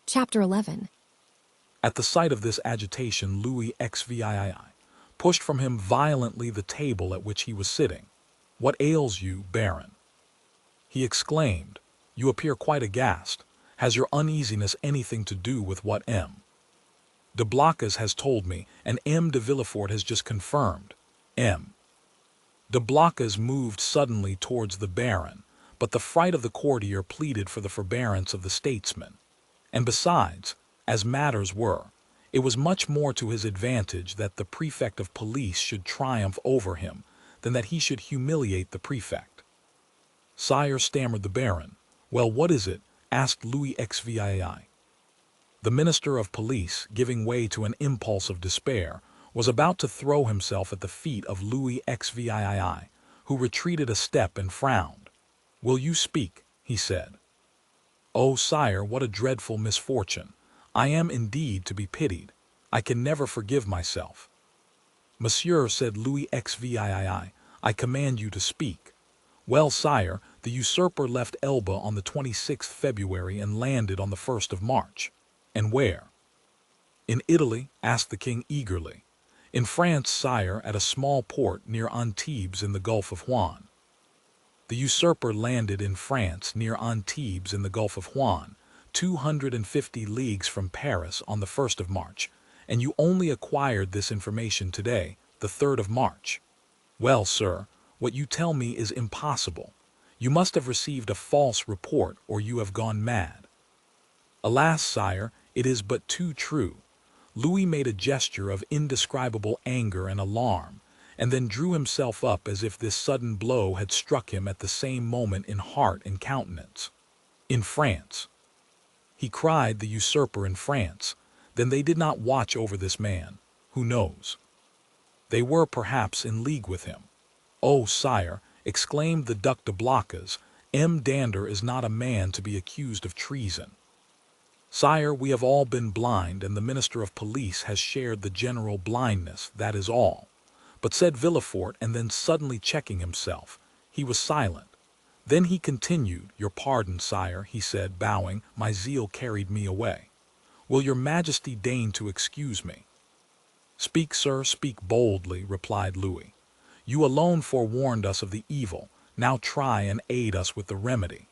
Chapter 11. At the sight of this agitation, Louis XVII pushed from him violently the table at which he was sitting. "What ails you, Baron?" he exclaimed. "You appear quite aghast. Has your uneasiness anything to do with what M. de Blocas has told me, and M. de Villefort has just confirmed?" M. de Blocas moved suddenly towards the Baron, but the fright of the courtier pleaded for the forbearance of the statesman. And besides, as matters were, it was much more to his advantage that the prefect of police should triumph over him than that he should humiliate the prefect. "Sire," stammered the Baron. "Well, what is it?" asked Louis XVII. The minister of police, giving way to an impulse of despair, was about to throw himself at the feet of Louis XVII, who retreated a step and frowned. "Will you speak?" he said. "Oh, sire, what a dreadful misfortune! I am indeed to be pitied. I can never forgive myself." "Monsieur," said Louis XVII, "I command you to speak." "Well, sire, the usurper left Elba on the 26th February and landed on the 1st of March. "And where?" "In Italy?" asked the king eagerly. "In France, sire, at a small port near Antibes in the Gulf of Juan." "The usurper landed in France near Antibes in the Gulf of Juan, 250 leagues from Paris, on the 1st of March, and you only acquired this information today, the 3rd of March. Well, sir, what you tell me is impossible. You must have received a false report, or you have gone mad." "Alas, sire, it is but too true." Louis made a gesture of indescribable anger and alarm, and then drew himself up as if this sudden blow had struck him at the same moment in heart and countenance. "In France!" he cried. "The usurper in France! Then they did not watch over this man. Who knows? They were perhaps in league with him." "Oh, sire," exclaimed the Duc de Blocas, "M. Dander is not a man to be accused of treason." "Sire, we have all been blind, and the minister of police has shared the general blindness, that is all." "But," said Villefort, and then suddenly checking himself, he was silent. Then he continued. "Your pardon, sire," he said, bowing, "my zeal carried me away. Will your majesty deign to excuse me?" "Speak, sir, speak boldly," replied Louis. "You alone forewarned us of the evil, now try and aid us with the remedy."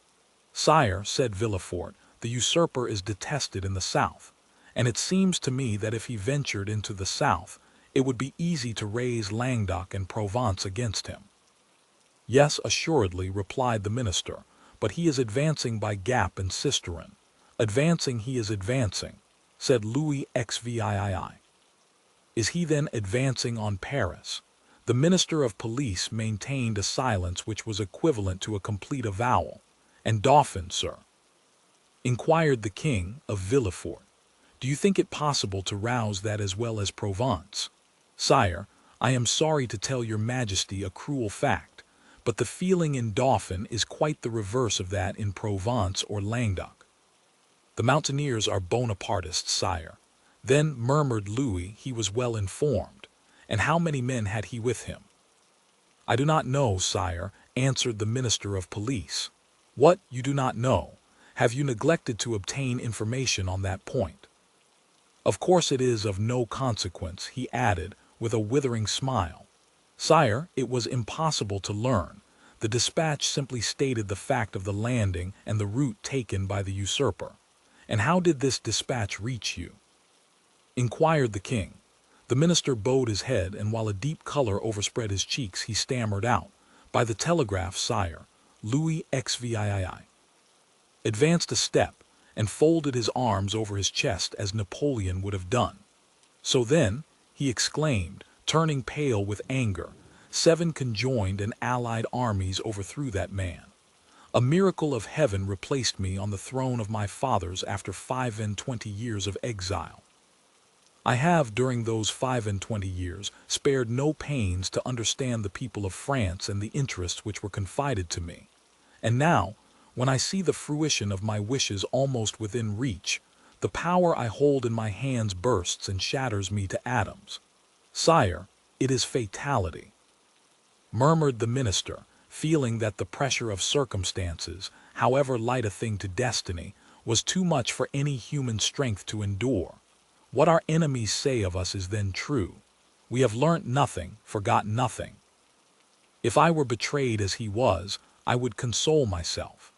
"Sire," said Villefort, "the usurper is detested in the south, and it seems to me that if he ventured into the south, it would be easy to raise Languedoc and Provence against him." "Yes, assuredly," replied the minister, "but he is advancing by Gap and Sisteron." "Advancing he is advancing," said Louis XVII. "Is he then advancing on Paris?" The minister of police maintained a silence which was equivalent to a complete avowal. "And Dauphin, sir?" inquired the king of Villefort. "Do you think it possible to rouse that as well as Provence?" "Sire, I am sorry to tell your majesty a cruel fact, but the feeling in Dauphin is quite the reverse of that in Provence or Languedoc." "The mountaineers are Bonapartists, sire." "Then," murmured Louis, "he was well informed. And how many men had he with him?" "I do not know, sire," answered the minister of police. "What, you do not know? Have you neglected to obtain information on that point?" "Of course it is of no consequence," he added, with a withering smile. "Sire, it was impossible to learn. The dispatch simply stated the fact of the landing and the route taken by the usurper." "And how did this dispatch reach you?" inquired the king. The minister bowed his head, and while a deep color overspread his cheeks, he stammered out, "By the telegraph, sire." Louis XVII advanced a step and folded his arms over his chest as Napoleon would have done. "So then," he exclaimed, turning pale with anger, 7 conjoined and allied armies overthrew that man. A miracle of heaven replaced me on the throne of my fathers after 25 years of exile. I have, during those 25 years, spared no pains to understand the people of France and the interests which were confided to me. And now, when I see the fruition of my wishes almost within reach, the power I hold in my hands bursts and shatters me to atoms." "Sire, it is fatality," murmured the minister, feeling that the pressure of circumstances, however light a thing to destiny, was too much for any human strength to endure. What our enemies say of us is then true. We have learnt nothing, forgot nothing. If I were betrayed as he was, I would console myself.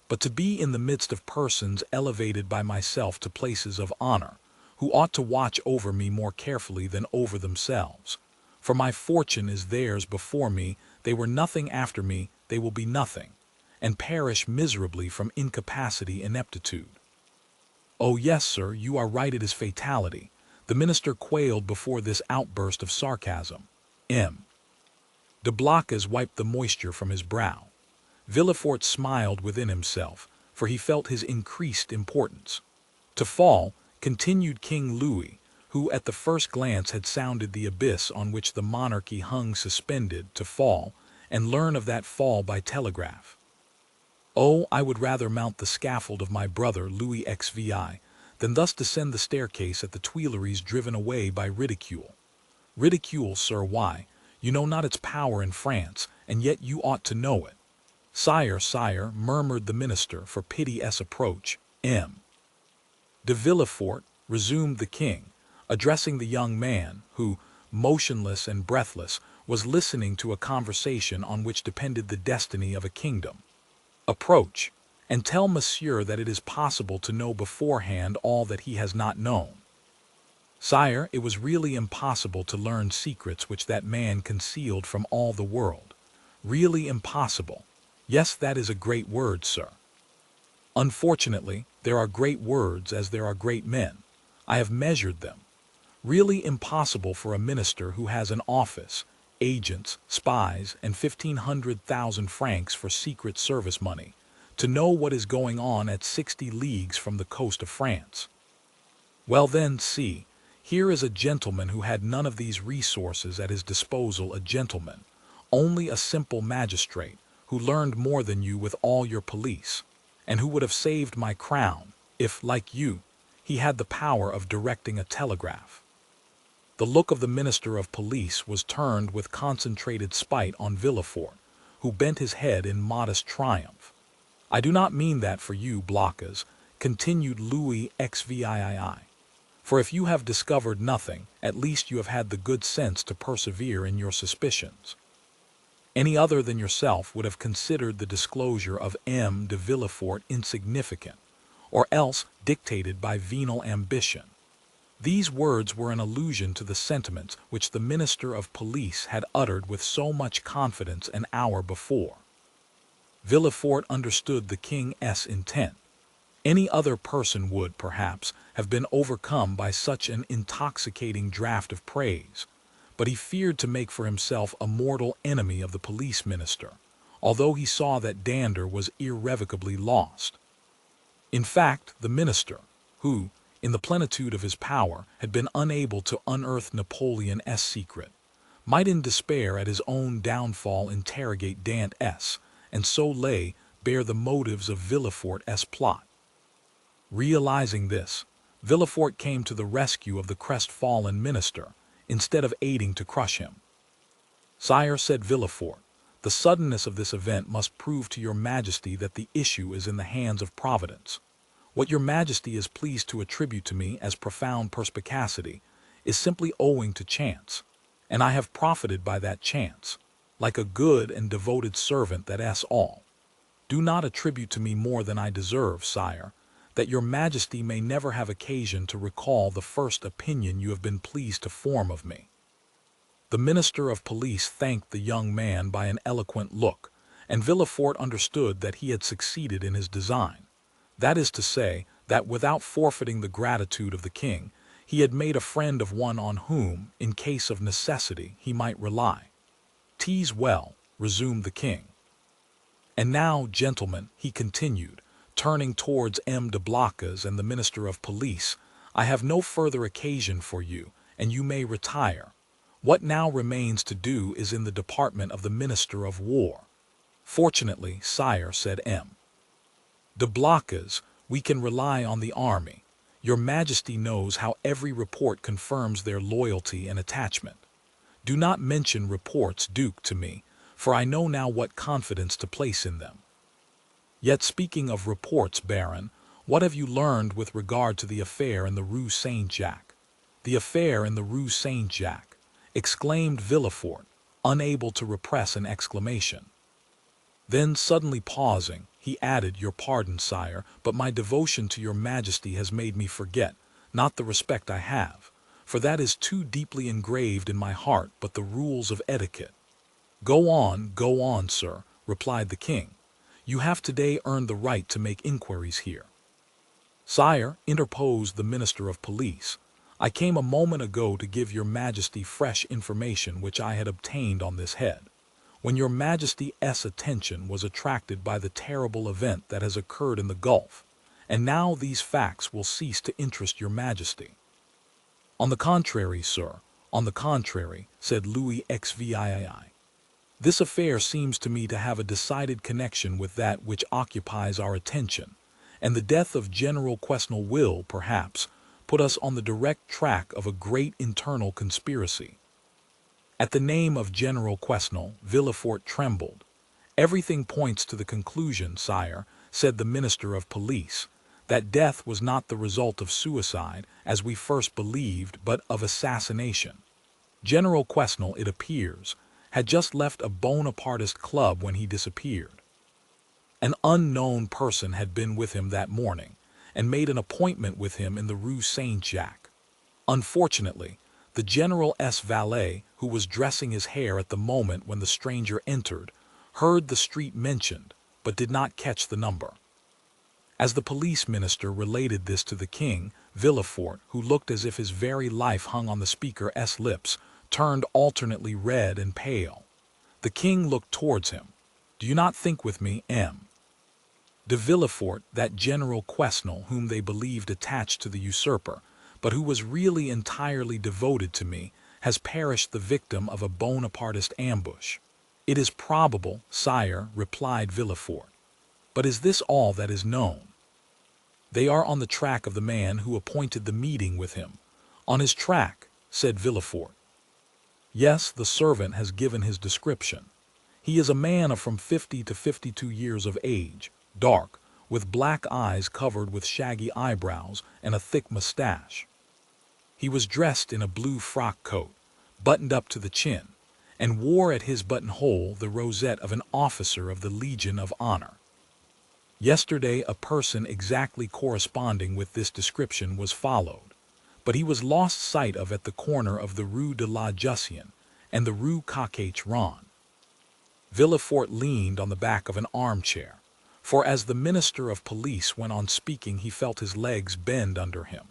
But to be in the midst of persons elevated by myself to places of honor, who ought to watch over me more carefully than over themselves. For my fortune is theirs before me, they were nothing after me, they will be nothing, and perish miserably from incapacity and ineptitude. Oh yes, sir, you are right, it is fatality. The minister quailed before this outburst of sarcasm. M. De Blocas wiped the moisture from his brow. Villefort smiled within himself, for he felt his increased importance. To fall, continued King Louis, who at the first glance had sounded the abyss on which the monarchy hung suspended, to fall, and learn of that fall by telegraph. Oh, I would rather mount the scaffold of my brother Louis XVI than thus descend the staircase at the Tuileries driven away by ridicule. Ridicule, sir, why? You know not its power in France, and yet you ought to know it. Sire, sire, murmured the minister, for pity's approach. M. De Villefort, resumed the king, addressing the young man, who, motionless and breathless, was listening to a conversation on which depended the destiny of a kingdom. Approach, and tell monsieur that it is possible to know beforehand all that he has not known. Sire, it was really impossible to learn secrets which that man concealed from all the world. Really impossible. Yes, that is a great word, sir. Unfortunately, there are great words as there are great men. I have measured them. Really impossible for a minister who has an office, agents, spies, and 1,500,000 francs for secret service money, to know what is going on at 60 leagues from the coast of France. Well then, see, here is a gentleman who had none of these resources at his disposal, a gentleman, only a simple magistrate, who learned more than you with all your police, and who would have saved my crown, if, like you, he had the power of directing a telegraph. The look of the minister of police was turned with concentrated spite on Villefort, who bent his head in modest triumph. I do not mean that for you, Blocas, continued Louis XVI. For if you have discovered nothing, at least you have had the good sense to persevere in your suspicions. Any other than yourself would have considered the disclosure of M. de Villefort insignificant, or else dictated by venal ambition. These words were an allusion to the sentiments which the minister of police had uttered with so much confidence an hour before. Villefort understood the king's intent. Any other person would, perhaps, have been overcome by such an intoxicating draught of praise, but he feared to make for himself a mortal enemy of the police minister, although he saw that dander was irrevocably lost. In fact, the minister, who, in the plenitude of his power, had been unable to unearth Napoleon's secret, might in despair at his own downfall interrogate Dantès, and so lay bare the motives of Villefort's plot. Realizing this, Villefort came to the rescue of the crestfallen minister, instead of aiding to crush him. Sire, said Villefort, the suddenness of this event must prove to your majesty that the issue is in the hands of Providence. What your majesty is pleased to attribute to me as profound perspicacity is simply owing to chance, and I have profited by that chance, like a good and devoted servant, that's all. Do not attribute to me more than I deserve, sire, that your majesty may never have occasion to recall the first opinion you have been pleased to form of me. The minister of police thanked the young man by an eloquent look, and Villefort understood that he had succeeded in his design. That is to say, that without forfeiting the gratitude of the king, he had made a friend of one on whom, in case of necessity, he might rely. "'Tis well," resumed the king. "And now, gentlemen," he continued, turning towards M. de Blocas and the minister of police, "I have no further occasion for you, and you may retire. What now remains to do is in the department of the minister of war." "Fortunately, sire," said M. de Blocas, "we can rely on the army. Your majesty knows how every report confirms their loyalty and attachment. Do not mention reports, Duke, to me, for I know now what confidence to place in them. Yet speaking of reports, Baron, What have you learned with regard to the affair in the Rue Saint-Jacques? The affair in the Rue Saint-Jacques, exclaimed Villefort, unable to repress an exclamation. Then, suddenly pausing, he added, "Your pardon, sire, but my devotion to your majesty has made me forget, not the respect I have, for that is too deeply engraved in my heart, but the rules of etiquette." Go on, sir," replied the king. "You have today earned the right to make inquiries here." "Sire," interposed the minister of police, "I came a moment ago to give your majesty fresh information which I had obtained on this head, when your majesty's attention was attracted by the terrible event that has occurred in the Gulf, and now these facts will cease to interest your majesty." "On the contrary, sir, on the contrary," said Louis XVI. "This affair seems to me to have a decided connection with that which occupies our attention, and the death of General Quesnel will, perhaps, put us on the direct track of a great internal conspiracy." At the name of General Quesnel, Villefort trembled. "Everything points to the conclusion, sire," said the minister of police, "that death was not the result of suicide, as we first believed, but of assassination. General Quesnel, it appears, had just left a Bonapartist club when he disappeared. An unknown person had been with him that morning, and made an appointment with him in the Rue Saint-Jacques. Unfortunately, the general's valet, who was dressing his hair at the moment when the stranger entered, heard the street mentioned, but did not catch the number." As the police minister related this to the king, Villefort, who looked as if his very life hung on the speaker's lips, turned alternately red and pale. The king looked towards him. "Do you not think with me, M. de Villefort, that General Quesnel, whom they believed attached to the usurper, but who was really entirely devoted to me, has perished the victim of a Bonapartist ambush?" "It is probable, sire," replied Villefort. "But is this all that is known?" "They are on the track of the man who appointed the meeting with him." "On his track?" said Villefort. "Yes, the servant has given his description. He is a man of from 50 to 52 years of age, dark, with black eyes covered with shaggy eyebrows and a thick mustache. He was dressed in a blue frock coat, buttoned up to the chin, and wore at his buttonhole the rosette of an officer of the Legion of Honor. Yesterday a person exactly corresponding with this description was followed, but he was lost sight of at the corner of the Rue de la Jussienne and the Rue Coq-Ron." Villefort leaned on the back of an armchair, for as the minister of police went on speaking he felt his legs bend under him.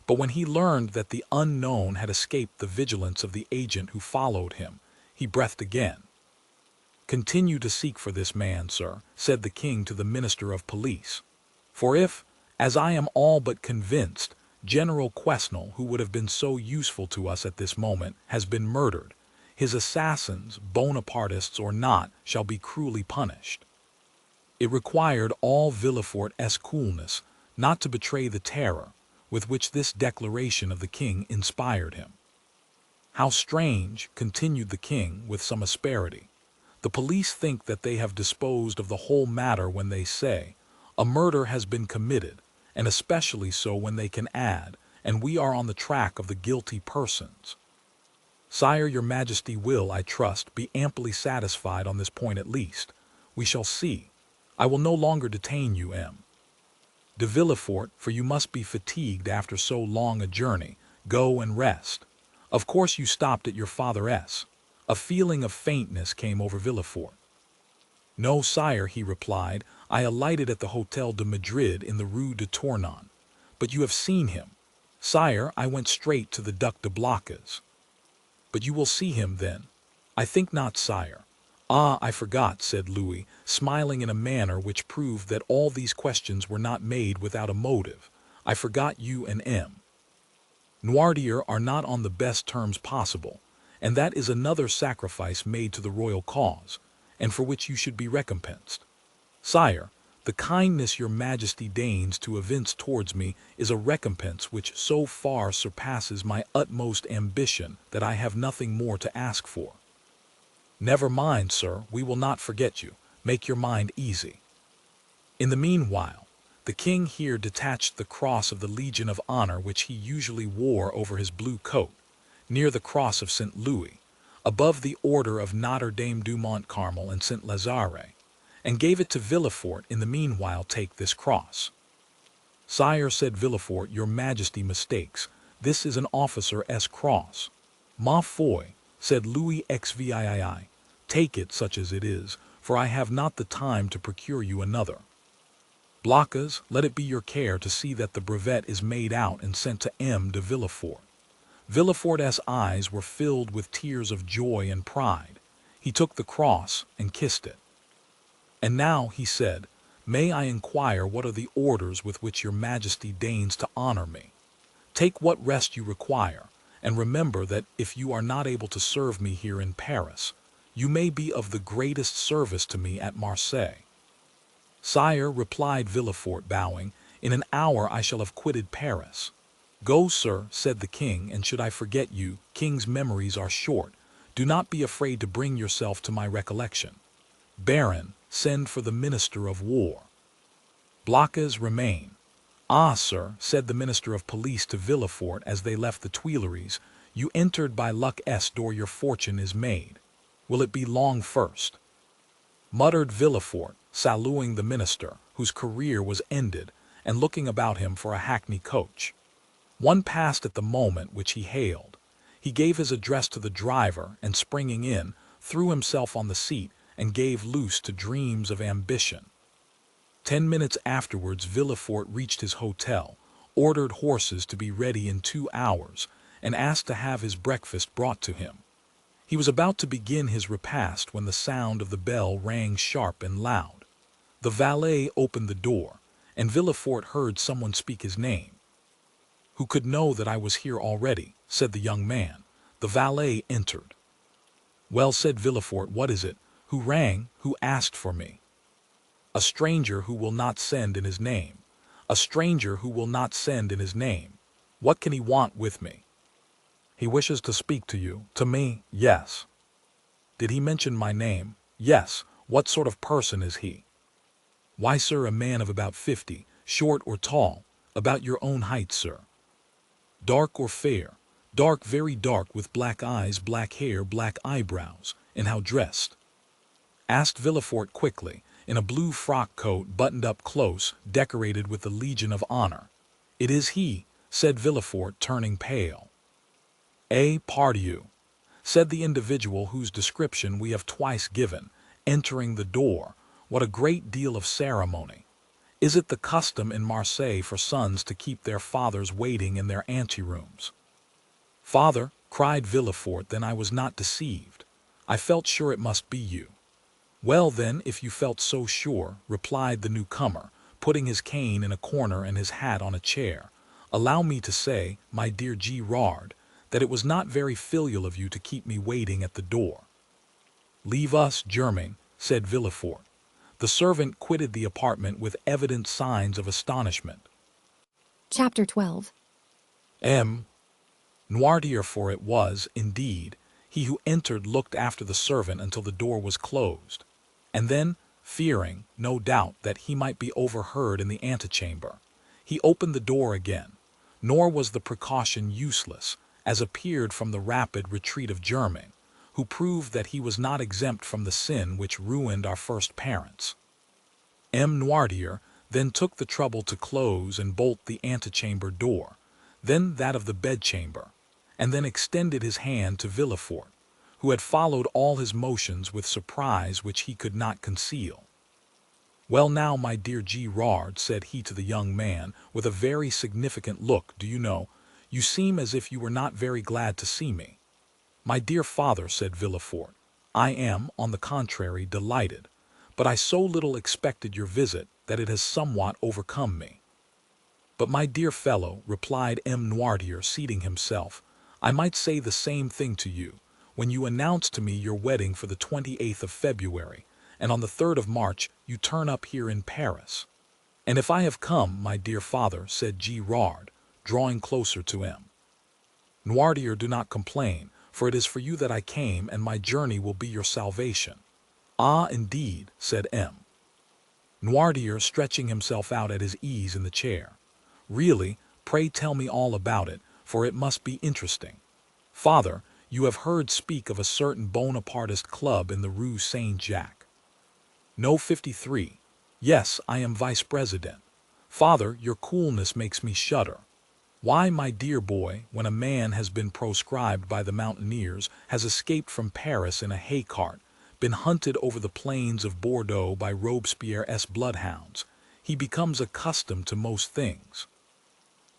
But when he learned that the unknown had escaped the vigilance of the agent who followed him, he breathed again. "Continue to seek for this man, sir," said the king to the minister of police. "For if, as I am all but convinced, General Quesnel, who would have been so useful to us at this moment, has been murdered, his assassins, Bonapartists or not, shall be cruelly punished." It required all Villefort's coolness not to betray the terror with which this declaration of the king inspired him. "How strange," continued the king with some asperity. "The police think that they have disposed of the whole matter when they say, 'A murder has been committed,' and especially so when they can add, 'and we are on the track of the guilty persons.' Sire, your majesty will, I trust, be amply satisfied on this point at least. We shall see. I will no longer detain you, M. de Villefort, for you must be fatigued after so long a journey. Go and rest. Of course you stopped at your father's." A feeling of faintness came over Villefort. "No, sire," he replied, "I alighted at the Hôtel de Madrid in the Rue de Tournon." "But you have seen him?" "Sire, I went straight to the Duc de Blacas." "But you will see him, then?" "I think not, sire." "Ah, I forgot," said Louis, smiling in a manner which proved that all these questions were not made without a motive. "I forgot you and M. Noirtier are not on the best terms possible, and that is another sacrifice made to the royal cause, and for which you should be recompensed. Sire, the kindness your majesty deigns to evince towards me is a recompense which so far surpasses my utmost ambition that I have nothing more to ask for." "Never mind, sir, we will not forget you. Make your mind easy." In the meanwhile, The king here detached the cross of the Legion of Honor which he usually wore over his blue coat, near the cross of St. Louis, above the order of Notre Dame du Mont Carmel and St. Lazare, and gave it to Villefort. In the meanwhile take this cross. Sire, said Villefort, your majesty mistakes. This is an officer's cross. Ma foi, said Louis XVII, take it such as it is, for I have not the time to procure you another. Blockas, let it be your care to see that the brevet is made out and sent to M. de Villefort. Villefort's eyes were filled with tears of joy and pride. He took the cross and kissed it. And now, he said, may I inquire what are the orders with which your majesty deigns to honor me? Take what rest you require, and remember that if you are not able to serve me here in Paris, you may be of the greatest service to me at Marseille. Sire, replied Villefort, bowing, in an hour I shall have quitted Paris. Go, sir, said the king, and should I forget you, king's memories are short. Do not be afraid to bring yourself to my recollection. Baron, send for the minister of war. Blockas, remain. Ah, sir, said the minister of police to Villefort as they left the Tuileries, you entered by luck's door, your fortune is made. Will it be long first? Muttered Villefort, saluting the minister, whose career was ended, and looking about him for a hackney coach. One passed at the moment which he hailed. He gave his address to the driver, and springing in, threw himself on the seat and gave loose to dreams of ambition. 10 minutes afterwards Villefort reached his hotel, ordered horses to be ready in 2 hours, and asked to have his breakfast brought to him. He was about to begin his repast when the sound of the bell rang sharp and loud. The valet opened the door, and Villefort heard someone speak his name. Who could know that I was here already? Said the young man. The valet entered. Well, said Villefort, what is it? Who rang? Who asked for me? A stranger who will not send in his name. A stranger who will not send in his name. What can he want with me? He wishes to speak to you. To me? Yes. Did he mention my name? Yes. What sort of person is he? Why, sir, a man of about 50, short or tall, about your own height, sir. Dark or fair? Dark, very dark, with black eyes, black hair, black eyebrows. And how dressed? Asked Villefort quickly, in a blue frock coat buttoned up close, decorated with the Legion of Honor. It is he, said Villefort, turning pale. Pardieu, said the individual whose description we have twice given, entering the door. What a great deal of ceremony! Is it the custom in Marseille for sons to keep their fathers waiting in their anterooms? Father, cried Villefort, then I was not deceived. I felt sure it must be you. Well then, if you felt so sure, replied the newcomer, putting his cane in a corner and his hat on a chair, allow me to say, my dear Girard, that it was not very filial of you to keep me waiting at the door. Leave us, Germain, said Villefort. The servant quitted the apartment with evident signs of astonishment. Chapter 12. M. Noirtier, for it was, indeed, he who entered, looked after the servant until the door was closed, and then, fearing, no doubt, that he might be overheard in the antechamber, he opened the door again. Nor was the precaution useless, as appeared from the rapid retreat of Germain, who proved that he was not exempt from the sin which ruined our first parents. M. Noirtier then took the trouble to close and bolt the antechamber door, then that of the bedchamber, and then extended his hand to Villefort, who had followed all his motions with surprise which he could not conceal. Well now, my dear Girard, said he to the young man, with a very significant look, do you know, you seem as if you were not very glad to see me. My dear father, said Villefort, I am, on the contrary, delighted, but I so little expected your visit that it has somewhat overcome me. But my dear fellow, replied M. Noirtier, seating himself, I might say the same thing to you, when you announced to me your wedding for the 28th of February, and on the 3rd of March you turn up here in Paris. And if I have come, my dear father, said Girard, drawing closer to M. Noirtier, do not complain, for it is for you that I came, and my journey will be your salvation. Ah, indeed, said M. Noirtier stretching himself out at his ease in the chair. Really, pray tell me all about it, for it must be interesting. Father, you have heard speak of a certain Bonapartist club in the Rue Saint-Jacques. No, 53. Yes, I am vice president. Father, your coolness makes me shudder. Why, my dear boy, when a man has been proscribed by the mountaineers, has escaped from Paris in a hay cart, been hunted over the plains of Bordeaux by Robespierre's bloodhounds, he becomes accustomed to most things.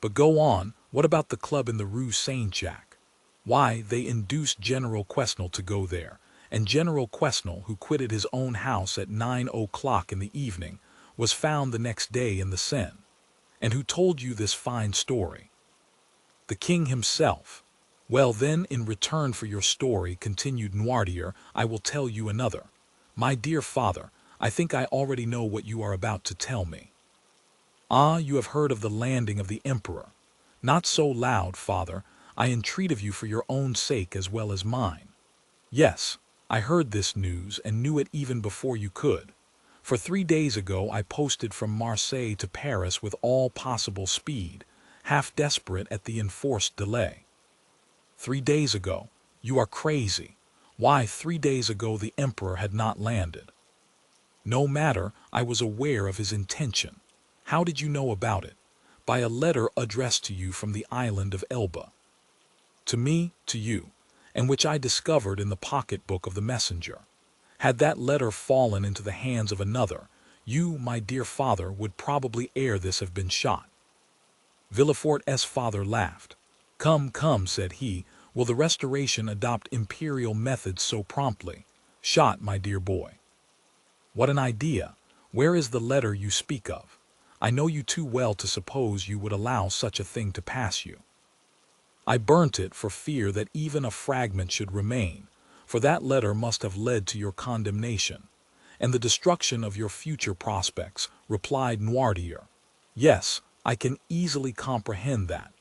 But go on, what about the club in the Rue Saint-Jacques? Why, they induced General Quesnel to go there, and General Quesnel, who quitted his own house at 9 o'clock in the evening, was found the next day in the Seine. And who told you this fine story? The king himself. Well then, in return for your story, continued Noirtier, I will tell you another. My dear father, I think I already know what you are about to tell me. Ah, you have heard of the landing of the emperor. Not so loud, father. I entreat of you for your own sake as well as mine. Yes, I heard this news and knew it even before you could. For 3 days ago I posted from Marseille to Paris with all possible speed, half desperate at the enforced delay. 3 days ago? You are crazy. Why, 3 days ago the emperor had not landed. No matter, I was aware of his intention. How did you know about it? By a letter addressed to you from the island of Elba. To me, to you, and which I discovered in the pocketbook of the messenger. Had that letter fallen into the hands of another, you, my dear father, would probably ere this have been shot. Villefort's father laughed. Come, come, said he, will the Restoration adopt imperial methods so promptly? Shot, my dear boy. What an idea! Where is the letter you speak of? I know you too well to suppose you would allow such a thing to pass you. I burnt it for fear that even a fragment should remain, for that letter must have led to your condemnation, and the destruction of your future prospects, replied Noirtier. Yes, I can easily comprehend that,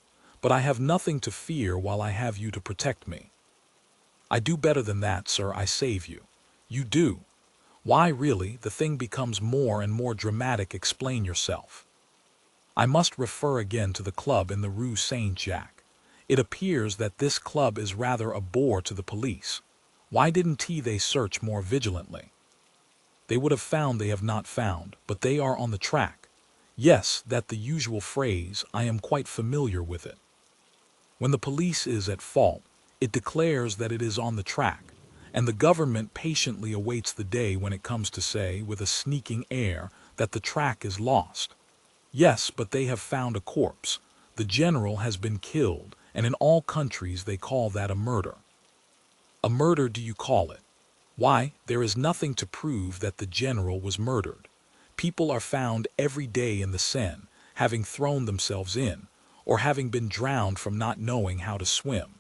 but I have nothing to fear while I have you to protect me. I do better than that, sir, I save you. You do. Why, really, the thing becomes more and more dramatic. Explain yourself. I must refer again to the club in the Rue Saint-Jacques. It appears that this club is rather a bore to the police. Why didn't they search more vigilantly? They would have found they have not found, but they are on the track. Yes, that's the usual phrase, I am quite familiar with it. When the police is at fault, it declares that it is on the track, and the government patiently awaits the day when it comes to say, with a sneaking air, that the track is lost. Yes, but they have found a corpse. The general has been killed, and in all countries they call that a murder. A murder, do you call it? Why, there is nothing to prove that the general was murdered. People are found every day in the Seine, having thrown themselves in, or having been drowned from not knowing how to swim.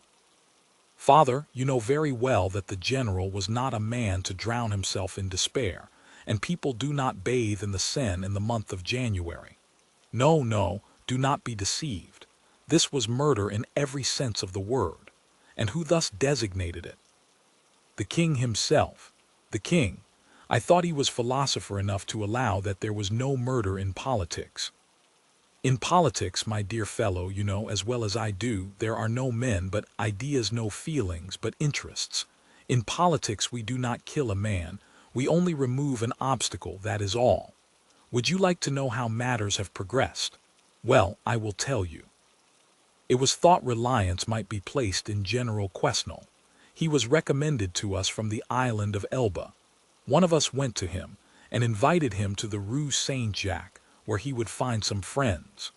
Father, you know very well that the general was not a man to drown himself in despair, and people do not bathe in the Seine in the month of January. No, no, do not be deceived. This was murder in every sense of the word. And who thus designated it? The king himself. The king. I thought he was philosopher enough to allow that there was no murder in politics. In politics, my dear fellow, you know as well as I do, there are no men but ideas, no feelings but interests. In politics we do not kill a man, we only remove an obstacle, that is all. Would you like to know how matters have progressed? Well, I will tell you. It was thought reliance might be placed in General Quesnel. He was recommended to us from the island of Elba. One of us went to him and invited him to the Rue Saint-Jacques, where he would find some friends.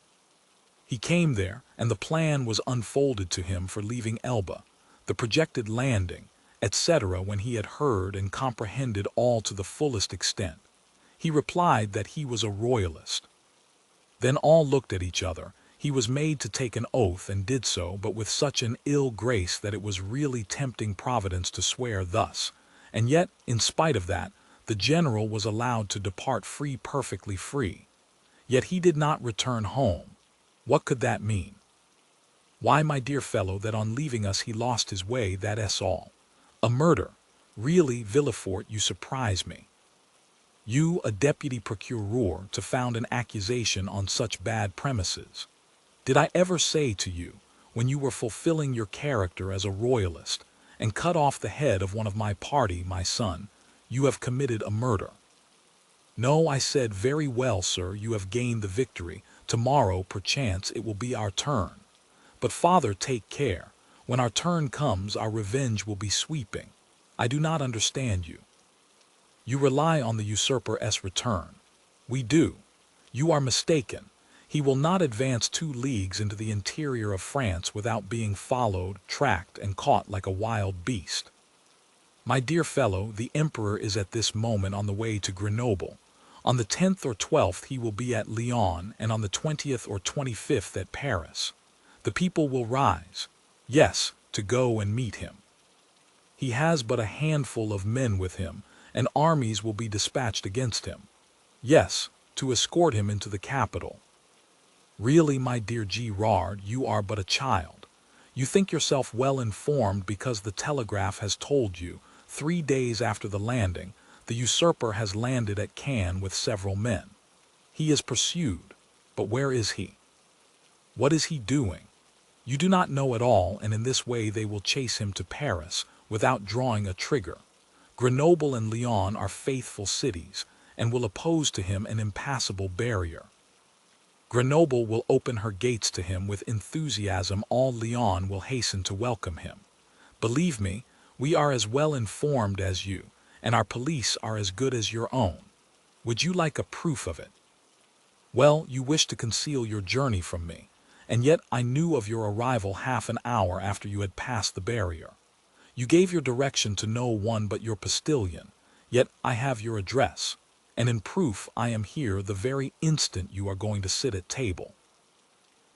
He came there, and the plan was unfolded to him for leaving Elba, the projected landing, etc. When he had heard and comprehended all to the fullest extent, he replied that he was a royalist. Then all looked at each other. He was made to take an oath and did so, but with such an ill grace that it was really tempting Providence to swear thus. And yet, in spite of that, the general was allowed to depart free, perfectly free. Yet he did not return home. What could that mean? Why, my dear fellow, that on leaving us he lost his way, that's all. A murder. Really, Villefort, you surprise me. You, a deputy procureur, to found an accusation on such bad premises. Did I ever say to you, when you were fulfilling your character as a royalist, and cut off the head of one of my party, my son, you have committed a murder? No, I said, very well, sir, you have gained the victory. Tomorrow, perchance, it will be our turn. But, father, take care. When our turn comes, our revenge will be sweeping. I do not understand you. You rely on the usurper's return. We do. You are mistaken. He will not advance 2 leagues into the interior of France without being followed, tracked, and caught like a wild beast. My dear fellow, the emperor is at this moment on the way to Grenoble. On the 10th or 12th he will be at Lyon, and on the 20th or 25th at Paris. The people will rise, yes, to go and meet him. He has but a handful of men with him, and armies will be dispatched against him. Yes, to escort him into the capital. Really, my dear Girard, you are but a child. You think yourself well informed because the telegraph has told you, 3 days after the landing, the usurper has landed at Cannes with several men. He is pursued, but where is he? What is he doing? You do not know at all, and in this way they will chase him to Paris without drawing a trigger. Grenoble and Lyon are faithful cities, and will oppose to him an impassable barrier. Grenoble will open her gates to him with enthusiasm. All Lyon will hasten to welcome him. Believe me, we are as well informed as you, and our police are as good as your own. Would you like a proof of it? Well, you wish to conceal your journey from me, and yet I knew of your arrival half an hour after you had passed the barrier. You gave your direction to no one but your postilion, yet I have your address, and in proof I am here the very instant you are going to sit at table.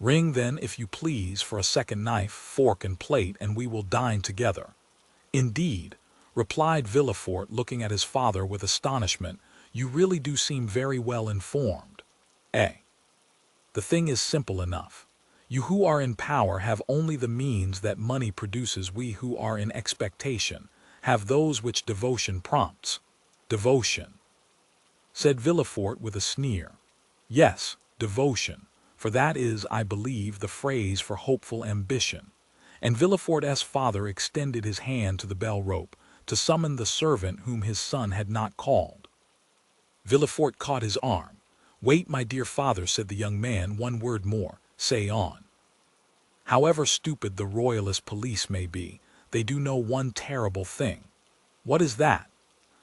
Ring then, if you please, for a second knife, fork, and plate, and we will dine together. Indeed, replied Villefort, looking at his father with astonishment, you really do seem very well informed. Eh? The thing is simple enough. You who are in power have only the means that money produces. We who are in expectation have those which devotion prompts. Devotion, said Villefort with a sneer. Yes, devotion, for that is, I believe, the phrase for hopeful ambition. And Villefort's father extended his hand to the bell rope to summon the servant whom his son had not called. Villefort caught his arm. Wait, my dear father, said the young man, 1 word more. Say on. However stupid the royalist police may be, they do know one terrible thing. What is that?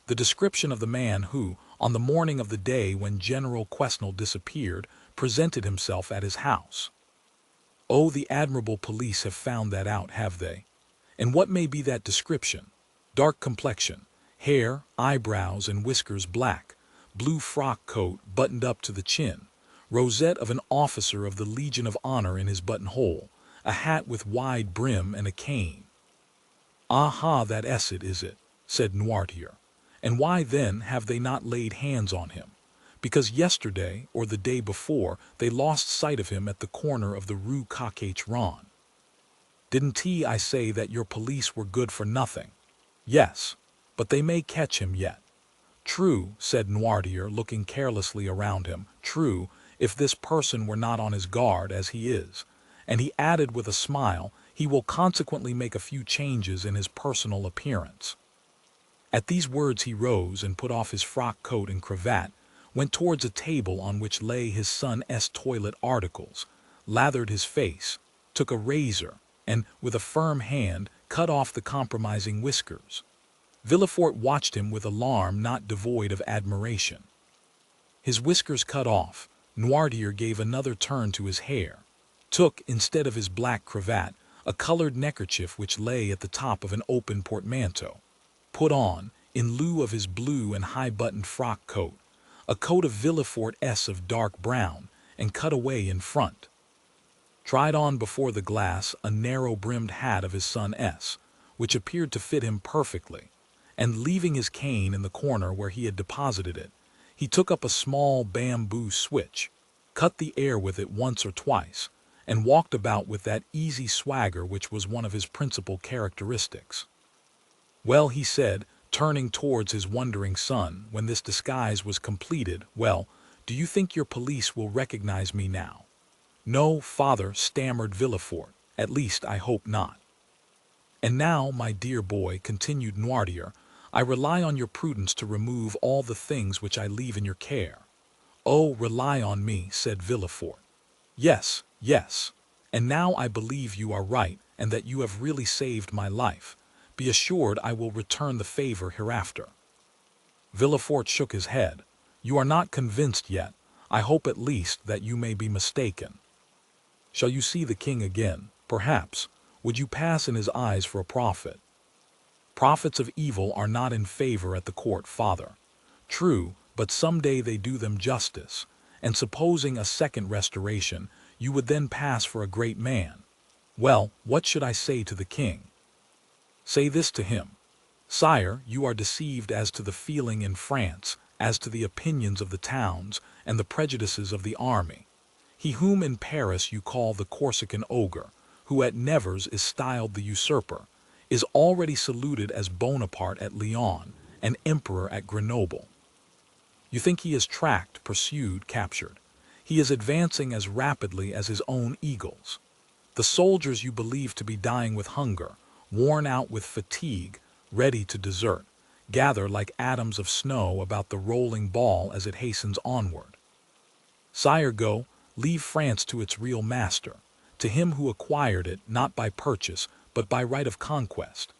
The description of the man who, on the morning of the day when General Quesnel disappeared, presented himself at his house. Oh, the admirable police have found that out, have they? And what may be that description? Dark complexion, hair, eyebrows, and whiskers black, blue frock coat buttoned up to the chin, rosette of an officer of the Legion of Honor in his buttonhole, a hat with wide brim and a cane. Aha, that's it, is it? Said Noirtier. And why then have they not laid hands on him? Because yesterday, or the day before, they lost sight of him at the corner of the Rue Coq-Ron. Didn't I say that your police were good for nothing? Yes, but they may catch him yet. True, said Noirtier, looking carelessly around him, true, if this person were not on his guard, as he is. And he added with a smile, he will consequently make a few changes in his personal appearance. At these words he rose and put off his frock coat and cravat, went towards a table on which lay his son's toilet articles, lathered his face, took a razor, and, with a firm hand, cut off the compromising whiskers. Villefort watched him with alarm not devoid of admiration. His whiskers cut off, Noirtier gave another turn to his hair, took, instead of his black cravat, a colored neckerchief which lay at the top of an open portmanteau, put on, in lieu of his blue and high-buttoned frock coat, a coat of Villefort's of dark brown, and cut away in front. Tried on before the glass a narrow-brimmed hat of his son's, which appeared to fit him perfectly, and leaving his cane in the corner where he had deposited it, he took up a small bamboo switch, cut the air with it once or twice, and walked about with that easy swagger which was one of his principal characteristics. Well, he said, turning towards his wondering son when this disguise was completed. "Well, do you think your police will recognize me now?" "No, father," stammered Villefort. "At least I hope not." "And now, my dear boy," continued Noirtier, "I rely on your prudence to remove all the things which I leave in your care." "Oh, rely on me," said Villefort. "Yes, yes. And now I believe you are right, and that you have really saved my life. Be assured I will return the favor hereafter." Villefort shook his head. "You are not convinced yet. I hope at least that you may be mistaken." "Shall you see the king again? Perhaps. Would you pass in his eyes for a prophet?" "Prophets of evil are not in favor at the court, father." "True, but some day they do them justice. And supposing a second restoration, you would then pass for a great man. Well, what should I say to the king?" "Say this to him: 'Sire, you are deceived as to the feeling in France, as to the opinions of the towns, and the prejudices of the army. He whom in Paris you call the Corsican ogre, who at Nevers is styled the usurper, is already saluted as Bonaparte at Lyons, and emperor at Grenoble. You think he is tracked, pursued, captured. He is advancing as rapidly as his own eagles. The soldiers you believe to be dying with hunger, worn out with fatigue, ready to desert, gather like atoms of snow about the rolling ball as it hastens onward. Sire, go, leave France to its real master, to him who acquired it not by purchase, but by right of conquest.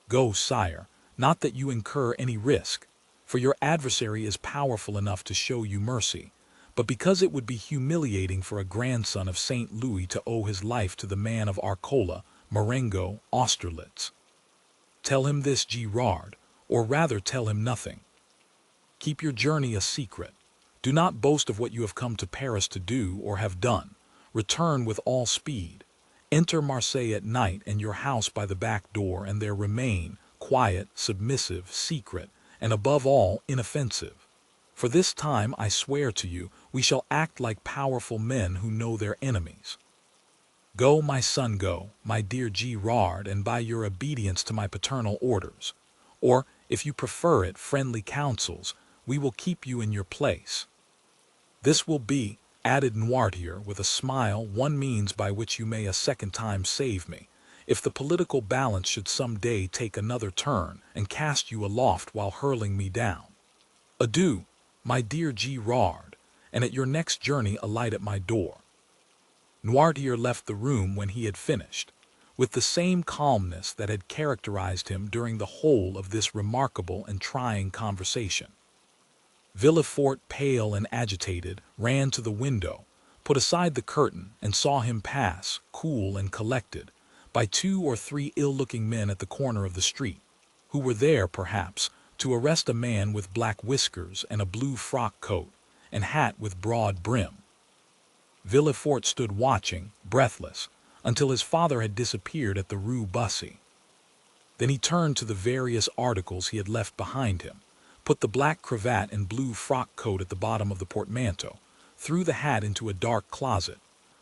Go, sire, not that you incur any risk, for your adversary is powerful enough to show you mercy, but because it would be humiliating for a grandson of St. Louis to owe his life to the man of Arcola, Marengo, Austerlitz. Tell him this, Girard, or rather tell him nothing. Keep your journey a secret. Do not boast of what you have come to Paris to do or have done. Return with all speed. Enter Marseille at night and your house by the back door, and there remain, quiet, submissive, secret, and above all, inoffensive. For this time, I swear to you, we shall act like powerful men who know their enemies. Go, my son, go, my dear Girard, and by your obedience to my paternal orders, or, if you prefer it, friendly counsels, we will keep you in your place. This will be, added Noirtier with a smile, one means by which you may a second time save me, if the political balance should some day take another turn and cast you aloft while hurling me down. Adieu, my dear Girard, and at your next journey alight at my door." Noirtier left the room when he had finished, with the same calmness that had characterized him during the whole of this remarkable and trying conversation. Villefort, pale and agitated, ran to the window, put aside the curtain, and saw him pass, cool and collected, by 2 or 3 ill-looking men at the corner of the street, who were there, perhaps, to arrest a man with black whiskers and a blue frock coat, and hat with broad brim. Villefort stood watching, breathless, until his father had disappeared at the Rue Bussy. Then he turned to the various articles he had left behind him, put the black cravat and blue frock coat at the bottom of the portmanteau, threw the hat into a dark closet,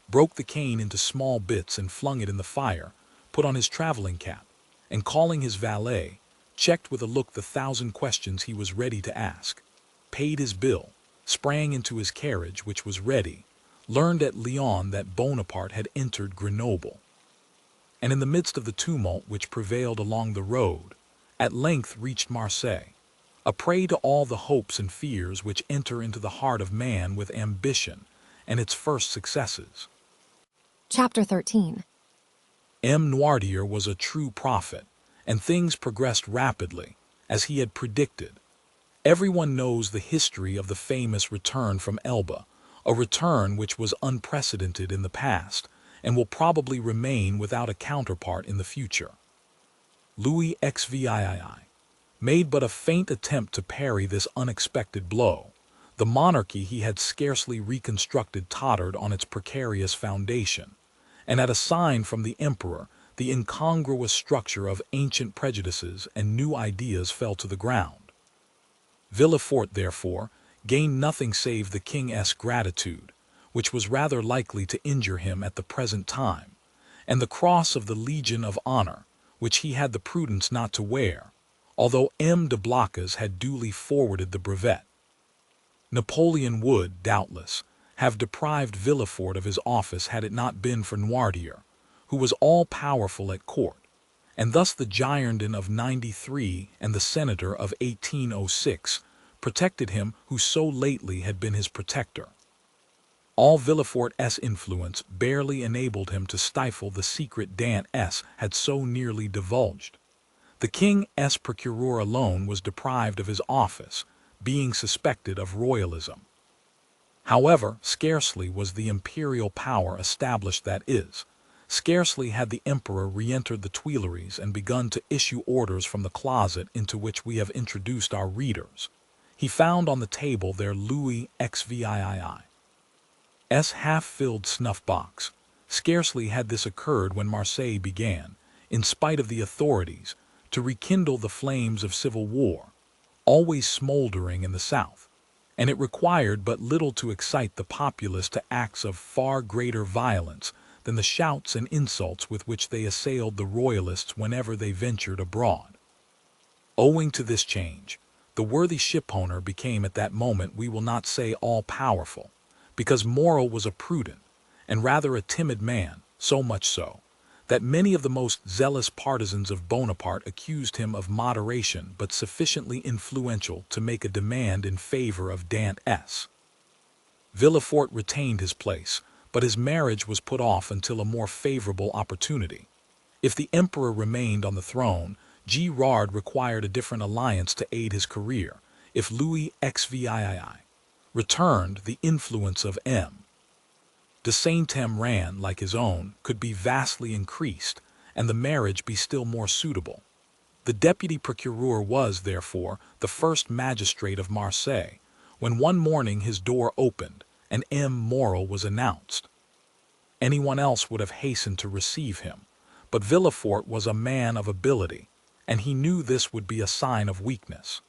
broke the cane into small bits and flung it in the fire, put on his traveling cap, and calling his valet, checked with a look the 1,000 questions he was ready to ask, paid his bill, sprang into his carriage, which was ready, learned at Lyons that Bonaparte had entered Grenoble, and in the midst of the tumult which prevailed along the road, at length reached Marseille, a prey to all the hopes and fears which enter into the heart of man with ambition and its first successes. Chapter 13. M. Noirtier was a true prophet, and things progressed rapidly, as he had predicted. Everyone knows the history of the famous return from Elba, a return which was unprecedented in the past, and will probably remain without a counterpart in the future. Louis XVI made but a faint attempt to parry this unexpected blow. The monarchy he had scarcely reconstructed tottered on its precarious foundation, and at a sign from the emperor, the incongruous structure of ancient prejudices and new ideas fell to the ground. Villefort, therefore, gained nothing save the king's gratitude, which was rather likely to injure him at the present time, and the cross of the Legion of Honor, which he had the prudence not to wear, although M. de Blocas had duly forwarded the brevet. Napoleon would, doubtless, have deprived Villefort of his office had it not been for Noirtier, who was all-powerful at court, and thus the Girondin of '93 and the Senator of 1806 protected him who so lately had been his protector. All Villefort's influence barely enabled him to stifle the secret Dantès had so nearly divulged. The king's procureur alone was deprived of his office, being suspected of royalism. However, scarcely was the imperial power established, that is, scarcely had the emperor re-entered the Tuileries and begun to issue orders from the closet into which we have introduced our readers. He found on the table their Louis XVII's half-filled snuff-box. Scarcely had this occurred when Marseille began, in spite of the authorities, to rekindle the flames of civil war, always smoldering in the south, and it required but little to excite the populace to acts of far greater violence than the shouts and insults with which they assailed the royalists whenever they ventured abroad. Owing to this change, the worthy shipowner became at that moment, we will not say all-powerful, because Morel was a prudent and rather a timid man, so much so that many of the most zealous partisans of Bonaparte accused him of moderation but sufficiently influential to make a demand in favor of Dantès. Villefort retained his place, but his marriage was put off until a more favorable opportunity. If the emperor remained on the throne, Girard required a different alliance to aid his career. If Louis XVIII returned, the influence of M. de Saint-Emran, like his own, could be vastly increased, and the marriage be still more suitable. The deputy procureur was, therefore, the first magistrate of Marseille, when one morning his door opened, and M. Morel was announced. Anyone else would have hastened to receive him, but Villefort was a man of ability, and he knew this would be a sign of weakness.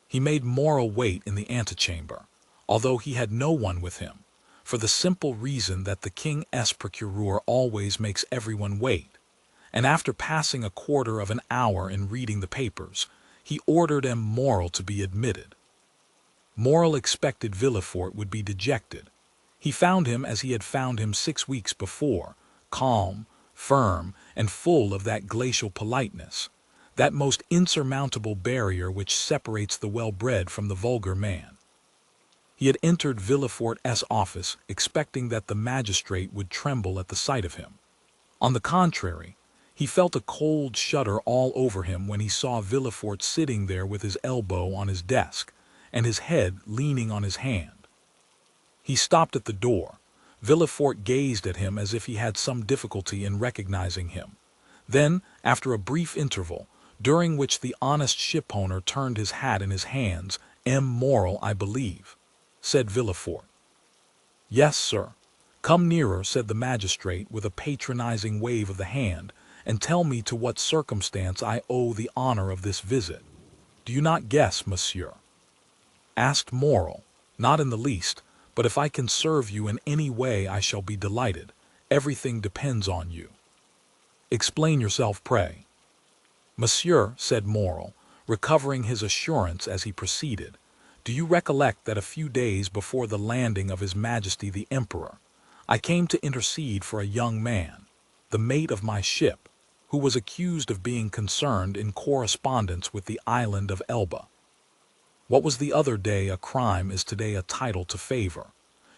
He made Morel wait in the antechamber, although he had no one with him, for the simple reason that the king's procureur always makes everyone wait, and after passing a quarter of an hour in reading the papers, he ordered M. Morel to be admitted. Morel expected Villefort would be dejected. He found him as he had found him 6 weeks before, calm, firm, and full of that glacial politeness, that most insurmountable barrier which separates the well-bred from the vulgar man. He had entered Villefort's office expecting that the magistrate would tremble at the sight of him. On the contrary, he felt a cold shudder all over him when he saw Villefort sitting there with his elbow on his desk and his head leaning on his hand. He stopped at the door. Villefort gazed at him as if he had some difficulty in recognizing him. Then, after a brief interval, during which the honest shipowner turned his hat in his hands, "M. Morel, I believe," said Villefort. "Yes, sir." "Come nearer," said the magistrate with a patronizing wave of the hand, "and tell me to what circumstance I owe the honor of this visit." "Do you not guess, monsieur?" asked Morel. "Not in the least, but if I can serve you in any way I shall be delighted. Everything depends on you." "Explain yourself, pray." "Monsieur," said Morel, recovering his assurance as he proceeded, "do you recollect that a few days before the landing of His Majesty the Emperor, I came to intercede for a young man, the mate of my ship, who was accused of being concerned in correspondence with the island of Elba? What was the other day a crime is today a title to favor.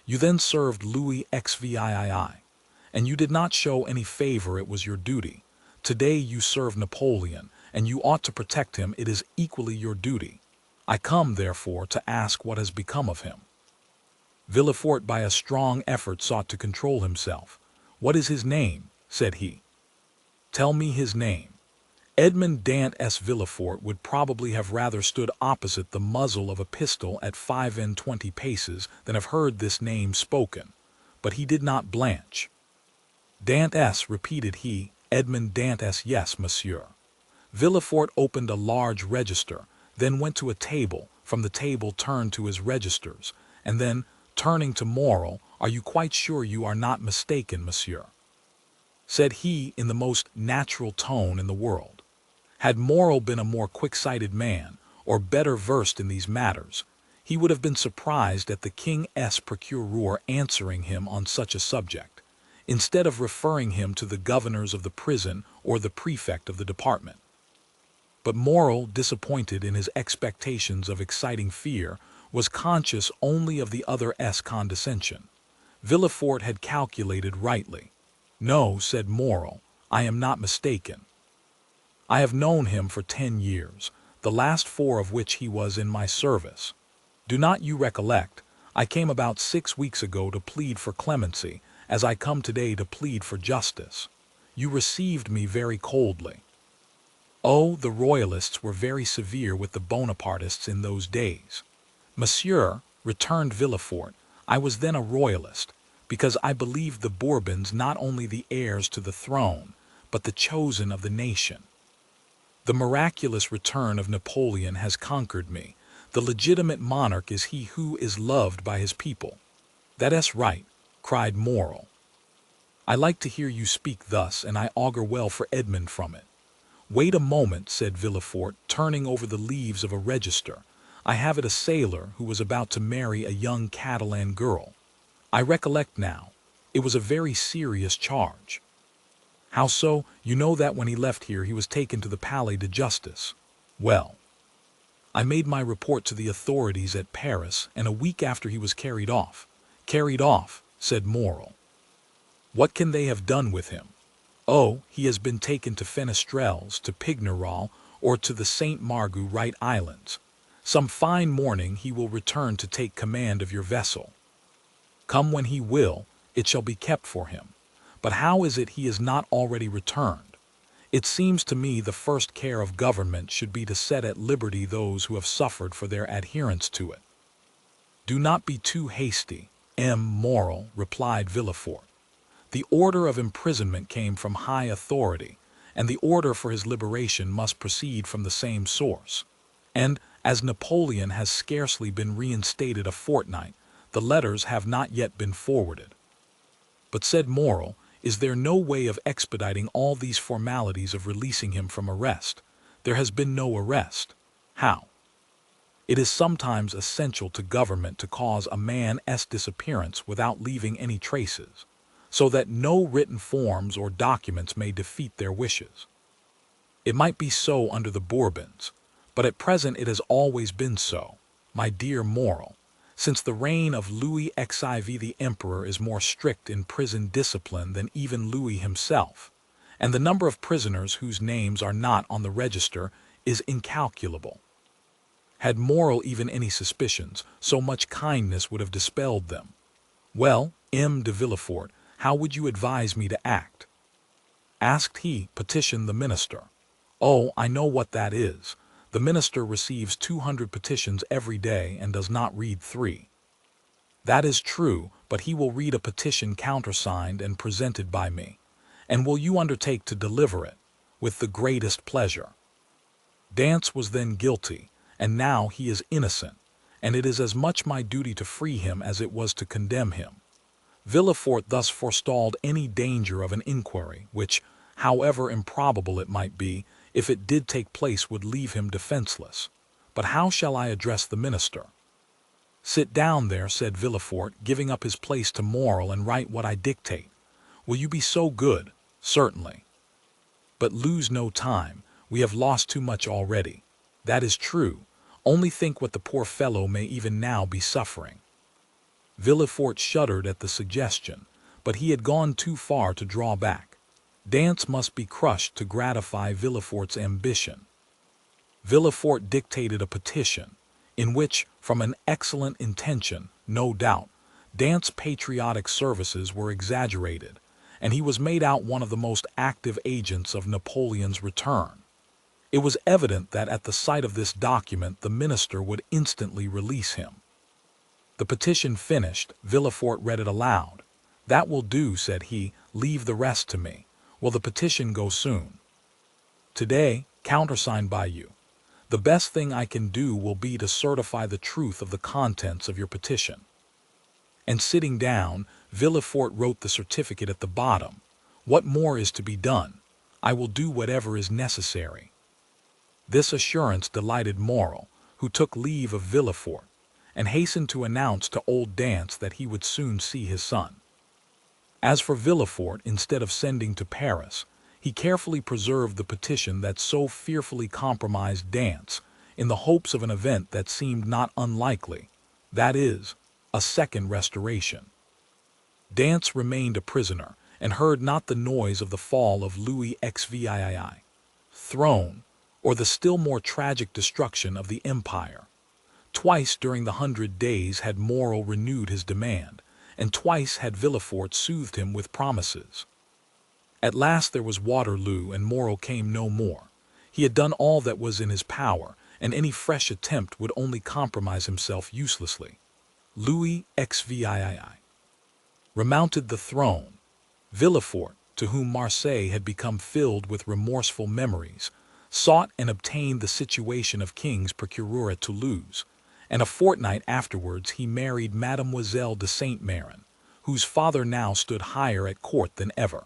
You then served Louis XVIII, and you did not show any favor, it was your duty. Today you serve Napoleon, and you ought to protect him, it is equally your duty. I come, therefore, to ask what has become of him." Villefort by a strong effort sought to control himself. "What is his name?" said he. "Tell me his name." Edmond Dantès. Villefort would probably have rather stood opposite the muzzle of a pistol at 25 paces than have heard this name spoken, but he did not blanch. "Dantès," repeated he. "Edmond Dantès, yes, monsieur." Villefort opened a large register, then went to a table, from the table turned to his registers, and then, turning to Morel, "Are you quite sure you are not mistaken, monsieur?" said he in the most natural tone in the world. Had Morel been a more quick-sighted man, or better versed in these matters, he would have been surprised at the king's procureur answering him on such a subject, instead of referring him to the governors of the prison or the prefect of the department. But Morel, disappointed in his expectations of exciting fear, was conscious only of the other's condescension. Villefort had calculated rightly. "No," said Morel, "I am not mistaken. I have known him for 10 years, the last 4 of which he was in my service. Do not you recollect, I came about 6 weeks ago to plead for clemency, as I come today to plead for justice. You received me very coldly." Oh, the royalists were very severe with the Bonapartists in those days. "Monsieur," returned Villefort, "I was then a royalist, because I believed the Bourbons not only the heirs to the throne, but the chosen of the nation. The miraculous return of Napoleon has conquered me. The legitimate monarch is he who is loved by his people." "That's right," cried Morel. "I like to hear you speak thus, and I augur well for Edmond from it." "Wait a moment," said Villefort, turning over the leaves of a register. "I have it a sailor who was about to marry a young Catalan girl. I recollect now. It was a very serious charge." "How so?" "You know that when he left here he was taken to the Palais de Justice. Well, I made my report to the authorities at Paris, and a week after he was carried off." "Carried off," said Morel. "What can they have done with him?" "Oh, he has been taken to Fenestrelles, to Pignerol, or to the St. Marguerite Islands. Some fine morning he will return to take command of your vessel. Come when he will, it shall be kept for him. But how is it he is not already returned? It seems to me the first care of government should be to set at liberty those who have suffered for their adherence to it." "Do not be too hasty, Morel," replied Villefort. "The order of imprisonment came from high authority, and the order for his liberation must proceed from the same source. And, as Napoleon has scarcely been reinstated a fortnight, the letters have not yet been forwarded." "But," said Morel, "is there no way of expediting all these formalities of releasing him from arrest? There has been no arrest." "How?" "It is sometimes essential to government to cause a man's disappearance without leaving any traces, so that no written forms or documents may defeat their wishes. It might be so under the Bourbons, but at present it has always been so, my dear Morel, since the reign of Louis XIV. The emperor is more strict in prison discipline than even Louis himself, and the number of prisoners whose names are not on the register is incalculable. Had Morel even any suspicions, so much kindness would have dispelled them. Well, M. de Villefort, how would you advise me to act?" Asked he, "Petition the minister." "Oh, I know what that is. The minister receives 200 petitions every day and does not read 3. "That is true, but he will read a petition countersigned and presented by me. And will you undertake to deliver it?" "With the greatest pleasure." Dantès was then guilty, and now he is innocent, and it is as much my duty to free him as it was to condemn him. Villefort thus forestalled any danger of an inquiry, which, however improbable it might be, if it did take place would leave him defenseless. "But how shall I address the minister?" "Sit down there," said Villefort, giving up his place to Morel, "and write what I dictate. Will you be so good?" "Certainly." "But lose no time. We have lost too much already." "That is true. Only think what the poor fellow may even now be suffering." Villefort shuddered at the suggestion, but he had gone too far to draw back. Dantès must be crushed to gratify Villefort's ambition. Villefort dictated a petition, in which, from an excellent intention, no doubt, Dantès' patriotic services were exaggerated, and he was made out one of the most active agents of Napoleon's return. It was evident that at the sight of this document the minister would instantly release him. The petition finished, Villefort read it aloud. "That will do," said he. "Leave the rest to me. Will the petition go soon?" "Today, countersigned by you. The best thing I can do will be to certify the truth of the contents of your petition." And sitting down, Villefort wrote the certificate at the bottom. "What more is to be done? I will do whatever is necessary." This assurance delighted Morel, who took leave of Villefort, and hastened to announce to old Dantès that he would soon see his son. As for Villefort, instead of sending to Paris, he carefully preserved the petition that so fearfully compromised Dantès, in the hopes of an event that seemed not unlikely, that is, a second restoration. Dantès remained a prisoner, and heard not the noise of the fall of Louis XVII throne, or the still more tragic destruction of the empire. Twice during the 100 days had Morel renewed his demand, and twice had Villefort soothed him with promises. At last there was Waterloo, and Morel came no more. He had done all that was in his power, and any fresh attempt would only compromise himself uselessly. Louis XVII remounted the throne. Villefort, to whom Marseille had become filled with remorseful memories, sought and obtained the situation of king's procureur at Toulouse, and a fortnight afterwards he married Mademoiselle de Saint-Méran, whose father now stood higher at court than ever.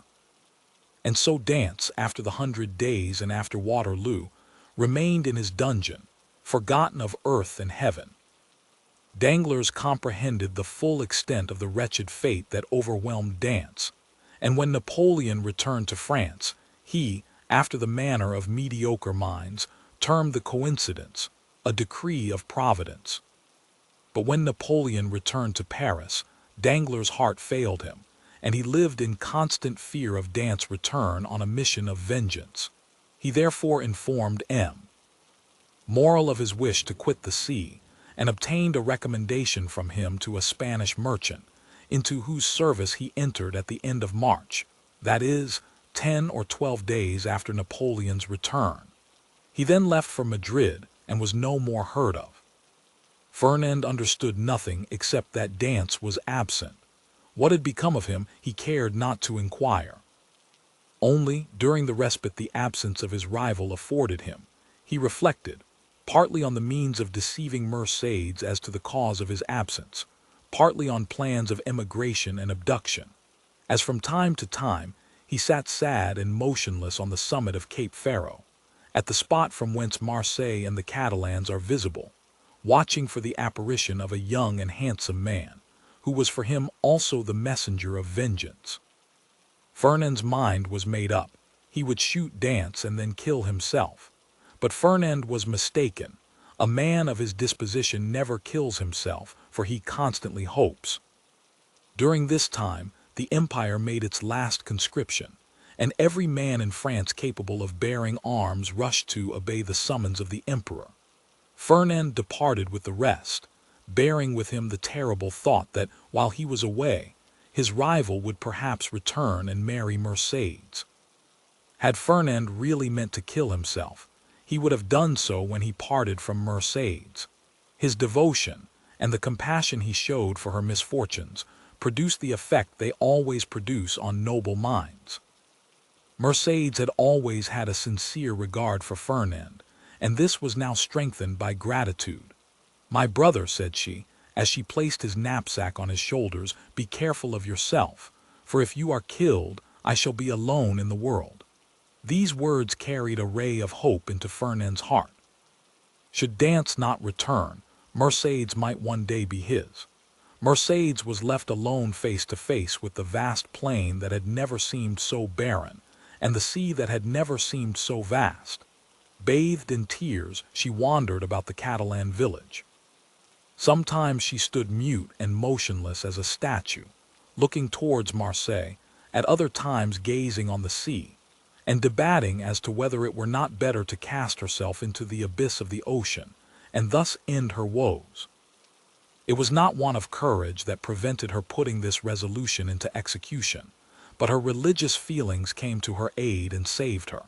And so Dantès, after the 100 days and after Waterloo, remained in his dungeon, forgotten of earth and heaven. Danglars comprehended the full extent of the wretched fate that overwhelmed Dantès, and when Napoleon returned to France, he, after the manner of mediocre minds, termed the coincidence a decree of Providence. But when Napoleon returned to Paris, Danglars' heart failed him, and he lived in constant fear of Dantès' return on a mission of vengeance. He therefore informed M. Morel of his wish to quit the sea, and obtained a recommendation from him to a Spanish merchant, into whose service he entered at the end of March, that is, 10 or 12 days after Napoleon's return. He then left for Madrid and was no more heard of. Fernand understood nothing except that Dantès was absent. What had become of him he cared not to inquire. Only, during the respite the absence of his rival afforded him, he reflected, partly on the means of deceiving Mercédès as to the cause of his absence, partly on plans of emigration and abduction, as from time to time he sat sad and motionless on the summit of Cape Pharo, at the spot from whence Marseille and the Catalans are visible, watching for the apparition of a young and handsome man, who was for him also the messenger of vengeance. Fernand's mind was made up. He would shoot Dantès and then kill himself. But Fernand was mistaken. A man of his disposition never kills himself, for he constantly hopes. During this time, the empire made its last conscription, and every man in France capable of bearing arms rushed to obey the summons of the emperor. Fernand departed with the rest, bearing with him the terrible thought that, while he was away, his rival would perhaps return and marry Mercédès. Had Fernand really meant to kill himself, he would have done so when he parted from Mercédès. His devotion, and the compassion he showed for her misfortunes, produced the effect they always produce on noble minds. Mercédès had always had a sincere regard for Fernand, and this was now strengthened by gratitude. "My brother," said she, as she placed his knapsack on his shoulders, "be careful of yourself, for if you are killed, I shall be alone in the world." These words carried a ray of hope into Fernand's heart. Should Dantès not return, Mercédès might one day be his. Mercédès was left alone face to face with the vast plain that had never seemed so barren, and the sea that had never seemed so vast. Bathed in tears, she wandered about the Catalan village. Sometimes she stood mute and motionless as a statue, looking towards Marseille, at other times gazing on the sea, and debating as to whether it were not better to cast herself into the abyss of the ocean, and thus end her woes. It was not want of courage that prevented her putting this resolution into execution, but her religious feelings came to her aid and saved her.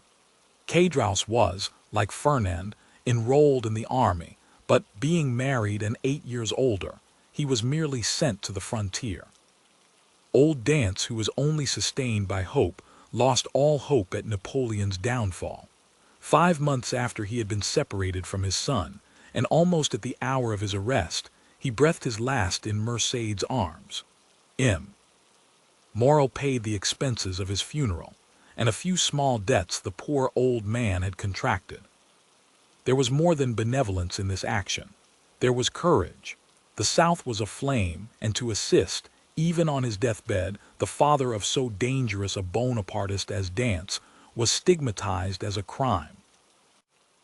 Cadraus was, like Fernand, enrolled in the army, but being married and 8 years older, he was merely sent to the frontier. Old Dantès, who was only sustained by hope, lost all hope at Napoleon's downfall. 5 months after he had been separated from his son, and almost at the hour of his arrest, he breathed his last in Mercédès' arms. M. Morel paid the expenses of his funeral, and a few small debts the poor old man had contracted. There was more than benevolence in this action. There was courage. The South was aflame, and to assist, even on his deathbed, the father of so dangerous a Bonapartist as Dantès was stigmatized as a crime.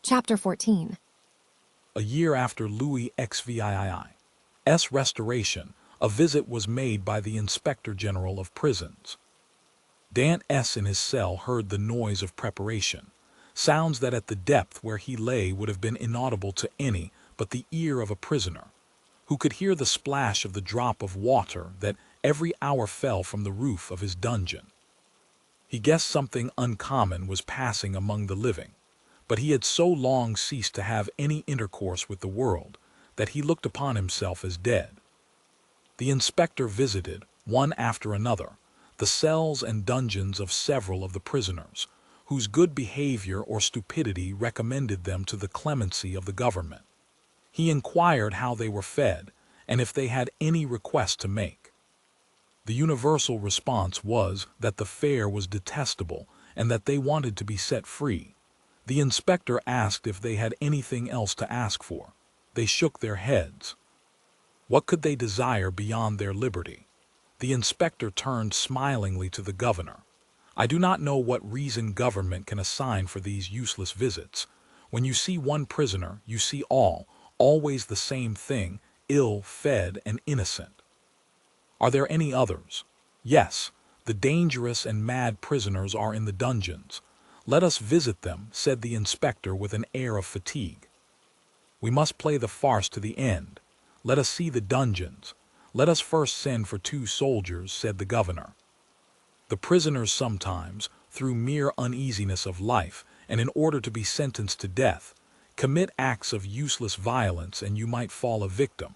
Chapter 14. A year after Louis XVII's restoration, a visit was made by the Inspector General of Prisons. Dantès in his cell heard the noise of preparation, sounds that at the depth where he lay would have been inaudible to any but the ear of a prisoner, who could hear the splash of the drop of water that every hour fell from the roof of his dungeon. He guessed something uncommon was passing among the living, but he had so long ceased to have any intercourse with the world that he looked upon himself as dead. The inspector visited, one after another, the cells and dungeons of several of the prisoners, whose good behavior or stupidity recommended them to the clemency of the government. He inquired how they were fed, and if they had any request to make. The universal response was that the fare was detestable and that they wanted to be set free. The inspector asked if they had anything else to ask for. They shook their heads. What could they desire beyond their liberty? The inspector turned smilingly to the governor. I do not know what reason government can assign for these useless visits. When you see one prisoner, you see all, always the same thing, ill-fed and innocent. Are there any others? Yes, the dangerous and mad prisoners are in the dungeons. Let us visit them, said the inspector with an air of fatigue. We must play the farce to the end. Let us see the dungeons. Let us first send for 2 soldiers, said the governor. The prisoners sometimes, through mere uneasiness of life, and in order to be sentenced to death, commit acts of useless violence, and you might fall a victim.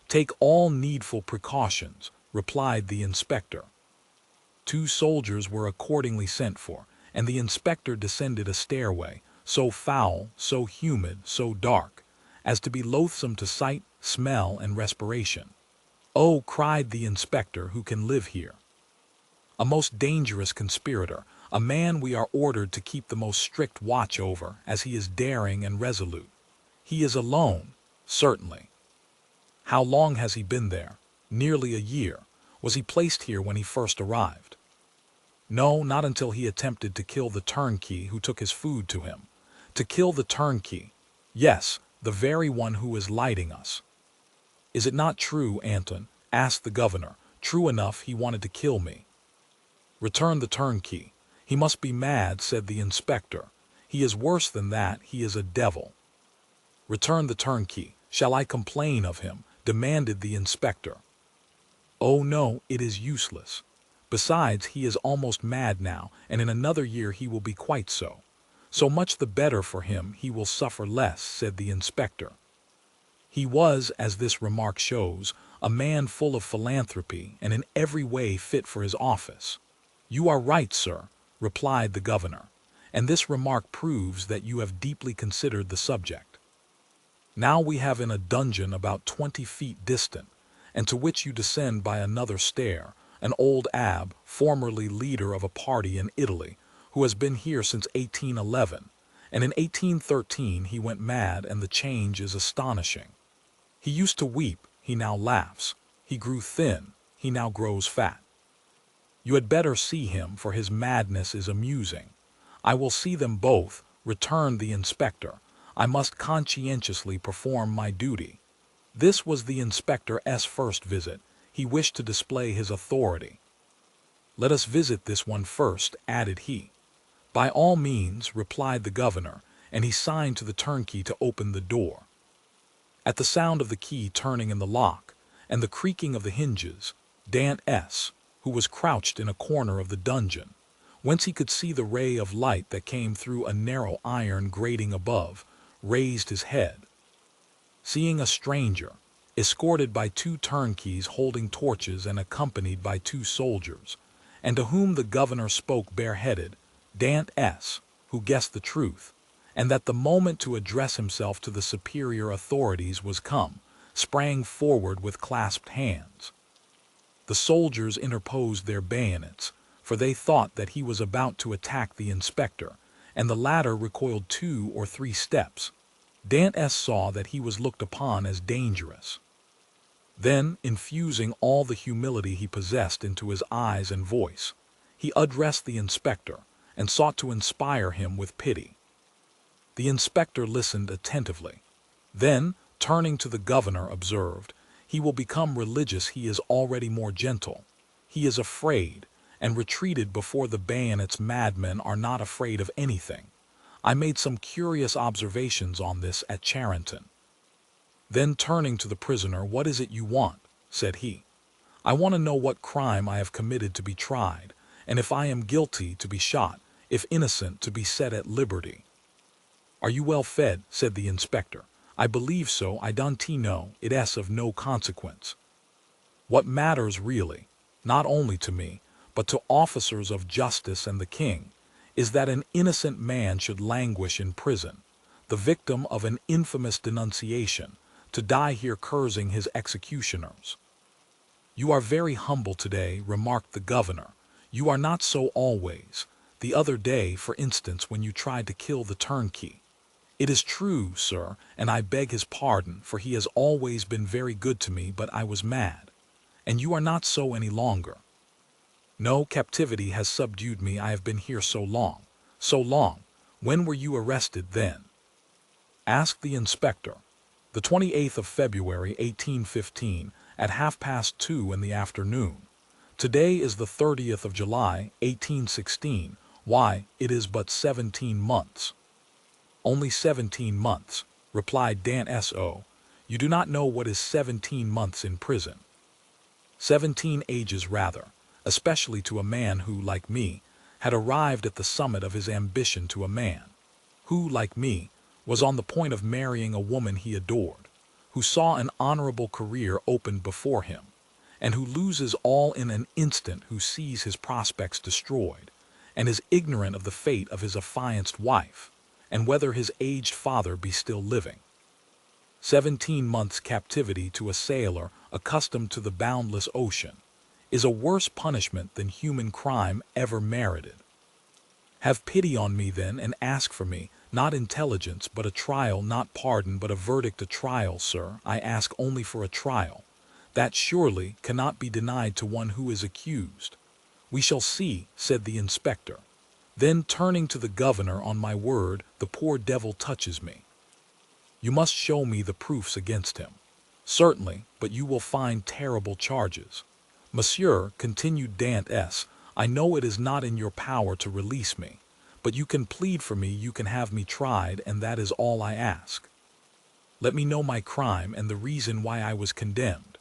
Take all needful precautions, replied the inspector. 2 soldiers were accordingly sent for, and the inspector descended a stairway, so foul, so humid, so dark, as to be loathsome to sight, smell, and respiration. Oh, cried the inspector, who can live here? A most dangerous conspirator, a man we are ordered to keep the most strict watch over, as he is daring and resolute. He is alone, certainly. How long has he been there? Nearly a year. Was he placed here when he first arrived? No, not until he attempted to kill the turnkey who took his food to him. To kill the turnkey. Yes, the very one who is lighting us. Is it not true, Anton? Asked the governor. True enough, he wanted to kill me. Returned the turnkey. He must be mad, said the inspector. He is worse than that, he is a devil. Returned the turnkey. Shall I complain of him? Demanded the inspector. Oh no, it is useless. Besides, he is almost mad now, and in another year he will be quite so. So much the better for him, he will suffer less, said the inspector. He was, as this remark shows, a man full of philanthropy and in every way fit for his office. You are right, sir, replied the governor, and this remark proves that you have deeply considered the subject. Now we have in a dungeon about 20 feet distant, and to which you descend by another stair, an old abbé, formerly leader of a party in Italy, who has been here since 1811, and in 1813 he went mad, and the change is astonishing. He used to weep, he now laughs. He grew thin, he now grows fat. You had better see him, for his madness is amusing. I will see them both, returned the inspector. I must conscientiously perform my duty. This was the inspector's first visit. He wished to display his authority. Let us visit this one first, added he. By all means, replied the governor, and he signed to the turnkey to open the door. At the sound of the key turning in the lock, and the creaking of the hinges, Dantès, who was crouched in a corner of the dungeon, whence he could see the ray of light that came through a narrow iron grating above, raised his head. Seeing a stranger, escorted by 2 turnkeys holding torches and accompanied by 2 soldiers, and to whom the governor spoke bareheaded, Dantès, who guessed the truth, and that the moment to address himself to the superior authorities was come, sprang forward with clasped hands. The soldiers interposed their bayonets, for they thought that he was about to attack the inspector, and the latter recoiled 2 or 3 steps. Dantès saw that he was looked upon as dangerous. Then, infusing all the humility he possessed into his eyes and voice, he addressed the inspector and sought to inspire him with pity. The inspector listened attentively. Then, turning to the governor, observed, "He will become religious. He is already more gentle. He is afraid, and retreated before the bayonets. Madmen are not afraid of anything. I made some curious observations on this at Charenton." Then turning to the prisoner, "What is it you want?" said he. "I want to know what crime I have committed to be tried, and if I am guilty to be shot, if innocent to be set at liberty." "Are you well fed?" said the inspector. "I believe so. I don't know. It is of no consequence. What matters really, not only to me, but to officers of justice and the king, is that an innocent man should languish in prison, the victim of an infamous denunciation, to die here cursing his executioners." "You are very humble today," remarked the governor. "You are not so always. The other day, for instance, when you tried to kill the turnkey." "It is true, sir, and I beg his pardon, for he has always been very good to me, but I was mad. And you are not so any longer." "No, captivity has subdued me. I have been here so long." "So long? When were you arrested then?" asked the inspector. "The 28th of February, 1815, at 2:30 in the afternoon. Today is the 30th of July, 1816. Why, it is but 17 months. "Only 17 months," replied Dantès. "Oh, you do not know what is 17 months in prison. 17 ages rather, especially to a man who, like me, had arrived at the summit of his ambition, to a man who, like me, was on the point of marrying a woman he adored, who saw an honorable career opened before him, and who loses all in an instant, who sees his prospects destroyed, and is ignorant of the fate of his affianced wife, and whether his aged father be still living. 17 months' captivity to a sailor accustomed to the boundless ocean is a worse punishment than human crime ever merited. Have pity on me then, and ask for me, not intelligence, but a trial, not pardon, but a verdict. A trial, sir. I ask only for a trial. That surely cannot be denied to one who is accused." "We shall see," said the inspector. Then turning to the governor, "On my word, the poor devil touches me. You must show me the proofs against him." "Certainly, but you will find terrible charges." "Monsieur," continued Dantès, "I know it is not in your power to release me, but you can plead for me, you can have me tried, and that is all I ask. Let me know my crime and the reason why I was condemned.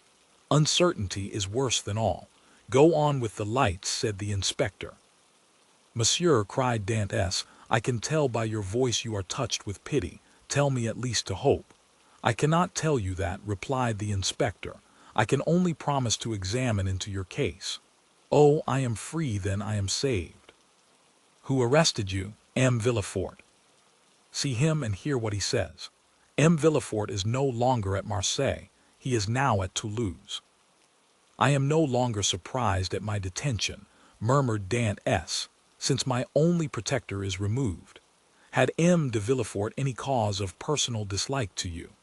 Uncertainty is worse than all." "Go on with the lights," said the inspector. "Monsieur," cried Dantès, "I can tell by your voice you are touched with pity. Tell me at least to hope." "I cannot tell you that," replied the inspector. "I can only promise to examine into your case." "Oh, I am free then, I am saved." "Who arrested you?" "M. Villefort." "See him and hear what he says." "M. Villefort is no longer at Marseille. He is now at Toulouse." "I am no longer surprised at my detention," murmured Dantès, "since my only protector is removed. Had M. de Villefort any cause of personal dislike to you?"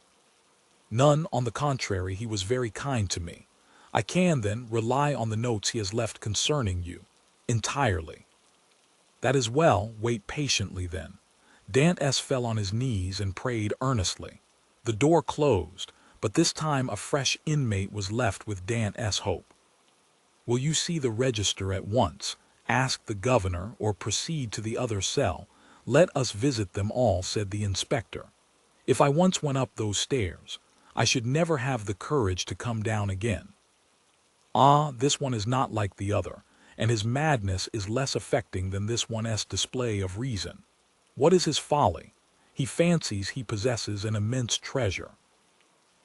"None, on the contrary, he was very kind to me." "I can, then, rely on the notes he has left concerning you?" "Entirely." "That is well. Wait patiently, then." Dantès fell on his knees and prayed earnestly. The door closed, but this time a fresh inmate was left with Dantès' hope. "Will you see the register at once?" asked the governor, "or proceed to the other cell?" "Let us visit them all," said the inspector. "If I once went up those stairs, I should never have the courage to come down again. Ah, this one is not like the other, and his madness is less affecting than this one's display of reason. What is his folly? He fancies he possesses an immense treasure.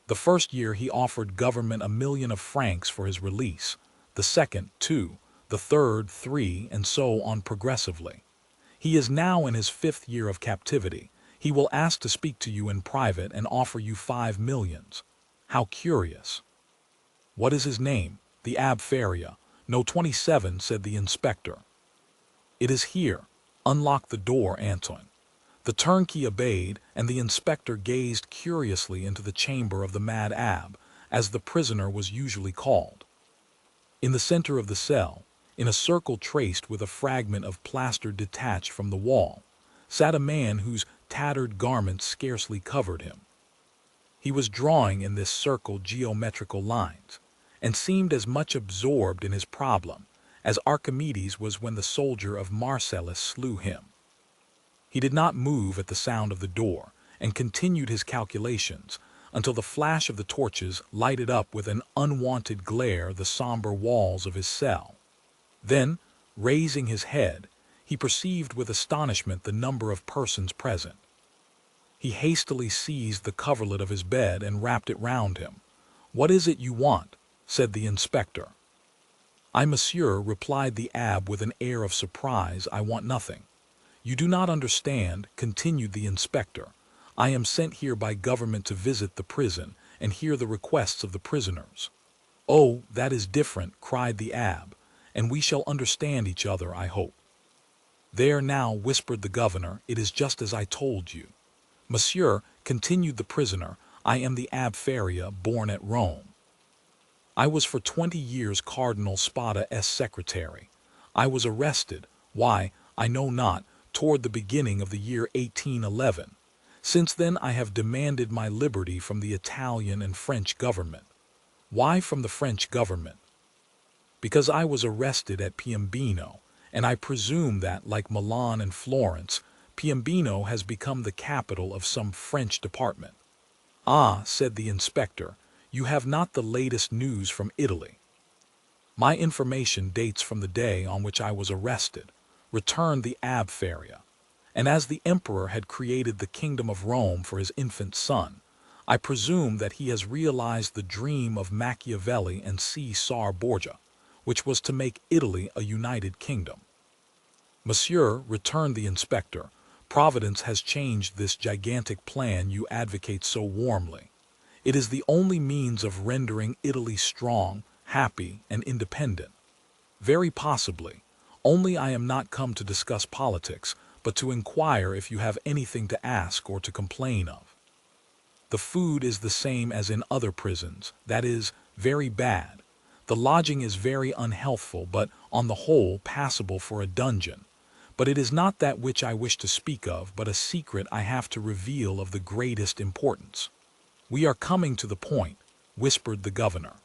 The first year he offered government 1,000,000 of francs for his release, the second 2, the third 3, and so on progressively. He is now in his 5th year of captivity. He will ask to speak to you in private and offer you 5 millions. How curious! What is his name? The Abbé Faria. No, 27, said the inspector. It is here. Unlock the door, Antoine. The turnkey obeyed, and the inspector gazed curiously into the chamber of the mad abb, as the prisoner was usually called. In the center of the cell, in a circle traced with a fragment of plaster detached from the wall, sat a man whose tattered garments scarcely covered him. He was drawing in this circle geometrical lines, and seemed as much absorbed in his problem as Archimedes was when the soldier of Marcellus slew him. He did not move at the sound of the door, and continued his calculations until the flash of the torches lighted up with an unwonted glare the somber walls of his cell. Then, raising his head, he perceived with astonishment the number of persons present. He hastily seized the coverlet of his bed and wrapped it round him. "What is it you want?" said the inspector. "I, monsieur," replied the abb with an air of surprise, "I want nothing." "You do not understand," continued the inspector. "I am sent here by government to visit the prison and hear the requests of the prisoners." "Oh, that is different," cried the abb, "and we shall understand each other, I hope." "There now," whispered the governor, "it is just as I told you." "Monsieur," continued the prisoner, "I am the Abb Faria, born at Rome. I was for 20 years Cardinal Spada's secretary. I was arrested, why, I know not, toward the beginning of the year 1811. Since then I have demanded my liberty from the Italian and French government." "Why from the French government?" "Because I was arrested at Piombino, and I presume that, like Milan and Florence, Piombino has become the capital of some French department." "Ah," said the inspector, "you have not the latest news from Italy." "My information dates from the day on which I was arrested," returned the Abb Faria, "and as the emperor had created the kingdom of Rome for his infant son, I presume that he has realized the dream of Machiavelli and Caesar Borgia, which was to make Italy a united kingdom." "Monsieur," returned the inspector, "Providence has changed this gigantic plan you advocate so warmly. It is the only means of rendering Italy strong, happy, and independent." "Very possibly. Only I am not come to discuss politics, but to inquire if you have anything to ask or to complain of." "The food is the same as in other prisons, that is, very bad. The lodging is very unhealthful, but on the whole passable for a dungeon. But it is not that which I wish to speak of, but a secret I have to reveal of the greatest importance." "We are coming to the point," whispered the governor.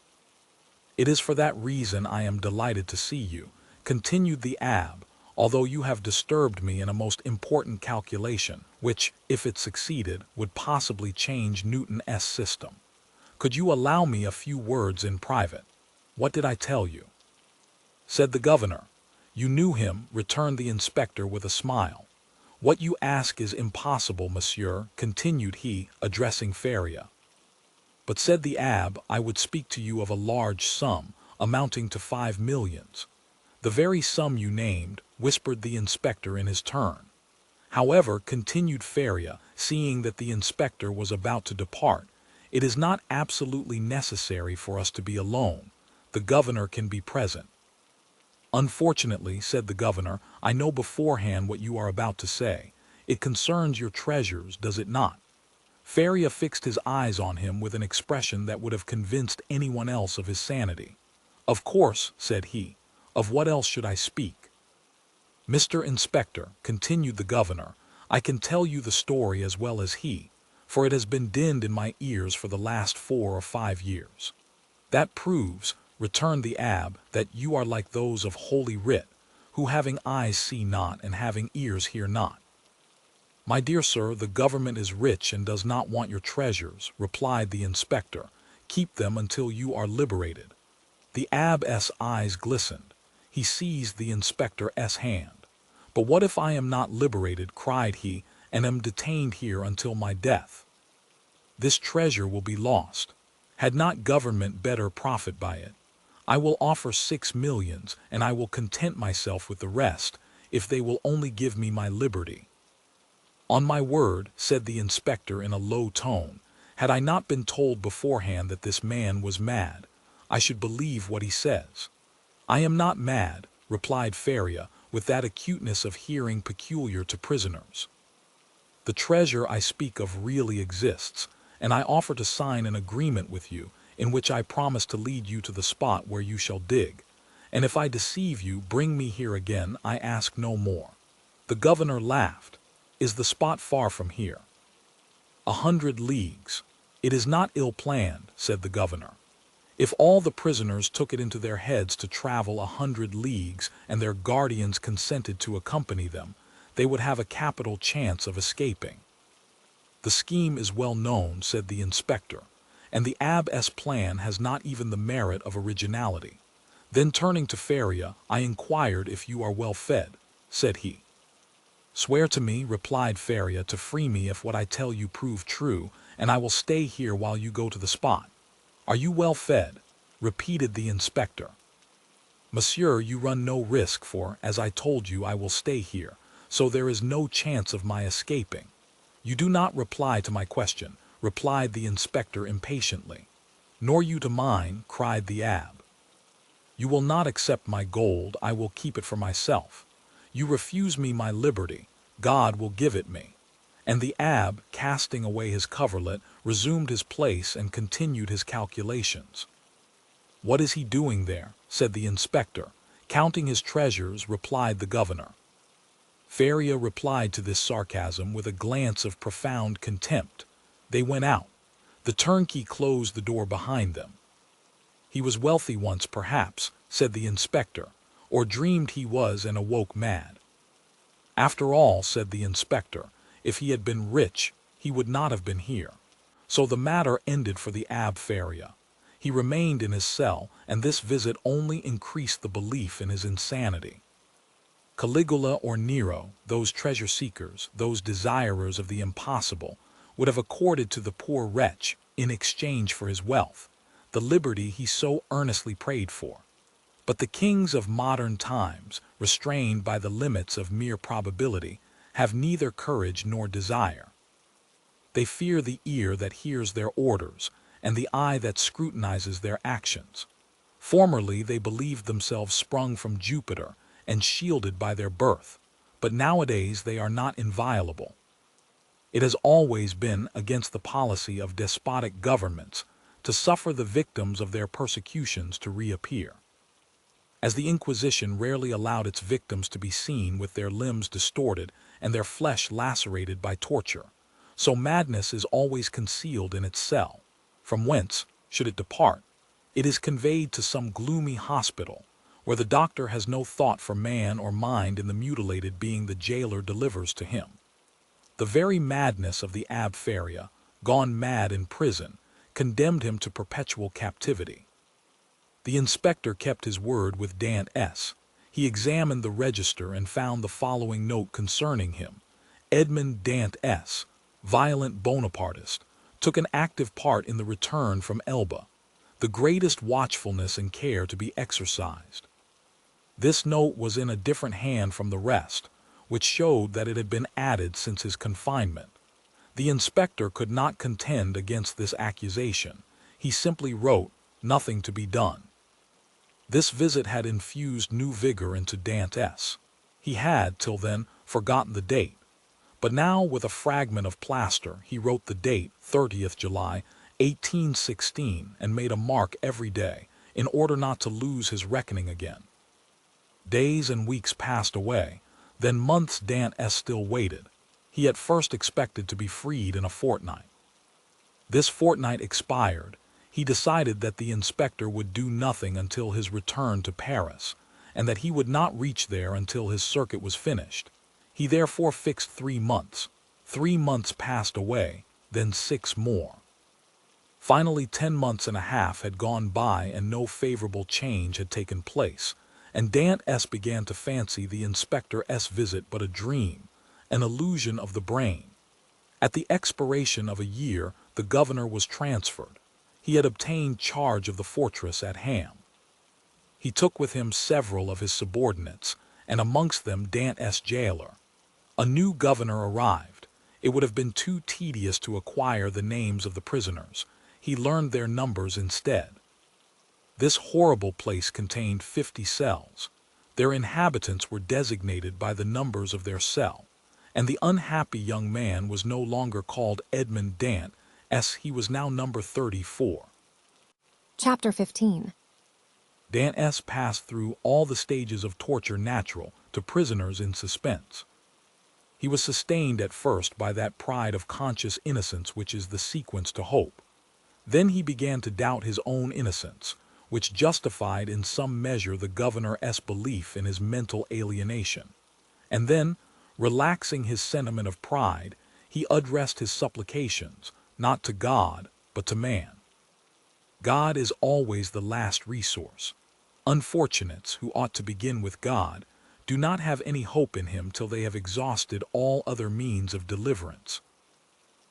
"It is for that reason I am delighted to see you," continued the abb, "although you have disturbed me in a most important calculation, which, if it succeeded, would possibly change Newton's system. Could you allow me a few words in private?" "What did I tell you?" said the governor. "You knew him," returned the inspector with a smile. "What you ask is impossible, monsieur," continued he, addressing Faria. "But," said the abb, "I would speak to you of a large sum, amounting to 5 millions. "The very sum you named," whispered the inspector in his turn. "However," continued Faria, seeing that the inspector was about to depart, "it is not absolutely necessary for us to be alone. The governor can be present." "Unfortunately," said the governor, "I know beforehand what you are about to say. It concerns your treasures, does it not?" Faria fixed his eyes on him with an expression that would have convinced anyone else of his sanity. "Of course," said he. "Of what else should I speak?" "Mr. Inspector," continued the governor, "I can tell you the story as well as he, for it has been dinned in my ears for the last 4 or 5 years." "That proves," returned the abb, "that you are like those of Holy Writ, who having eyes see not, and having ears hear not." "My dear sir, the government is rich and does not want your treasures," replied the inspector. "Keep them until you are liberated." The abb's eyes glistened. He seized the inspector's hand. "But what if I am not liberated," cried he, "and am detained here until my death? This treasure will be lost. Had not government better profit by it? I will offer 6 millions, and I will content myself with the rest, if they will only give me my liberty." "On my word," said the inspector in a low tone, "had I not been told beforehand that this man was mad, I should believe what he says." "I am not mad," replied Faria, with that acuteness of hearing peculiar to prisoners. The treasure I speak of really exists, and I offer to sign an agreement with you in which I promise to lead you to the spot where you shall dig. And if I deceive you, bring me here again, I ask no more." The governor laughed. "Is the spot far from here?" 100 leagues. "It is not ill-planned," said the governor. "If all the prisoners took it into their heads to travel 100 leagues and their guardians consented to accompany them, they would have a capital chance of escaping." "The scheme is well known," said the inspector, "and the abbess' plan has not even the merit of originality." Then turning to Feria, "I inquired if you are well fed," said he. "Swear to me," replied Feria, "to free me if what I tell you prove true, and I will stay here while you go to the spot." "Are you well fed?" repeated the inspector. "Monsieur, you run no risk, for, as I told you, I will stay here, so there is no chance of my escaping." "You do not reply to my question," replied the inspector impatiently. "Nor you to mine," cried the abbé. "You will not accept my gold, I will keep it for myself. You refuse me my liberty, God will give it me." And the abbé, casting away his coverlet, resumed his place and continued his calculations. "What is he doing there?" said the inspector. "Counting his treasures," replied the governor. Feria replied to this sarcasm with a glance of profound contempt. They went out. The turnkey closed the door behind them. "He was wealthy once, perhaps," said the inspector, "or dreamed he was and awoke mad." "After all," said the inspector, "if he had been rich, he would not have been here." So the matter ended for the Abbé Feria. He remained in his cell, and this visit only increased the belief in his insanity. Caligula or Nero, those treasure-seekers, those desirers of the impossible, would have accorded to the poor wretch, in exchange for his wealth, the liberty he so earnestly prayed for. But the kings of modern times, restrained by the limits of mere probability, have neither courage nor desire. They fear the ear that hears their orders, and the eye that scrutinizes their actions. Formerly they believed themselves sprung from Jupiter and shielded by their birth, but nowadays they are not inviolable. It has always been against the policy of despotic governments to suffer the victims of their persecutions to reappear. As the Inquisition rarely allowed its victims to be seen with their limbs distorted and their flesh lacerated by torture, so madness is always concealed in its cell, from whence, should it depart, it is conveyed to some gloomy hospital, where the doctor has no thought for man or mind in the mutilated being the jailer delivers to him. The very madness of the Abbé Feria, gone mad in prison, condemned him to perpetual captivity. The inspector kept his word with Dantès. He examined the register and found the following note concerning him. Edmond Dantès, violent Bonapartist, took an active part in the return from Elba. The greatest watchfulness and care to be exercised. This note was in a different hand from the rest, which showed that it had been added since his confinement. The inspector could not contend against this accusation. He simply wrote, "Nothing to be done." This visit had infused new vigor into Dantès. He had, till then, forgotten the date. But now, with a fragment of plaster, he wrote the date, 30th July, 1816, and made a mark every day, in order not to lose his reckoning again. Days and weeks passed away, then months. Dantès still waited. He at first expected to be freed in a fortnight. This fortnight expired. He decided that the inspector would do nothing until his return to Paris, and that he would not reach there until his circuit was finished. He therefore fixed 3 months. 3 months passed away, then 6 more. Finally 10 months and a half had gone by and no favorable change had taken place, and Dantès began to fancy the inspector's visit but a dream, an illusion of the brain. At the expiration of a year, the governor was transferred. He had obtained charge of the fortress at Ham. He took with him several of his subordinates, and amongst them Dantès' jailer. A new governor arrived. It would have been too tedious to acquire the names of the prisoners. He learned their numbers instead. This horrible place contained 50 cells. Their inhabitants were designated by the numbers of their cell, and the unhappy young man was no longer called Edmond Dantès, he was now number 34. Chapter 15. Dantès passed through all the stages of torture natural to prisoners in suspense. He was sustained at first by that pride of conscious innocence which is the sequence to hope. Then he began to doubt his own innocence, which justified in some measure the governor's belief in his mental alienation. And then, relaxing his sentiment of pride, he addressed his supplications, not to God, but to man. God is always the last resource. Unfortunates who ought to begin with God do not have any hope in him till they have exhausted all other means of deliverance.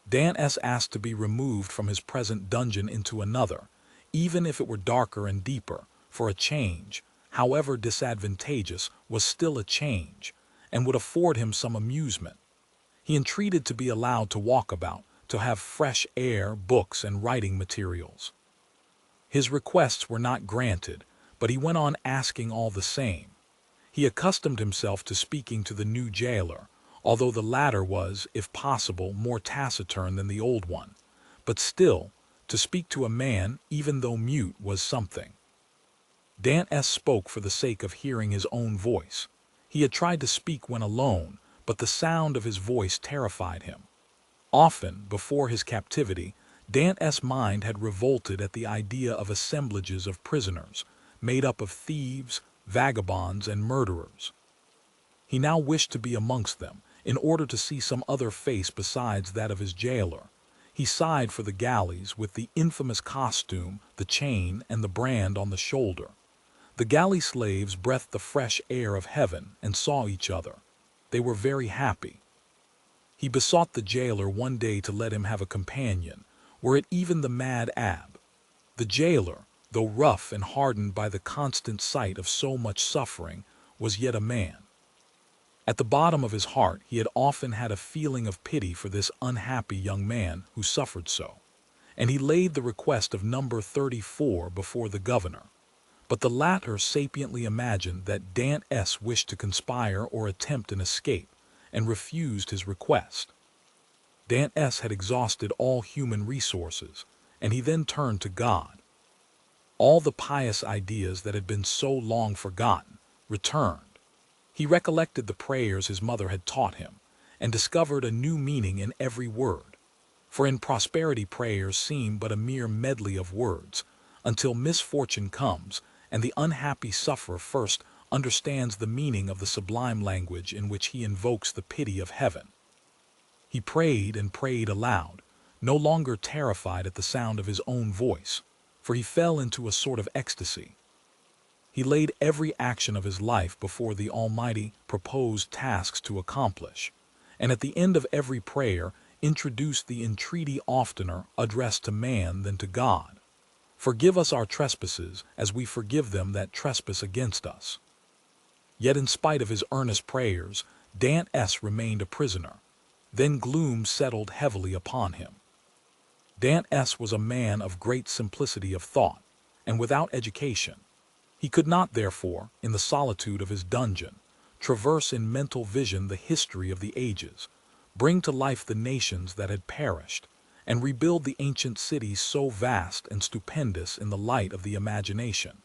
Dantès asked to be removed from his present dungeon into another, even if it were darker and deeper, for a change, however disadvantageous, was still a change, and would afford him some amusement. He entreated to be allowed to walk about, to have fresh air, books, and writing materials. His requests were not granted, but he went on asking all the same. He accustomed himself to speaking to the new jailer, although the latter was, if possible, more taciturn than the old one. But still, to speak to a man, even though mute, was something. Dantès spoke for the sake of hearing his own voice. He had tried to speak when alone, but the sound of his voice terrified him. Often, before his captivity, Dantès' mind had revolted at the idea of assemblages of prisoners, made up of thieves, vagabonds, and murderers. He now wished to be amongst them, in order to see some other face besides that of his jailer. He sighed for the galleys with the infamous costume, the chain, and the brand on the shoulder. The galley slaves breathed the fresh air of heaven and saw each other. They were very happy. He besought the jailer one day to let him have a companion, were it even the mad abb. The jailer, though rough and hardened by the constant sight of so much suffering, was yet a man. At the bottom of his heart he had often had a feeling of pity for this unhappy young man who suffered so, and he laid the request of number 34 before the governor. But the latter sapiently imagined that Dantès wished to conspire or attempt an escape, and refused his request. Dantès had exhausted all human resources, and he then turned to God. All the pious ideas that had been so long forgotten returned. He recollected the prayers his mother had taught him, and discovered a new meaning in every word. For in prosperity prayers seem but a mere medley of words, until misfortune comes, and the unhappy sufferer first understands the meaning of the sublime language in which he invokes the pity of heaven. He prayed and prayed aloud, no longer terrified at the sound of his own voice, for he fell into a sort of ecstasy. He laid every action of his life before the Almighty, proposed tasks to accomplish, and at the end of every prayer introduced the entreaty oftener addressed to man than to God. Forgive us our trespasses, as we forgive them that trespass against us. Yet in spite of his earnest prayers, Dantès remained a prisoner. Then gloom settled heavily upon him. Dantès was a man of great simplicity of thought, and without education. He could not, therefore, in the solitude of his dungeon, traverse in mental vision the history of the ages, bring to life the nations that had perished, and rebuild the ancient cities so vast and stupendous in the light of the imagination,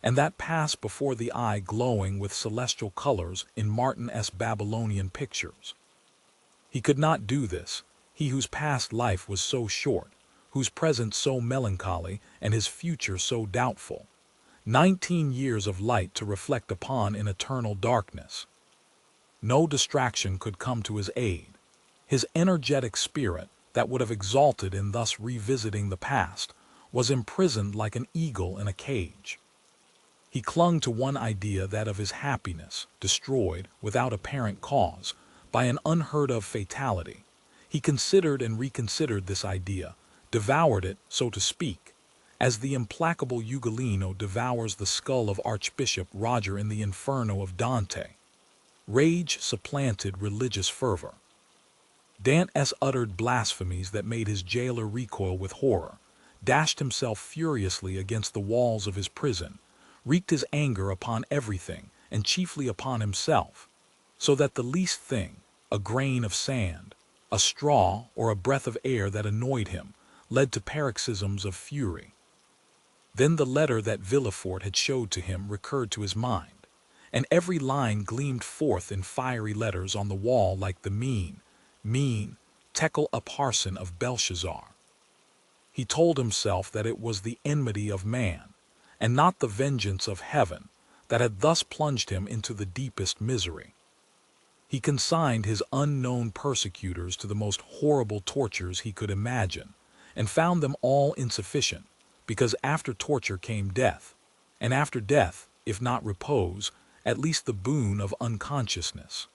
and that passed before the eye glowing with celestial colors in Martin's Babylonian pictures. He could not do this, he whose past life was so short, whose present so melancholy, and his future so doubtful. 19 years of light to reflect upon in eternal darkness. No distraction could come to his aid. His energetic spirit, that would have exalted in thus revisiting the past, was imprisoned like an eagle in a cage. He clung to one idea, that of his happiness, destroyed, without apparent cause, by an unheard-of fatality. He considered and reconsidered this idea, devoured it, so to speak, as the implacable Ugolino devours the skull of Archbishop Roger in the Inferno of Dante. Rage supplanted religious fervor. Dantès uttered blasphemies that made his jailer recoil with horror, dashed himself furiously against the walls of his prison, wreaked his anger upon everything, and chiefly upon himself, so that the least thing, a grain of sand, a straw, or a breath of air that annoyed him, led to paroxysms of fury. Then the letter that Villefort had showed to him recurred to his mind, and every line gleamed forth in fiery letters on the wall like the mean, tekel a parson of Belshazzar. He told himself that it was the enmity of man, and not the vengeance of heaven, that had thus plunged him into the deepest misery. He consigned his unknown persecutors to the most horrible tortures he could imagine, and found them all insufficient, because after torture came death, and after death, if not repose, at least the boon of unconsciousness.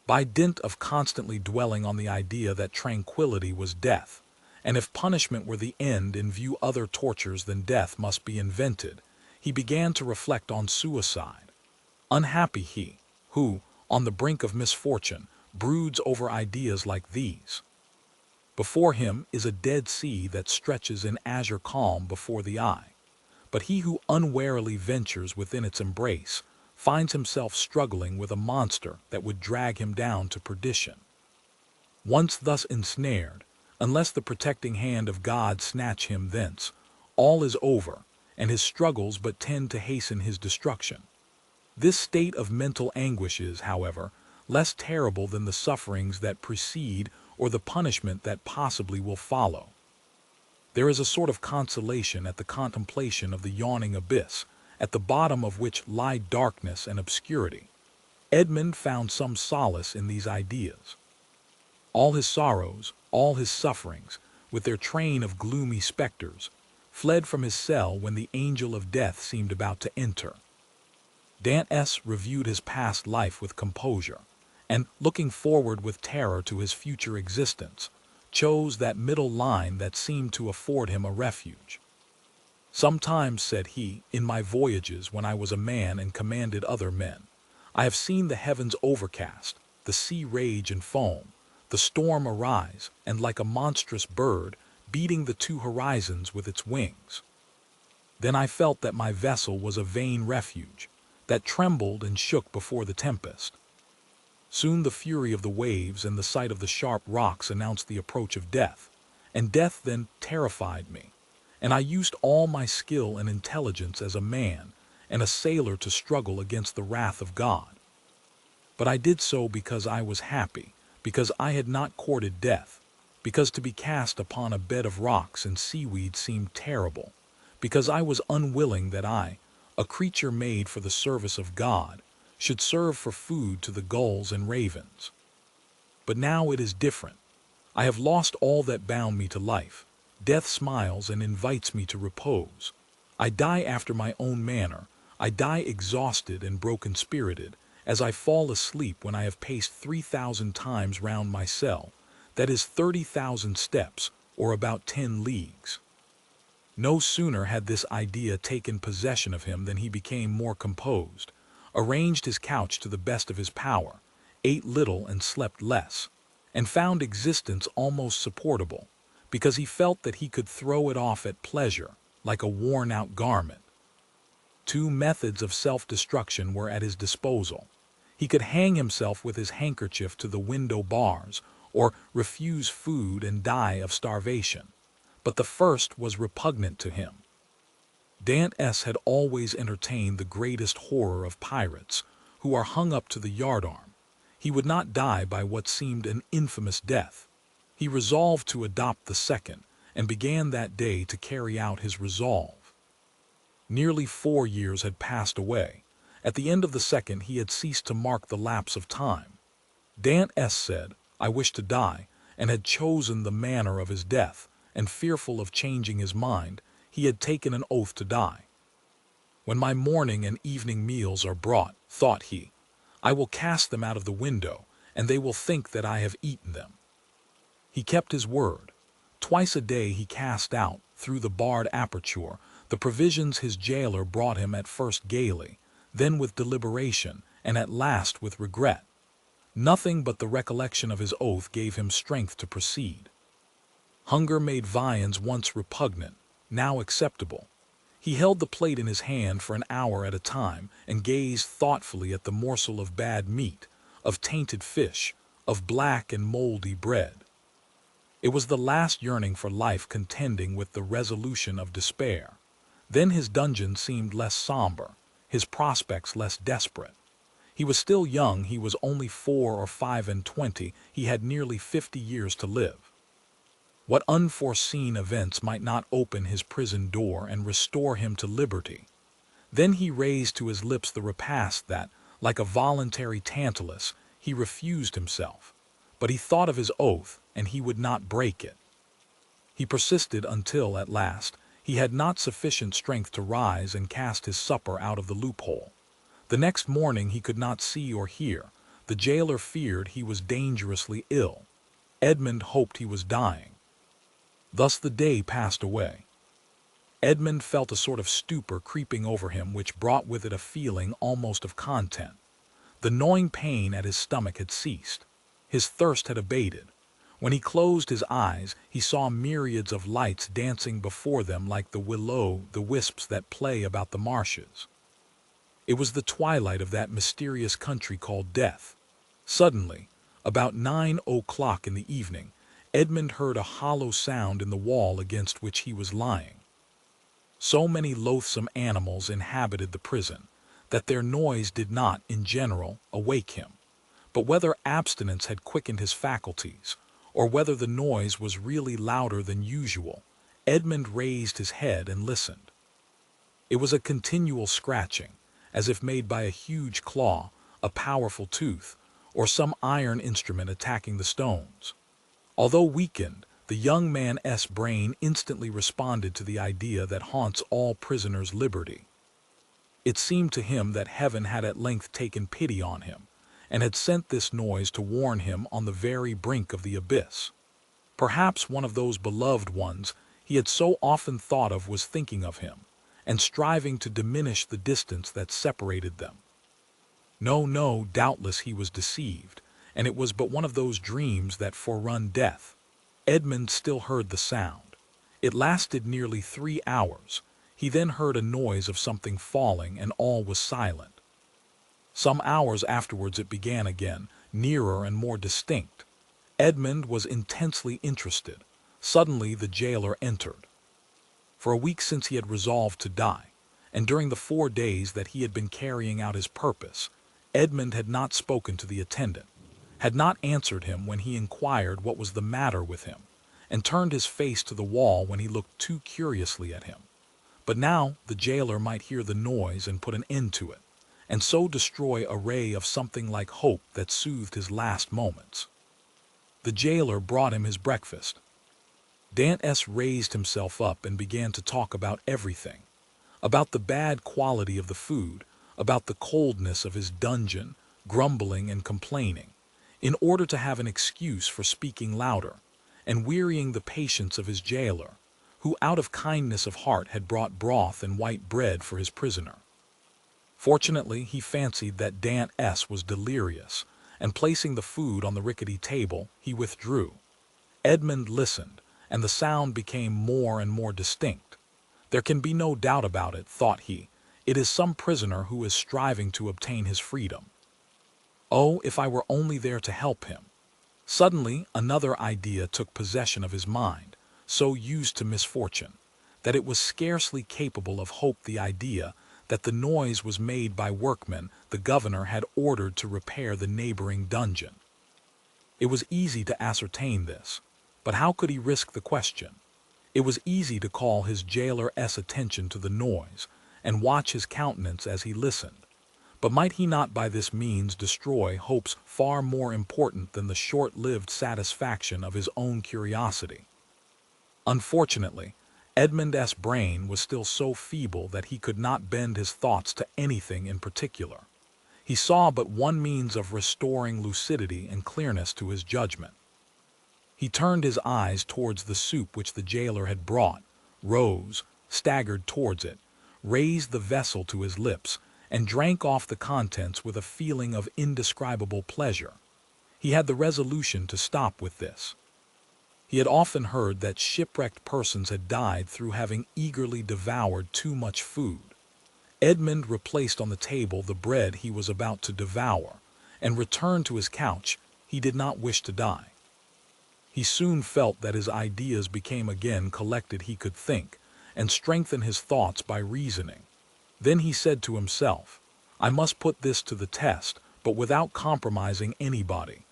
By dint of constantly dwelling on the idea that tranquility was death, and if punishment were the end in view other tortures than death must be invented, he began to reflect on suicide. Unhappy he, who, on the brink of misfortune, broods over ideas like these. Before him is a dead sea that stretches in azure calm before the eye, but he who unwarily ventures within its embrace finds himself struggling with a monster that would drag him down to perdition. Once thus ensnared, unless the protecting hand of God snatch him thence, all is over, and his struggles but tend to hasten his destruction. This state of mental anguish is, however, less terrible than the sufferings that precede or the punishment that possibly will follow. There is a sort of consolation at the contemplation of the yawning abyss, at the bottom of which lie darkness and obscurity. Edmond found some solace in these ideas. All his sorrows, all his sufferings, with their train of gloomy specters, fled from his cell when the angel of death seemed about to enter. Dantès reviewed his past life with composure, and, looking forward with terror to his future existence, chose that middle line that seemed to afford him a refuge. Sometimes, said he, in my voyages when I was a man and commanded other men, I have seen the heavens overcast, the sea rage and foam, the storm arise, and like a monstrous bird, beating the two horizons with its wings. Then I felt that my vessel was a vain refuge, that trembled and shook before the tempest. Soon the fury of the waves and the sight of the sharp rocks announced the approach of death, and death then terrified me, and I used all my skill and intelligence as a man and a sailor to struggle against the wrath of God. But I did so because I was happy, because I had not courted death, because to be cast upon a bed of rocks and seaweed seemed terrible, because I was unwilling that I, a creature made for the service of God, should serve for food to the gulls and ravens. But now it is different. I have lost all that bound me to life. Death smiles and invites me to repose. I die after my own manner. I die exhausted and broken-spirited, as I fall asleep when I have paced 3,000 times round my cell, that is 30,000 steps, or about 10 leagues. No sooner had this idea taken possession of him than he became more composed, arranged his couch to the best of his power, ate little and slept less, and found existence almost supportable, because he felt that he could throw it off at pleasure, like a worn-out garment. Two methods of self-destruction were at his disposal. He could hang himself with his handkerchief to the window bars, or refuse food and die of starvation. But the first was repugnant to him. Dantès had always entertained the greatest horror of pirates, who are hung up to the yardarm. He would not die by what seemed an infamous death. He resolved to adopt the second, and began that day to carry out his resolve. Nearly 4 years had passed away. At the end of the second he had ceased to mark the lapse of time. Dantès said, I wish to die, and had chosen the manner of his death, and fearful of changing his mind, he had taken an oath to die. When my morning and evening meals are brought, thought he, I will cast them out of the window, and they will think that I have eaten them. He kept his word. Twice a day he cast out, through the barred aperture, the provisions his jailer brought him at first gaily, then with deliberation, and at last with regret. Nothing but the recollection of his oath gave him strength to proceed. Hunger made viands once repugnant, now acceptable. He held the plate in his hand for an hour at a time and gazed thoughtfully at the morsel of bad meat, of tainted fish, of black and moldy bread. It was the last yearning for life contending with the resolution of despair. Then his dungeon seemed less somber, his prospects less desperate. He was still young, he was only 4 or 25, he had nearly 50 years to live. What unforeseen events might not open his prison door and restore him to liberty? Then he raised to his lips the repast that, like a voluntary Tantalus, he refused himself. But he thought of his oath, and he would not break it. He persisted until, at last, he had not sufficient strength to rise and cast his supper out of the loophole. The next morning he could not see or hear. The jailer feared he was dangerously ill. Edmond hoped he was dying. Thus the day passed away. Edmond felt a sort of stupor creeping over him which brought with it a feeling almost of content. The gnawing pain at his stomach had ceased. His thirst had abated. When he closed his eyes, he saw myriads of lights dancing before them like the will-o'-the-wisps that play about the marshes. It was the twilight of that mysterious country called death. Suddenly, about 9 o'clock in the evening, Edmond heard a hollow sound in the wall against which he was lying. So many loathsome animals inhabited the prison that their noise did not, in general, awake him. But whether abstinence had quickened his faculties, or whether the noise was really louder than usual, Edmond raised his head and listened. It was a continual scratching, as if made by a huge claw, a powerful tooth, or some iron instrument attacking the stones. Although weakened, the young man's brain instantly responded to the idea that haunts all prisoners' liberty. It seemed to him that heaven had at length taken pity on him, and had sent this noise to warn him on the very brink of the abyss. Perhaps one of those beloved ones he had so often thought of was thinking of him, and striving to diminish the distance that separated them. No, doubtless he was deceived, and it was but one of those dreams that forerun death. Edmond still heard the sound. It lasted nearly 3 hours. He then heard a noise of something falling, and all was silent. Some hours afterwards it began again, nearer and more distinct. Edmond was intensely interested. Suddenly the jailer entered. For a week since he had resolved to die, and during the 4 days that he had been carrying out his purpose, Edmond had not spoken to the attendant, had not answered him when he inquired what was the matter with him, and turned his face to the wall when he looked too curiously at him. But now the jailer might hear the noise and put an end to it, and so destroy a ray of something like hope that soothed his last moments. The jailer brought him his breakfast. Dantès raised himself up and began to talk about everything, about the bad quality of the food, about the coldness of his dungeon, grumbling and complaining, in order to have an excuse for speaking louder, and wearying the patience of his jailer, who out of kindness of heart had brought broth and white bread for his prisoner. Fortunately, he fancied that Dantès was delirious, and placing the food on the rickety table, he withdrew. Edmond listened, and the sound became more and more distinct. There can be no doubt about it, thought he. It is some prisoner who is striving to obtain his freedom. Oh, if I were only there to help him! Suddenly, another idea took possession of his mind, so used to misfortune, that it was scarcely capable of hope. The idea that the noise was made by workmen the governor had ordered to repair the neighboring dungeon. It was easy to ascertain this, but how could he risk the question? It was easy to call his jailer's attention to the noise, and watch his countenance as he listened. But might he not by this means destroy hopes far more important than the short-lived satisfaction of his own curiosity? Unfortunately, Edmond's brain was still so feeble that he could not bend his thoughts to anything in particular. He saw but one means of restoring lucidity and clearness to his judgment. He turned his eyes towards the soup which the jailer had brought, rose, staggered towards it, raised the vessel to his lips, and drank off the contents with a feeling of indescribable pleasure. He had the resolution to stop with this. He had often heard that shipwrecked persons had died through having eagerly devoured too much food. Edmond replaced on the table the bread he was about to devour, and returned to his couch, He did not wish to die. He soon felt that his ideas became again collected. He could think and strengthen his thoughts by reasoning. Then he said to himself, I must put this to the test, but without compromising anybody.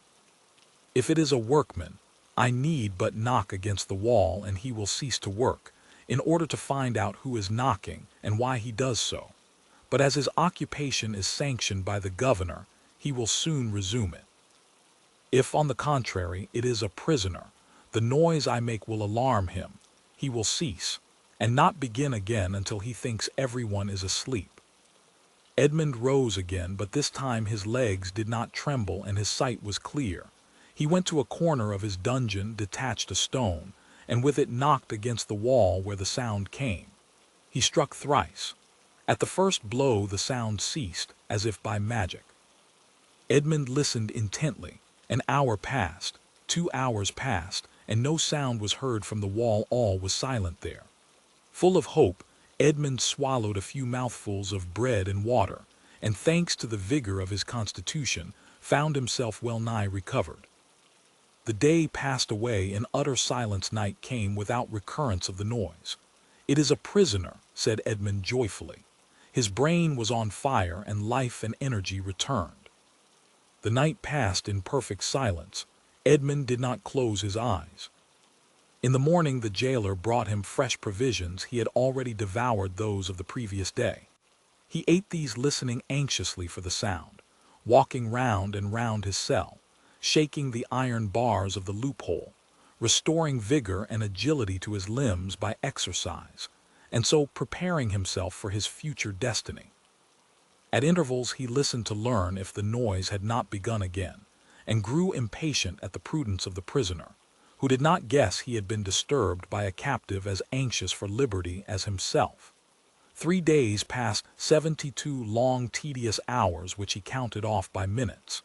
If it is a workman, I need but knock against the wall and he will cease to work, in order to find out who is knocking and why he does so. But as his occupation is sanctioned by the governor, he will soon resume it. If, on the contrary, it is a prisoner, the noise I make will alarm him. He will cease, and not begin again until he thinks everyone is asleep. Edmond rose again, but this time his legs did not tremble and his sight was clear. He went to a corner of his dungeon, detached a stone, and with it knocked against the wall where the sound came. He struck thrice. At the first blow the sound ceased, as if by magic. Edmond listened intently. An hour passed, 2 hours passed, and no sound was heard from the wall. All was silent there. Full of hope, Edmond swallowed a few mouthfuls of bread and water, and thanks to the vigor of his constitution, found himself well nigh recovered. The day passed away in utter silence. Night came without recurrence of the noise. It is a prisoner, said Edmond joyfully. His brain was on fire and life and energy returned. The night passed in perfect silence. Edmond did not close his eyes. In the morning the jailer brought him fresh provisions. He had already devoured those of the previous day. He ate these, listening anxiously for the sound, walking round and round his cell, shaking the iron bars of the loophole, restoring vigor and agility to his limbs by exercise, and so preparing himself for his future destiny. At intervals he listened to learn if the noise had not begun again, and grew impatient at the prudence of the prisoner, who did not guess he had been disturbed by a captive as anxious for liberty as himself. 3 days passed, 72 long, tedious hours which he counted off by minutes.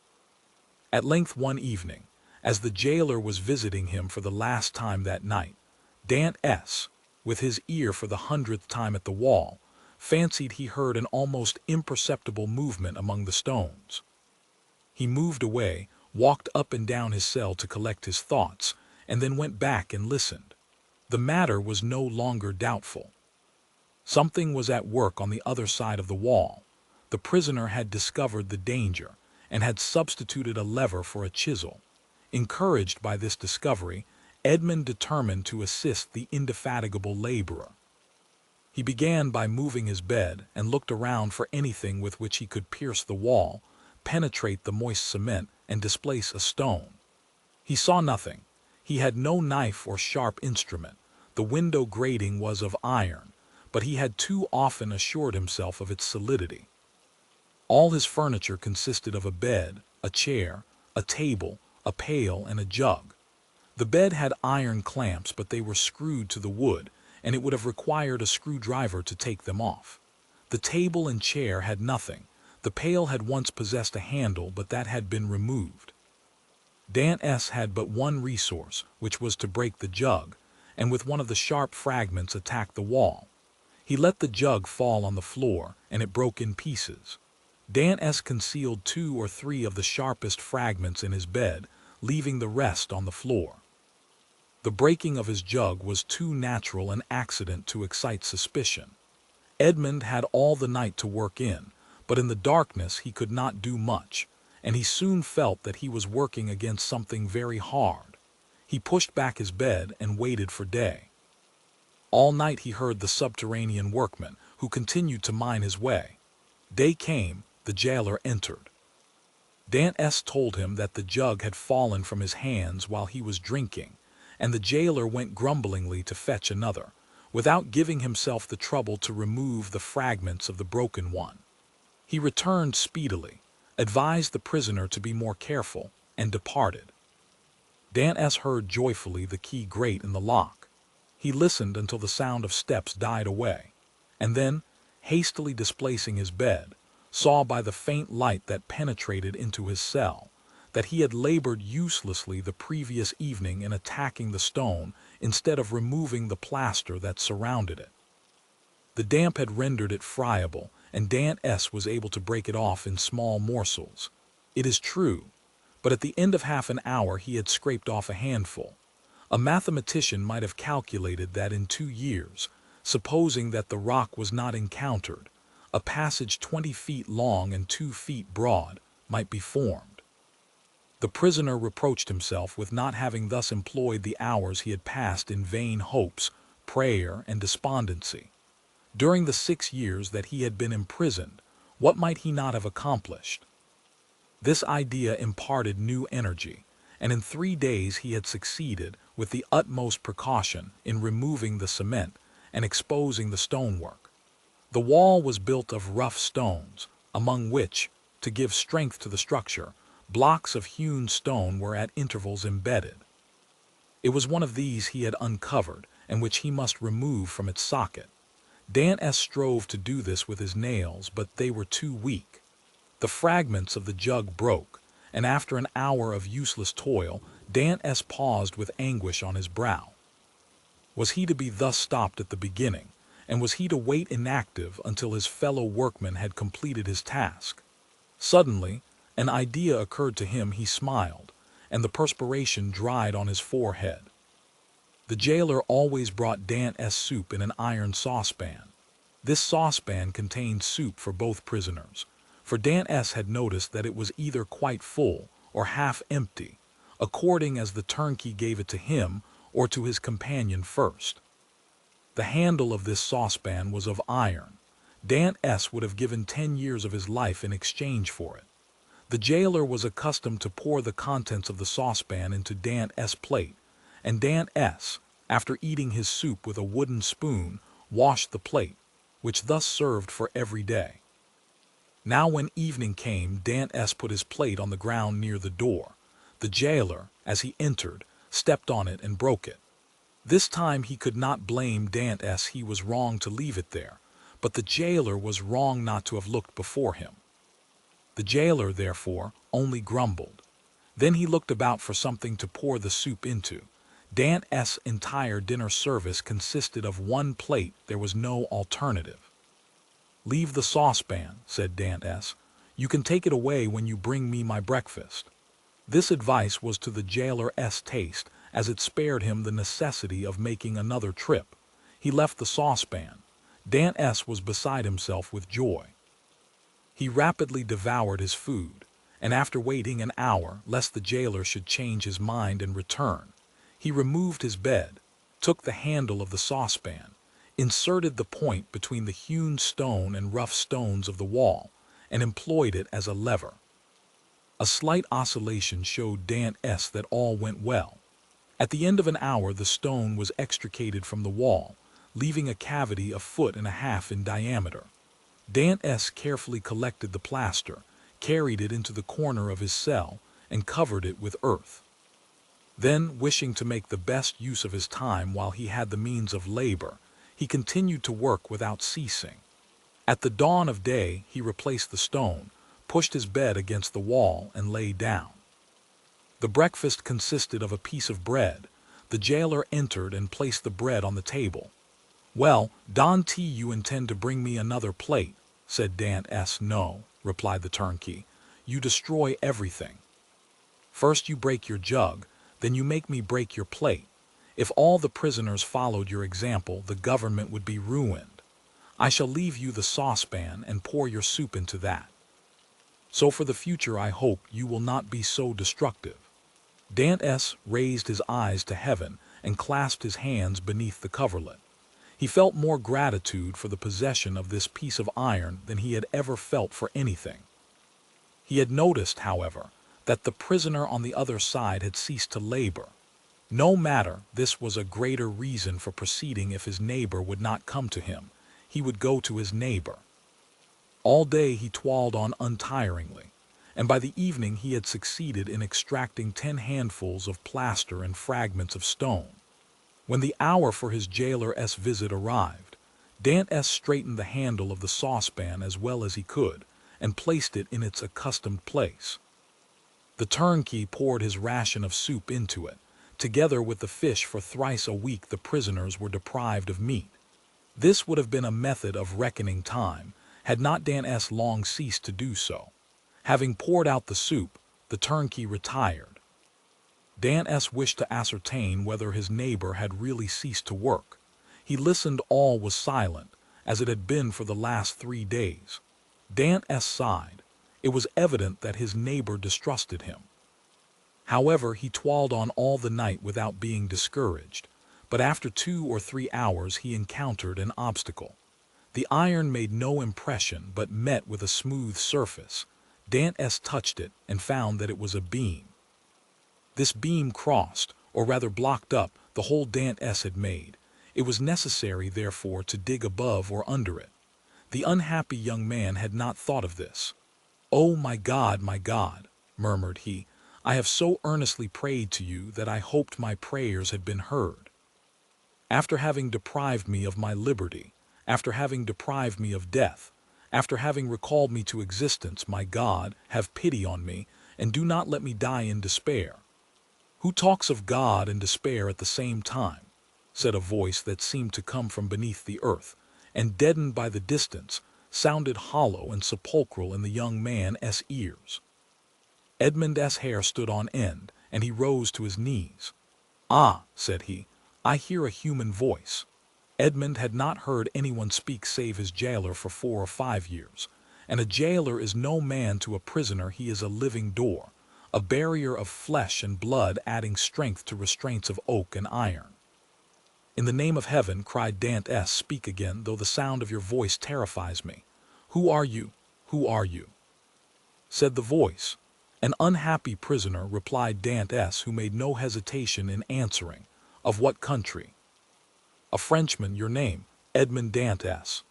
At length one evening, as the jailer was visiting him for the last time that night, Dantès, with his ear for the 100th time at the wall, fancied he heard an almost imperceptible movement among the stones. He moved away, walked up and down his cell to collect his thoughts, and then went back and listened. The matter was no longer doubtful. Something was at work on the other side of the wall. The prisoner had discovered the danger, and had substituted a lever for a chisel. Encouraged by this discovery, Edmond determined to assist the indefatigable laborer. He began by moving his bed and looked around for anything with which he could pierce the wall, penetrate the moist cement, and displace a stone. He saw nothing. He had no knife or sharp instrument. The window grating was of iron, but he had too often assured himself of its solidity. All his furniture consisted of a bed, a chair, a table, a pail, and a jug. The bed had iron clamps, but they were screwed to the wood, and it would have required a screwdriver to take them off. The table and chair had nothing. The pail had once possessed a handle, but that had been removed. Dantès had but one resource, which was to break the jug, and with one of the sharp fragments attack the wall. He let the jug fall on the floor, and it broke in pieces. Dantès concealed 2 or 3 of the sharpest fragments in his bed, leaving the rest on the floor. The breaking of his jug was too natural an accident to excite suspicion. Edmond had all the night to work in, but in the darkness he could not do much, and he soon felt that he was working against something very hard. He pushed back his bed and waited for day. All night he heard the subterranean workman, who continued to mine his way. Day came, the jailer entered. Dantès told him that the jug had fallen from his hands while he was drinking, and the jailer went grumblingly to fetch another, without giving himself the trouble to remove the fragments of the broken one. He returned speedily, advised the prisoner to be more careful, and departed. Dantès heard joyfully the key grate in the lock. He listened until the sound of steps died away, and then, hastily displacing his bed, saw by the faint light that penetrated into his cell that he had labored uselessly the previous evening in attacking the stone instead of removing the plaster that surrounded it. The damp had rendered it friable, and Dantès was able to break it off in small morsels. It is true, but at the end of half an hour he had scraped off a handful. A mathematician might have calculated that in 2 years, supposing that the rock was not encountered, a passage 20 feet long and 2 feet broad might be formed. The prisoner reproached himself with not having thus employed the hours he had passed in vain hopes, prayer, and despondency. During the 6 years that he had been imprisoned, what might he not have accomplished? This idea imparted new energy, and in 3 days he had succeeded, with the utmost precaution, in removing the cement and exposing the stonework. The wall was built of rough stones, among which, to give strength to the structure, blocks of hewn stone were at intervals embedded. It was one of these he had uncovered, and which he must remove from its socket. Dantès strove to do this with his nails, but they were too weak. The fragments of the jug broke, and after an hour of useless toil, Dantès paused with anguish on his brow. Was he to be thus stopped at the beginning, and was he to wait inactive until his fellow workman had completed his task? Suddenly, an idea occurred to him. He smiled, and the perspiration dried on his forehead. The jailer always brought Dantès soup in an iron saucepan. This saucepan contained soup for both prisoners, for Dantès had noticed that it was either quite full or half empty, according as the turnkey gave it to him or to his companion first. The handle of this saucepan was of iron. Dantès would have given 10 years of his life in exchange for it. The jailer was accustomed to pour the contents of the saucepan into Dantès' plate, and Dantès, after eating his soup with a wooden spoon, washed the plate, which thus served for every day. Now when evening came, Dantès put his plate on the ground near the door. The jailer, as he entered, stepped on it and broke it. This time he could not blame Dantès. He was wrong to leave it there, but the jailer was wrong not to have looked before him. The jailer, therefore, only grumbled. Then he looked about for something to pour the soup into. Dantès' entire dinner service consisted of 1 plate. There was no alternative. "Leave the saucepan," said Dantès. "You can take it away when you bring me my breakfast." This advice was to the jailer's taste, as it spared him the necessity of making another trip. He left the saucepan. Dantès was beside himself with joy. He rapidly devoured his food, and after waiting an hour, lest the jailer should change his mind and return, he removed his bed, took the handle of the saucepan, inserted the point between the hewn stone and rough stones of the wall, and employed it as a lever. A slight oscillation showed Dantès that all went well. At the end of an hour the stone was extricated from the wall, leaving a cavity 1.5 feet in diameter. Dantès carefully collected the plaster, carried it into the corner of his cell, and covered it with earth. Then, wishing to make the best use of his time while he had the means of labor, he continued to work without ceasing. At the dawn of day he replaced the stone, pushed his bed against the wall, and lay down. The breakfast consisted of a piece of bread. The jailer entered and placed the bread on the table. "Well, Dantès, you intend to bring me another plate," said Dantès. "No," replied the turnkey. "You destroy everything. First you break your jug, then you make me break your plate. If all the prisoners followed your example, the government would be ruined. I shall leave you the saucepan and pour your soup into that. So for the future I hope you will not be so destructive." Dantès raised his eyes to heaven and clasped his hands beneath the coverlet. He felt more gratitude for the possession of this piece of iron than he had ever felt for anything. He had noticed, however, that the prisoner on the other side had ceased to labor. No matter, this was a greater reason for proceeding. If his neighbor would not come to him, he would go to his neighbor. All day he toiled on untiringly, and by the evening he had succeeded in extracting 10 handfuls of plaster and fragments of stone. When the hour for his jailer's visit arrived, Dantès straightened the handle of the saucepan as well as he could, and placed it in its accustomed place. The turnkey poured his ration of soup into it. Together with the fish, for thrice a week the prisoners were deprived of meat. This would have been a method of reckoning time, had not Dantès long ceased to do so. Having poured out the soup, The turnkey retired. Dantès wished to ascertain whether his neighbor had really ceased to work. He listened. All was silent, as it had been for the last 3 days. Dantès sighed. It was evident that his neighbor distrusted him. However, he toiled on all the night without being discouraged, but after 2 or 3 hours he encountered an obstacle. The iron made no impression but met with a smooth surface. Dantès touched it and found that it was a beam. This beam crossed, or rather blocked up, the hole Dantès had made. It was necessary, therefore, to dig above or under it. The unhappy young man had not thought of this. "Oh, my God, murmured he, "I have so earnestly prayed to you that I hoped my prayers had been heard. After having deprived me of my liberty, after having deprived me of death, after having recalled me to existence, my God, have pity on me, and do not let me die in despair." "Who talks of God and despair at the same time?" said a voice that seemed to come from beneath the earth, and, deadened by the distance, sounded hollow and sepulchral in the young man's ears. Edmond's hair stood on end, and he rose to his knees. "Ah," said he, "I hear a human voice." Edmond had not heard anyone speak save his jailer for 4 or 5 years, and a jailer is no man to a prisoner. He is a living door, a barrier of flesh and blood, adding strength to restraints of oak and iron. "In the name of heaven," cried Dantès, "speak again, though the sound of your voice terrifies me. Who are you? Who are you?" Said the voice. "An unhappy prisoner," replied Dantès, who made no hesitation in answering. "Of what country?" "A Frenchman." "Your name?" "Edmond Dantès."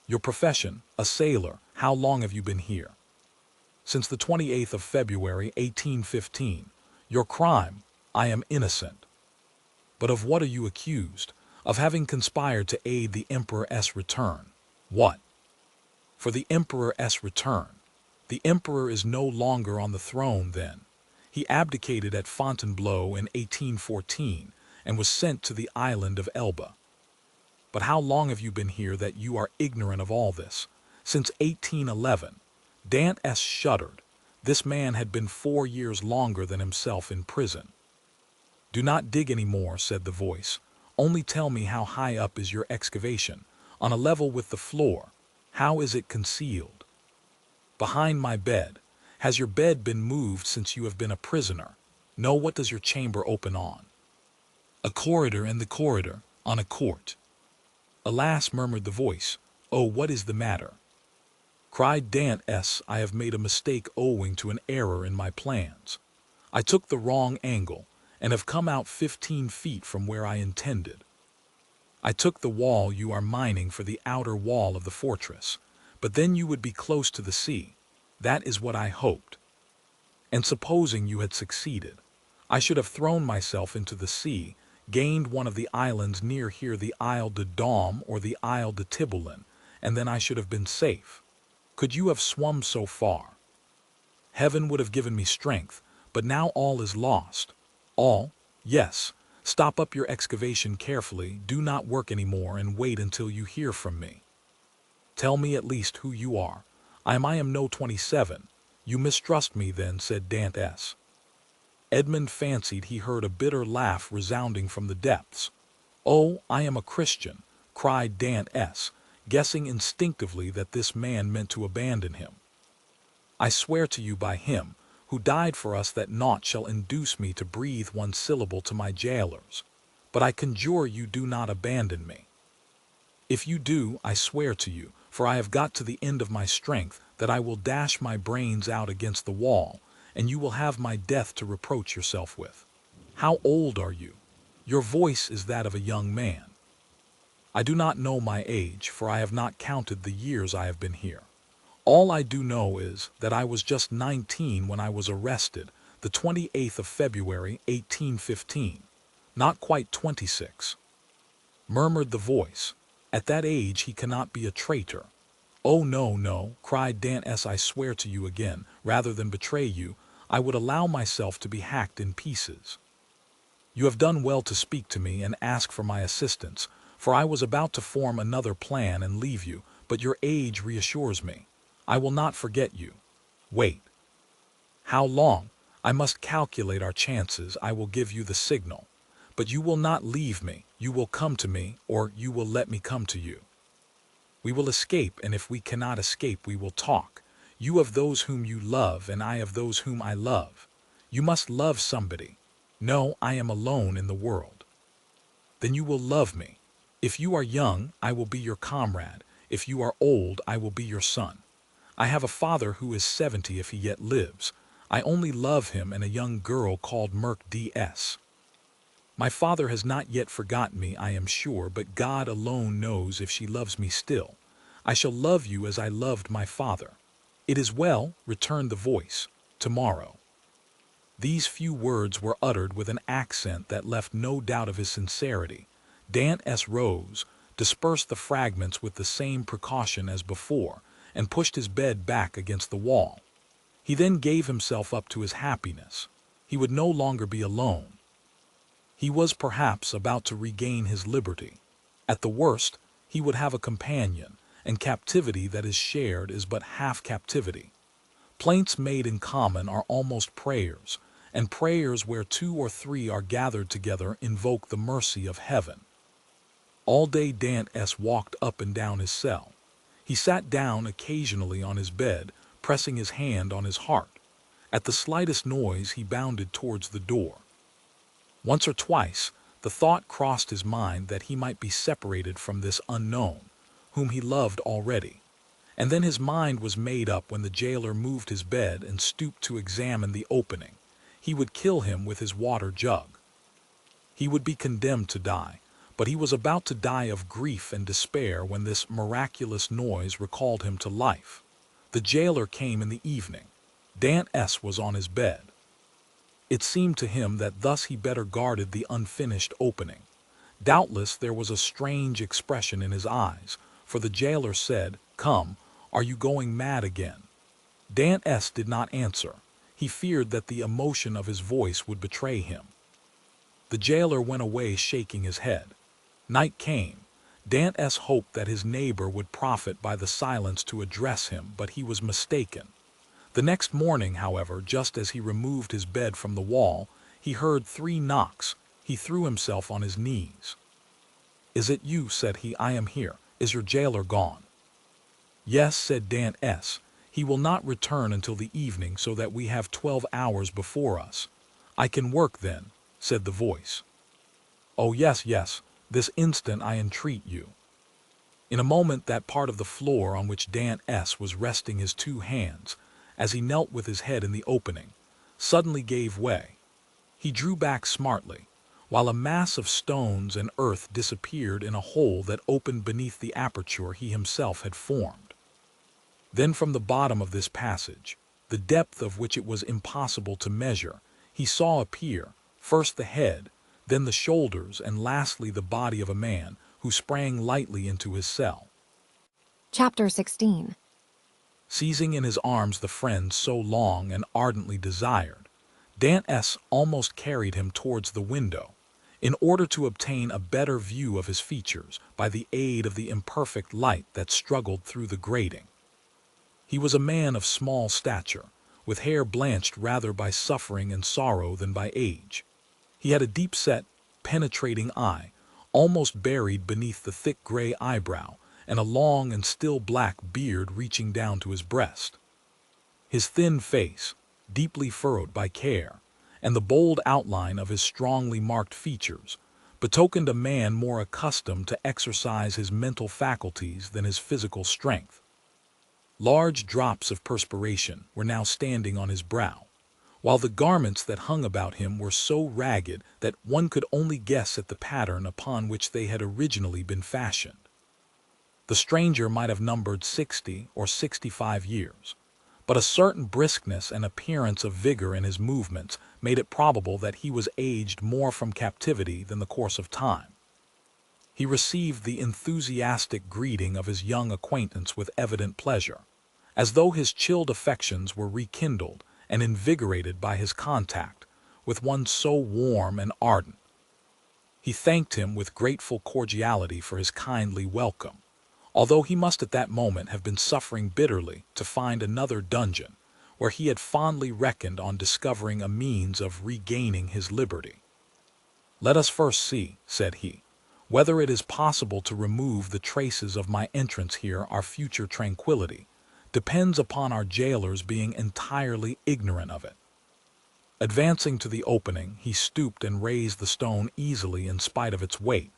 "Your profession?" "A sailor." "How long have you been here?" "Since the 28th of February, 1815. "Your crime?" "I am innocent." "But of what are you accused?" "Of having conspired to aid the Emperor's return." "What? For the Emperor's return? The Emperor is no longer on the throne, then. He abdicated at Fontainebleau in 1814 and was sent to the island of Elba." "But how long have you been here that you are ignorant of all this?" "Since 1811. Dantès shuddered. This man had been 4 years longer than himself in prison. "Do not dig any more," said the voice. "Only tell me, how high up is your excavation?" "On a level with the floor." "How is it concealed?" "Behind my bed." "Has your bed been moved since you have been a prisoner?" "No." "What does your chamber open on?" "A corridor, and the corridor on a court." "Alas," murmured the voice. "Oh, what is the matter?" Cried Dantès, "I have made a mistake owing to an error in my plans. I took the wrong angle, and have come out 15 feet from where I intended. I took the wall you are mining for the outer wall of the fortress, but then you would be close to the sea. That is what I hoped. And supposing you had succeeded, I should have thrown myself into the sea, gained one of the islands near here, the Isle de Daume or the Isle de Tiboulen, and then I should have been safe. Could you have swum so far? Heaven would have given me strength, but now all is lost. All? Yes. Stop up your excavation carefully, do not work any more, and wait until you hear from me. Tell me at least who you are. I am no 27. You mistrust me then, said Dantès. Edmond fancied he heard a bitter laugh resounding from the depths. Oh, I am a Christian, cried Dantès, guessing instinctively that this man meant to abandon him. I swear to you by him who died for us that naught shall induce me to breathe one syllable to my jailers. But I conjure you, do not abandon me. If you do, I swear to you, for I have got to the end of my strength, that I will dash my brains out against the wall, and you will have my death to reproach yourself with. How old are you? Your voice is that of a young man. I do not know my age, for I have not counted the years I have been here. All I do know is that I was just 19 when I was arrested, the 28th of February, 1815. Not quite 26. Murmured the voice. At that age he cannot be a traitor. Oh, no, no, cried Dantès, I swear to you again, rather than betray you, I would allow myself to be hacked in pieces. You have done well to speak to me and ask for my assistance, for I was about to form another plan and leave you, but your age reassures me. I will not forget you. Wait. How long? I must calculate our chances. I will give you the signal. But you will not leave me. You will come to me, or you will let me come to you. We will escape, and if we cannot escape, we will talk. You of those whom you love, and I of those whom I love. You must love somebody. No, I am alone in the world. Then you will love me. If you are young, I will be your comrade. If you are old, I will be your son. I have a father who is 70 if he yet lives. I only love him and a young girl called Merc DS. My father has not yet forgotten me, I am sure, but God alone knows if she loves me still. I shall love you as I loved my father. It is well, returned the voice, tomorrow. These few words were uttered with an accent that left no doubt of his sincerity. Dantès rose, dispersed the fragments with the same precaution as before, and pushed his bed back against the wall. He then gave himself up to his happiness. He would no longer be alone. He was perhaps about to regain his liberty. At the worst, he would have a companion, and captivity that is shared is but half captivity. Plaints made in common are almost prayers, and prayers where 2 or 3 are gathered together invoke the mercy of heaven. All day Dantès walked up and down his cell. He sat down occasionally on his bed, pressing his hand on his heart. At the slightest noise he bounded towards the door. Once or twice the thought crossed his mind that he might be separated from this unknown, whom he loved already. And then his mind was made up when the jailer moved his bed and stooped to examine the opening. He would kill him with his water jug. He would be condemned to die, but he was about to die of grief and despair when this miraculous noise recalled him to life. The jailer came in the evening. Dantès was on his bed. It seemed to him that thus he better guarded the unfinished opening. Doubtless there was a strange expression in his eyes, for the jailer said, "Come, are you going mad again?" Dantès did not answer. He feared that the emotion of his voice would betray him. The jailer went away shaking his head. Night came. Dantès hoped that his neighbor would profit by the silence to address him, but he was mistaken. The next morning, however, just as he removed his bed from the wall, he heard 3 knocks. He threw himself on his knees. "Is it you?" said he. "I am here. Is your jailer gone?" "Yes," said Dantès. "He will not return until the evening, so that we have 12 hours before us." "I can work then," said the voice. "Oh, yes, yes, this instant I entreat you." In a moment that part of the floor on which Dantès was resting his 2 hands, as he knelt with his head in the opening, suddenly gave way. He drew back smartly, while a mass of stones and earth disappeared in a hole that opened beneath the aperture he himself had formed. Then from the bottom of this passage, the depth of which it was impossible to measure, he saw appear, first the head, then the shoulders, and lastly the body of a man who sprang lightly into his cell. Chapter 16. Seizing in his arms the friend so long and ardently desired, Dantès almost carried him towards the window, in order to obtain a better view of his features by the aid of the imperfect light that struggled through the grating. He was a man of small stature, with hair blanched rather by suffering and sorrow than by age. He had a deep-set, penetrating eye, almost buried beneath the thick gray eyebrow, and a long and still black beard reaching down to his breast. His thin face, deeply furrowed by care, and the bold outline of his strongly marked features, betokened a man more accustomed to exercise his mental faculties than his physical strength. Large drops of perspiration were now standing on his brow, while the garments that hung about him were so ragged that one could only guess at the pattern upon which they had originally been fashioned. The stranger might have numbered 60 or 65 years, but a certain briskness and appearance of vigor in his movements made it probable that he was aged more from captivity than the course of time. He received the enthusiastic greeting of his young acquaintance with evident pleasure, as though his chilled affections were rekindled and invigorated by his contact with one so warm and ardent. He thanked him with grateful cordiality for his kindly welcome, although he must at that moment have been suffering bitterly to find another dungeon, where he had fondly reckoned on discovering a means of regaining his liberty. "Let us first see," said he, "whether it is possible to remove the traces of my entrance here. Our future tranquility depends upon our jailers being entirely ignorant of it." Advancing to the opening, he stooped and raised the stone easily in spite of its weight.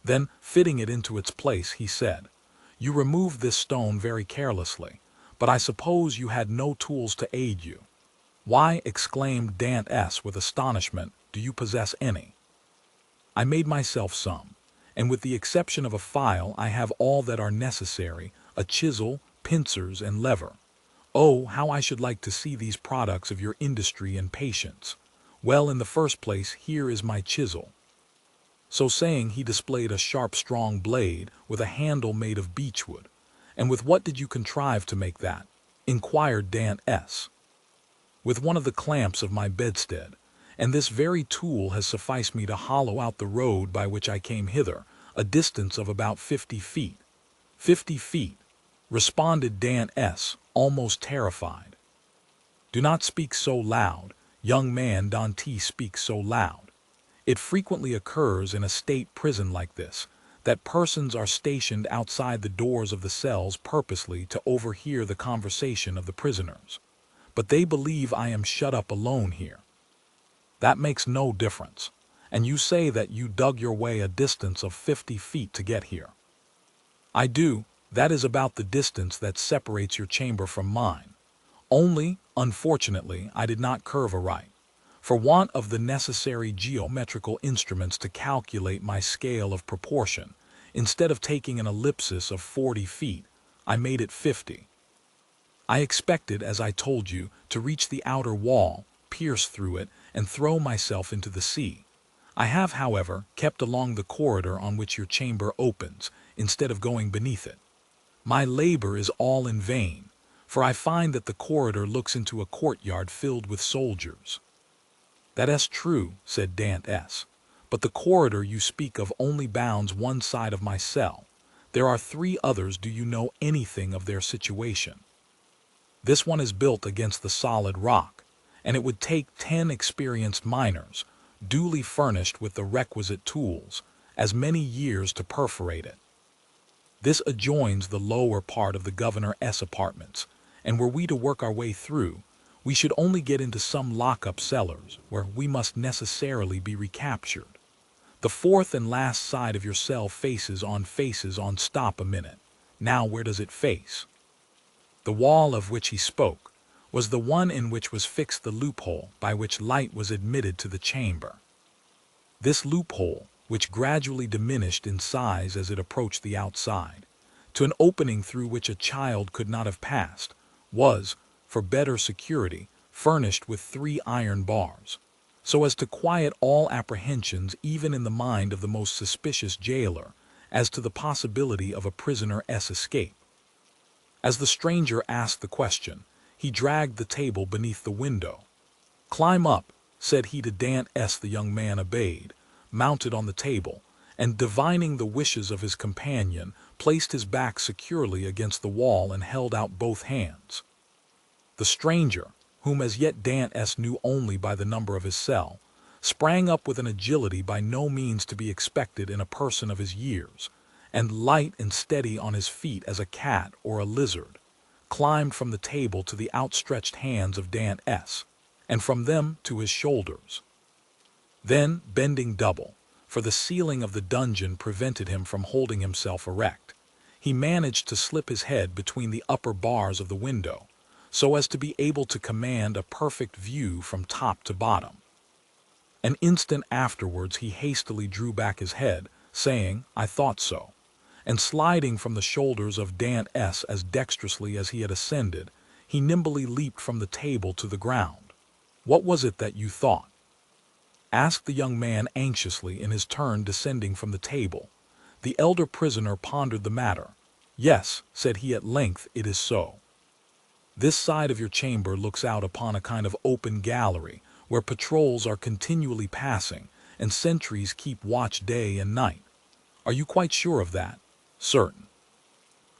Then, fitting it into its place, he said, "You removed this stone very carelessly, but I suppose you had no tools to aid you." "Why," exclaimed Dantès with astonishment, "do you possess any?" "I made myself some, and with the exception of a file I have all that are necessary, a chisel, pincers, and lever. Oh, how I should like to see these products of your industry and patience. Well, in the first place, here is my chisel." So saying, he displayed a sharp, strong blade with a handle made of beechwood. "And with what did you contrive to make that?" inquired Dantès. "With one of the clamps of my bedstead, and this very tool has sufficed me to hollow out the road by which I came hither, a distance of about 50 feet. 50 feet, responded Dantès, almost terrified. "Do not speak so loud, young man." Dantès speaks so loud. "It frequently occurs in a state prison like this, that persons are stationed outside the doors of the cells purposely to overhear the conversation of the prisoners. But they believe I am shut up alone here. That makes no difference. And you say that you dug your way a distance of 50 feet to get here." "I do. That is about the distance that separates your chamber from mine. Only, unfortunately, I did not curve aright, for want of the necessary geometrical instruments to calculate my scale of proportion. Instead of taking an ellipsis of 40 feet, I made it 50. I expected, as I told you, to reach the outer wall, pierce through it, and throw myself into the sea. I have, however, kept along the corridor on which your chamber opens, instead of going beneath it. My labor is all in vain, for I find that the corridor looks into a courtyard filled with soldiers." "That is true," said Dantès, "but the corridor you speak of only bounds one side of my cell. There are 3 others. Do you know anything of their situation?" "This one is built against the solid rock, and it would take 10 experienced miners, duly furnished with the requisite tools, as many years to perforate it. This adjoins the lower part of the Governor's apartments, and were we to work our way through, we should only get into some lock-up cellars, where we must necessarily be recaptured. The 4th and last side of your cell faces on. Stop a minute. Now where does it face?" The wall of which he spoke was the one in which was fixed the loophole by which light was admitted to the chamber. This loophole, which gradually diminished in size as it approached the outside, to an opening through which a child could not have passed, was, for better security, furnished with 3 iron bars, so as to quiet all apprehensions even in the mind of the most suspicious jailer as to the possibility of a prisoner's escape. As the stranger asked the question, he dragged the table beneath the window. "Climb up," said he to Dantès. The young man obeyed, mounted on the table, and divining the wishes of his companion, placed his back securely against the wall and held out both hands. The stranger, whom as yet Dantès knew only by the number of his cell, sprang up with an agility by no means to be expected in a person of his years, and light and steady on his feet as a cat or a lizard, climbed from the table to the outstretched hands of Dantès, and from them to his shoulders. Then, bending double, for the ceiling of the dungeon prevented him from holding himself erect, he managed to slip his head between the upper bars of the window, so as to be able to command a perfect view from top to bottom. An instant afterwards he hastily drew back his head, saying, "I thought so," and sliding from the shoulders of Dantès as dexterously as he had ascended, he nimbly leaped from the table to the ground. "What was it that you thought?" asked the young man anxiously, in his turn descending from the table. The elder prisoner pondered the matter. "Yes," said he at length, "it is so. This side of your chamber looks out upon a kind of open gallery, where patrols are continually passing, and sentries keep watch day and night. Are you quite sure of that?" "Certain.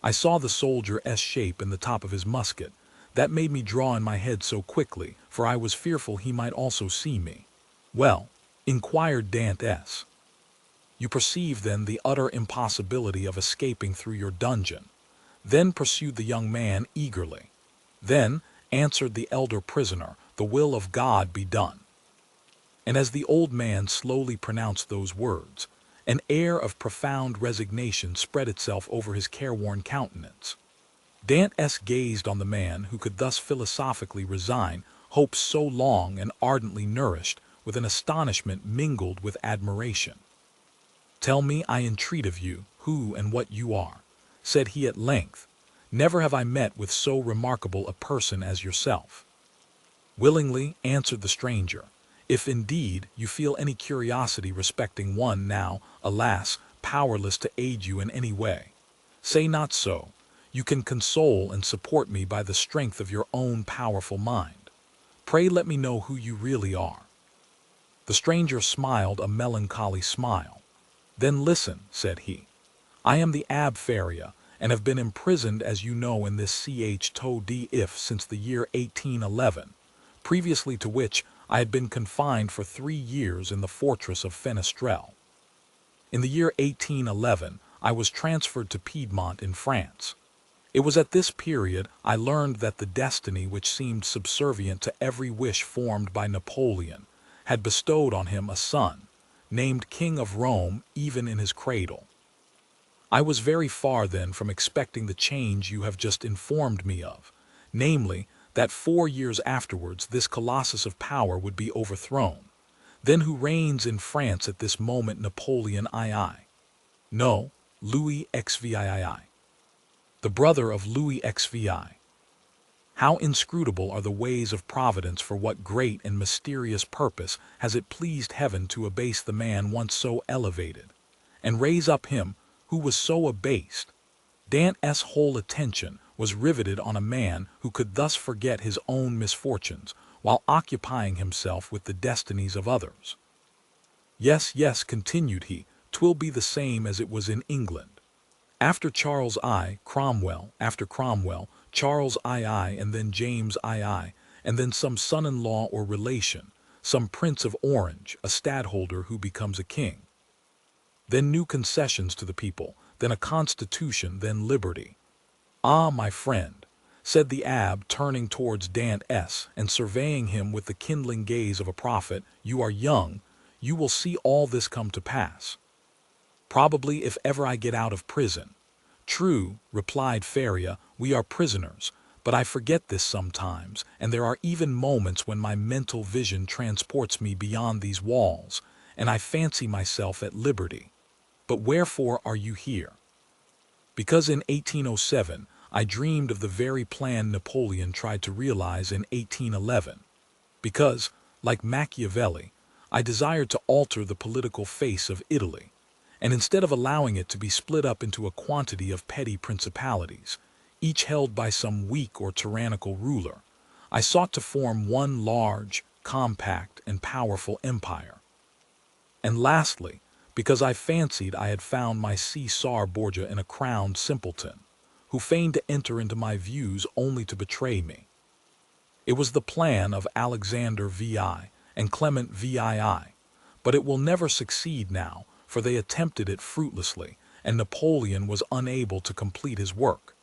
I saw the soldier's shape in the top of his musket. That made me draw in my head so quickly, for I was fearful he might also see me. Well, inquired Dantès. You perceive then the utter impossibility of escaping through your dungeon. Then pursued the young man eagerly. Then, answered the elder prisoner, the will of God be done. And as the old man slowly pronounced those words, an air of profound resignation spread itself over his careworn countenance. Dantès gazed on the man who could thus philosophically resign hopes so long and ardently nourished with an astonishment mingled with admiration. "Tell me, I entreat of you, who and what you are," said he at length. "Never have I met with so remarkable a person as yourself." "Willingly," answered the stranger, "if indeed you feel any curiosity respecting one now, alas, powerless to aid you in any way. Say not so. You can console and support me by the strength of your own powerful mind. Pray let me know who you really are." The stranger smiled a melancholy smile. "Then listen," said he. "I am the Abb Faria, and have been imprisoned, as you know, in this Ch. since the year 1811, previously to which I had been confined for 3 years in the fortress of Fenestrelle. In the year 1811 I was transferred to Piedmont in France. It was at this period I learned that the destiny which seemed subservient to every wish formed by Napoleon had bestowed on him a son, named King of Rome even in his cradle. I was very far then from expecting the change you have just informed me of, namely, that 4 years afterwards this colossus of power would be overthrown. Then who reigns in France at this moment? Napoleon II. No, Louis XVI. The brother of Louis XVI. How inscrutable are the ways of Providence! For what great and mysterious purpose has it pleased heaven to abase the man once so elevated, and raise up him who was so abased? Dantès' whole attention was riveted on a man who could thus forget his own misfortunes while occupying himself with the destinies of others. "Yes, yes," continued he, "'twill be the same as it was in England. After Charles I, Cromwell, after Cromwell, Charles II, and then James II, and then some son-in-law or relation, some Prince of Orange, a stadtholder who becomes a king. Then new concessions to the people, then a constitution, then liberty. Ah, my friend," said the abb, turning towards Dantès and surveying him with the kindling gaze of a prophet, "you are young, you will see all this come to pass. Probably if ever I get out of prison." "True," replied Faria, "we are prisoners, but I forget this sometimes, and there are even moments when my mental vision transports me beyond these walls, and I fancy myself at liberty. But wherefore are you here?" "Because in 1807 I dreamed of the very plan Napoleon tried to realize in 1811. Because, like Machiavelli, I desired to alter the political face of Italy, and instead of allowing it to be split up into a quantity of petty principalities, each held by some weak or tyrannical ruler, I sought to form one large, compact, and powerful empire. And lastly, because I fancied I had found my Caesar Borgia in a crowned simpleton, who feigned to enter into my views only to betray me. It was the plan of Alexander VI and Clement VII, but it will never succeed now, for they attempted it fruitlessly, and Napoleon was unable to complete his work.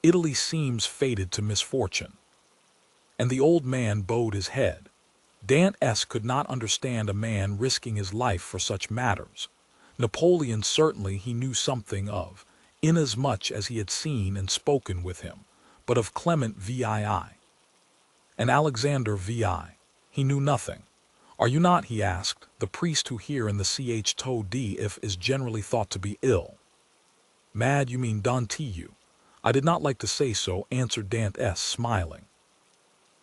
Italy seems fated to misfortune." And the old man bowed his head. Dantès could not understand a man risking his life for such matters. Napoleon certainly he knew something of, inasmuch as he had seen and spoken with him, but of Clement VII and Alexander VI he knew nothing. "Are you not," he asked, "the priest who here in the Ch. is generally thought to be ill?" "Mad, you mean Dantieu. I did not like to say so," answered Dantès, smiling.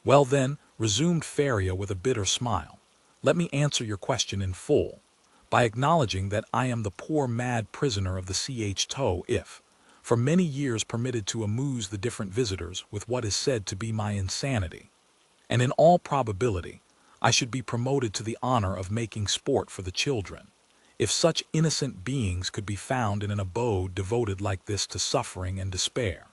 "Well then," resumed Faria with a bitter smile, "let me answer your question in full, by acknowledging that I am the poor mad prisoner of the Ch. For many years permitted to amuse the different visitors with what is said to be my insanity, and in all probability I should be promoted to the honor of making sport for the children, if such innocent beings could be found in an abode devoted like this to suffering and despair."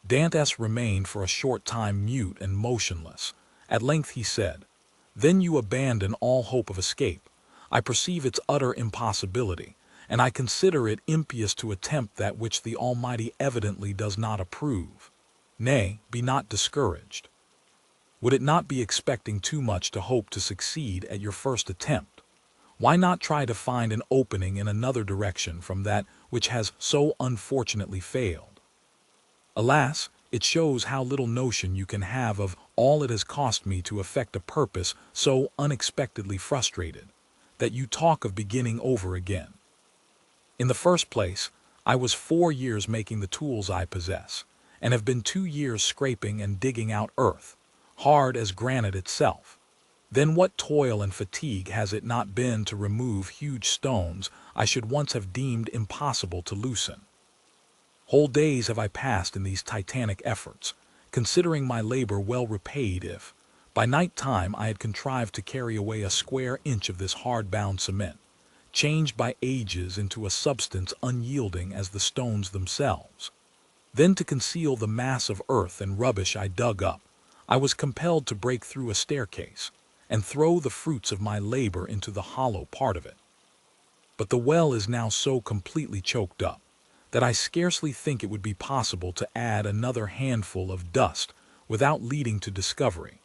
Dantès remained for a short time mute and motionless. At length he said, "Then you abandon all hope of escape. I perceive its utter impossibility, and I consider it impious to attempt that which the Almighty evidently does not approve. Nay, be not discouraged. Would it not be expecting too much to hope to succeed at your first attempt? Why not try to find an opening in another direction from that which has so unfortunately failed? Alas, it shows how little notion you can have of all it has cost me to effect a purpose so unexpectedly frustrated, that you talk of beginning over again. In the first place, I was 4 years making the tools I possess, and have been 2 years scraping and digging out earth, hard as granite itself. Then what toil and fatigue has it not been to remove huge stones I should once have deemed impossible to loosen? Whole days have I passed in these titanic efforts, considering my labor well repaid if, by night time, I had contrived to carry away a square inch of this hard-bound cement, changed by ages into a substance unyielding as the stones themselves. Then to conceal the mass of earth and rubbish I dug up, I was compelled to break through a staircase, and throw the fruits of my labor into the hollow part of it. But the well is now so completely choked up, that I scarcely think it would be possible to add another handful of dust without leading to discovery.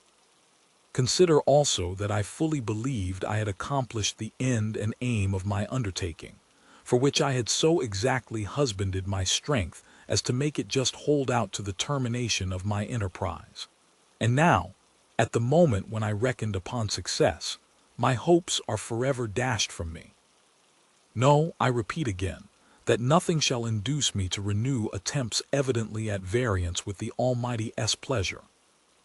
Consider also that I fully believed I had accomplished the end and aim of my undertaking, for which I had so exactly husbanded my strength as to make it just hold out to the termination of my enterprise. And now, at the moment when I reckoned upon success, my hopes are forever dashed from me. No, I repeat again, that nothing shall induce me to renew attempts evidently at variance with the Almighty's pleasure."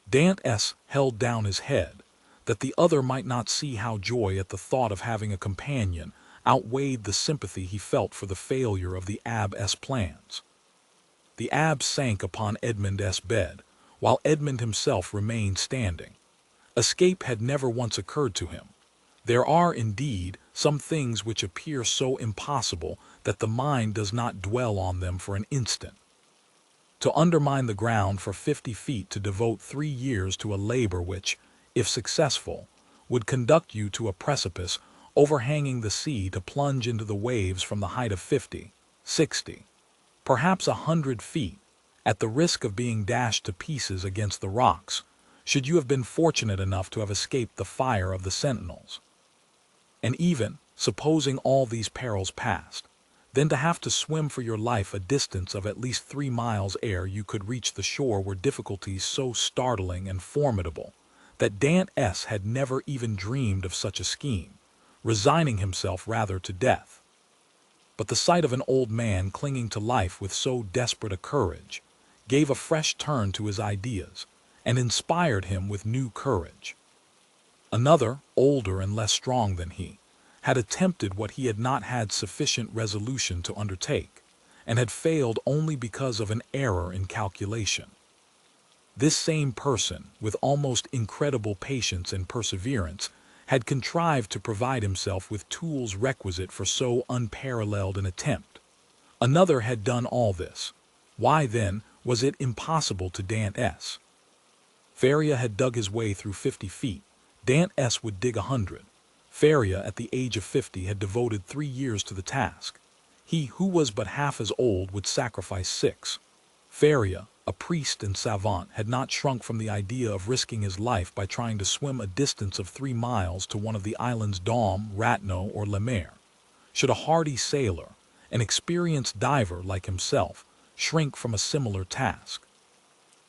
Dantès held down his head, that the other might not see how joy at the thought of having a companion outweighed the sympathy he felt for the failure of the abbé's plans. The abbé sank upon Edmond's bed, while Edmond himself remained standing. Escape had never once occurred to him. There are, indeed, some things which appear so impossible that the mind does not dwell on them for an instant. To undermine the ground for 50 feet, to devote 3 years to a labor which, if successful, would conduct you to a precipice overhanging the sea, to plunge into the waves from the height of 50, 60, perhaps 100 feet, at the risk of being dashed to pieces against the rocks, should you have been fortunate enough to have escaped the fire of the sentinels. And even, supposing all these perils past, then to have to swim for your life a distance of at least 3 miles ere you could reach the shore, were difficulties so startling and formidable that Dantès had never even dreamed of such a scheme, resigning himself rather to death. But the sight of an old man clinging to life with so desperate a courage gave a fresh turn to his ideas, and inspired him with new courage. Another, older and less strong than he, had attempted what he had not had sufficient resolution to undertake, and had failed only because of an error in calculation. This same person, with almost incredible patience and perseverance, had contrived to provide himself with tools requisite for so unparalleled an attempt. Another had done all this. Why, then, was it impossible to Dantès? Faria had dug his way through 50 feet. Dantès would dig 100. Faria, at the age of 50, had devoted 3 years to the task. He who was but half as old would sacrifice 6. Faria, a priest and savant, had not shrunk from the idea of risking his life by trying to swim a distance of 3 miles to one of the islands Dôme, Ratno, or Le Maire. Should a hardy sailor, an experienced diver like himself, shrink from a similar task?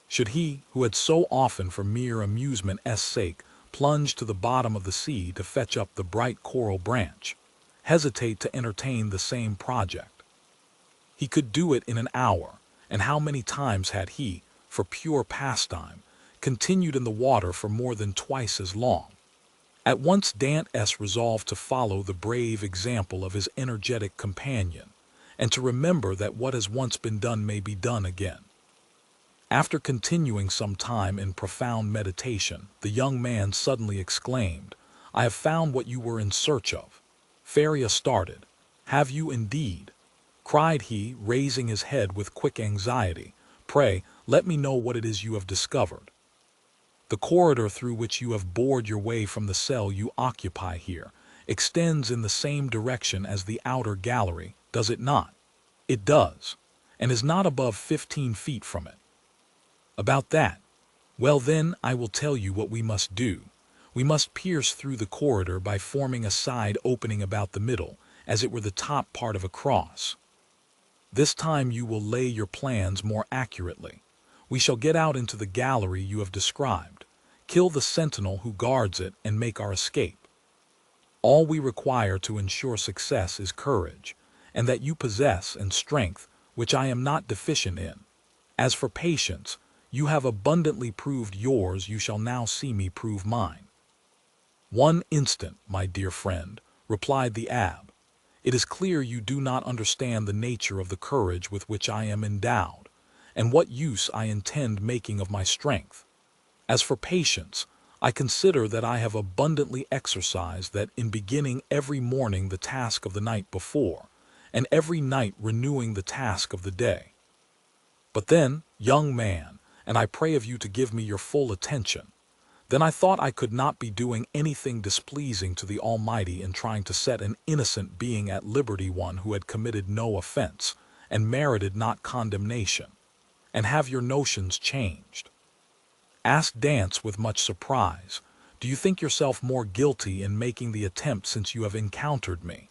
Should he, who had so often for mere amusement's sake plunged to the bottom of the sea to fetch up the bright coral branch, hesitate to entertain the same project? He could do it in an hour, and how many times had he, for pure pastime, continued in the water for more than twice as long? At once Dantès resolved to follow the brave example of his energetic companion, and to remember that what has once been done may be done again. After continuing some time in profound meditation, the young man suddenly exclaimed, "I have found what you were in search of." Faria started. "Have you indeed?" cried he, raising his head with quick anxiety. "Pray, Let me know what it is you have discovered. The corridor through which you have bored your way from the cell you occupy here extends in the same direction as the outer gallery, does it not? It does, and is not above 15 feet from it. About that. Well then, I will tell you what we must do. We must pierce through the corridor by forming a side opening about the middle, as it were the top part of a cross. This time you will lay your plans more accurately. We shall get out into the gallery you have described, kill the sentinel who guards it, and make our escape. All we require to ensure success is courage, and that you possess, and strength, which I am not deficient in. As for patience, you have abundantly proved yours, you shall now see me prove mine. 1 instant, my dear friend, replied the abbé. It is clear you do not understand the nature of the courage with which I am endowed, and what use I intend making of my strength. As for patience, I consider that I have abundantly exercised that in beginning every morning the task of the night before, and every night renewing the task of the day. But then, young man, and I pray of you to give me your full attention, then I thought I could not be doing anything displeasing to the Almighty in trying to set an innocent being at liberty, one who had committed no offense, and merited not condemnation, and have your notions changed. Asked Dantès with much surprise, do you think yourself more guilty in making the attempt since you have encountered me?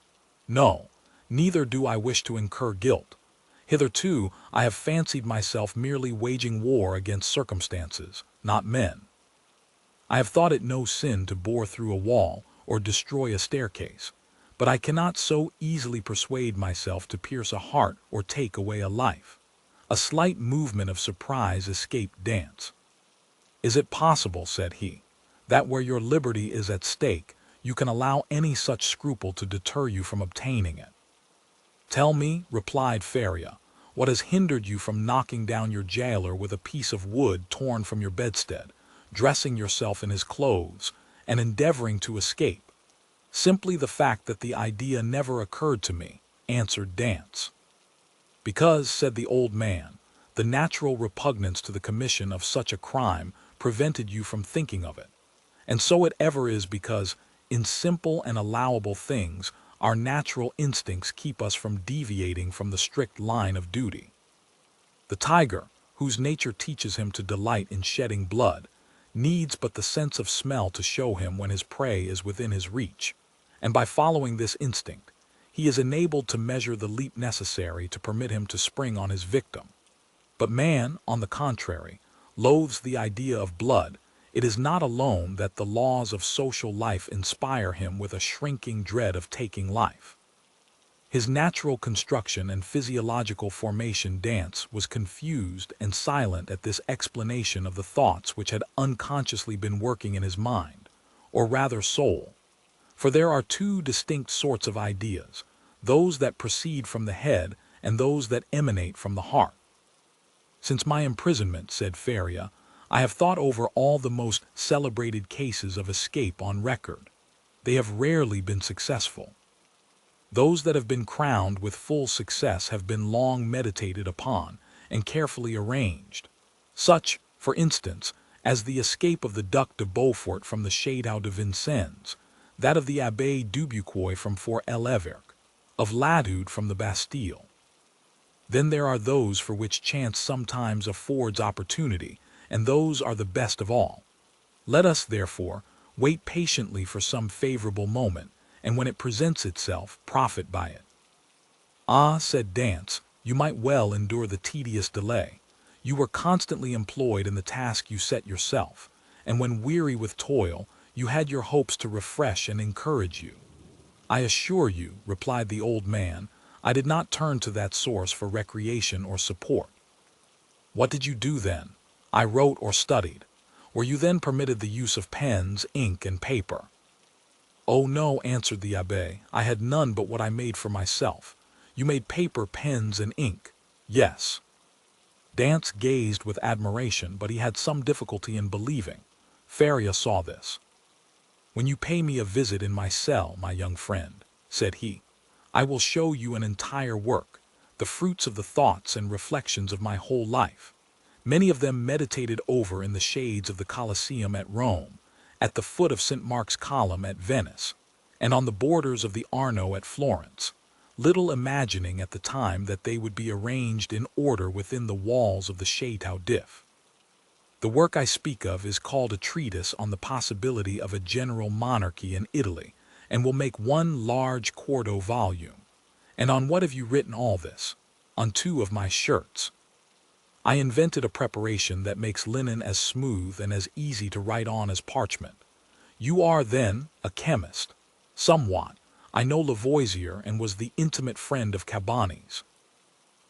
No, neither do I wish to incur guilt. Hitherto I have fancied myself merely waging war against circumstances, not men. I have thought it no sin to bore through a wall or destroy a staircase, but I cannot so easily persuade myself to pierce a heart or take away a life. A slight movement of surprise escaped Dantès. Is it possible, said he, that where your liberty is at stake, you can allow any such scruple to deter you from obtaining it? Tell me, replied Faria, what has hindered you from knocking down your jailer with a piece of wood torn from your bedstead, dressing yourself in his clothes, and endeavoring to escape? Simply the fact that the idea never occurred to me, answered Dantès. Because, said the old man, the natural repugnance to the commission of such a crime prevented you from thinking of it. And so it ever is, because, in simple and allowable things, our natural instincts keep us from deviating from the strict line of duty. The tiger, whose nature teaches him to delight in shedding blood, needs but the sense of smell to show him when his prey is within his reach, and by following this instinct, he is enabled to measure the leap necessary to permit him to spring on his victim. But man, on the contrary, loathes the idea of blood. It is not alone that the laws of social life inspire him with a shrinking dread of taking life. His natural construction and physiological formation, Dantès was confused and silent at this explanation of the thoughts which had unconsciously been working in his mind, or rather soul. For there are two distinct sorts of ideas, those that proceed from the head and those that emanate from the heart. Since my imprisonment, said Faria, I have thought over all the most celebrated cases of escape on record. They have rarely been successful. Those that have been crowned with full success have been long meditated upon and carefully arranged. Such, for instance, as the escape of the Duc de Beaufort from the Château de Vincennes, that of the Abbé Dubuquoy from Fort l'Evêque, of Ladude from the Bastille. Then there are those for which chance sometimes affords opportunity, and those are the best of all. Let us, therefore, wait patiently for some favorable moment, and when it presents itself, profit by it. Ah, said Dantès, you might well endure the tedious delay. You were constantly employed in the task you set yourself, and when weary with toil, you had your hopes to refresh and encourage you. I assure you, replied the old man, I did not turn to that source for recreation or support. What did you do then? I wrote or studied. Were you then permitted the use of pens, ink, and paper? Oh no, answered the abbé, I had none but what I made for myself. You made paper, pens, and ink. Yes. Dantès gazed with admiration, but he had some difficulty in believing. Faria saw this. When you pay me a visit in my cell, my young friend, said he, I will show you an entire work, the fruits of the thoughts and reflections of my whole life. Many of them meditated over in the shades of the Colosseum at Rome, at the foot of St. Mark's Column at Venice, and on the borders of the Arno at Florence, little imagining at the time that they would be arranged in order within the walls of the Château d'If. The work I speak of is called a treatise on the possibility of a general monarchy in Italy, and will make one large quarto volume. And on what have you written all this? On 2 of my shirts. I invented a preparation that makes linen as smooth and as easy to write on as parchment. You are, then, a chemist. Somewhat. I know Lavoisier and was the intimate friend of Cabanis.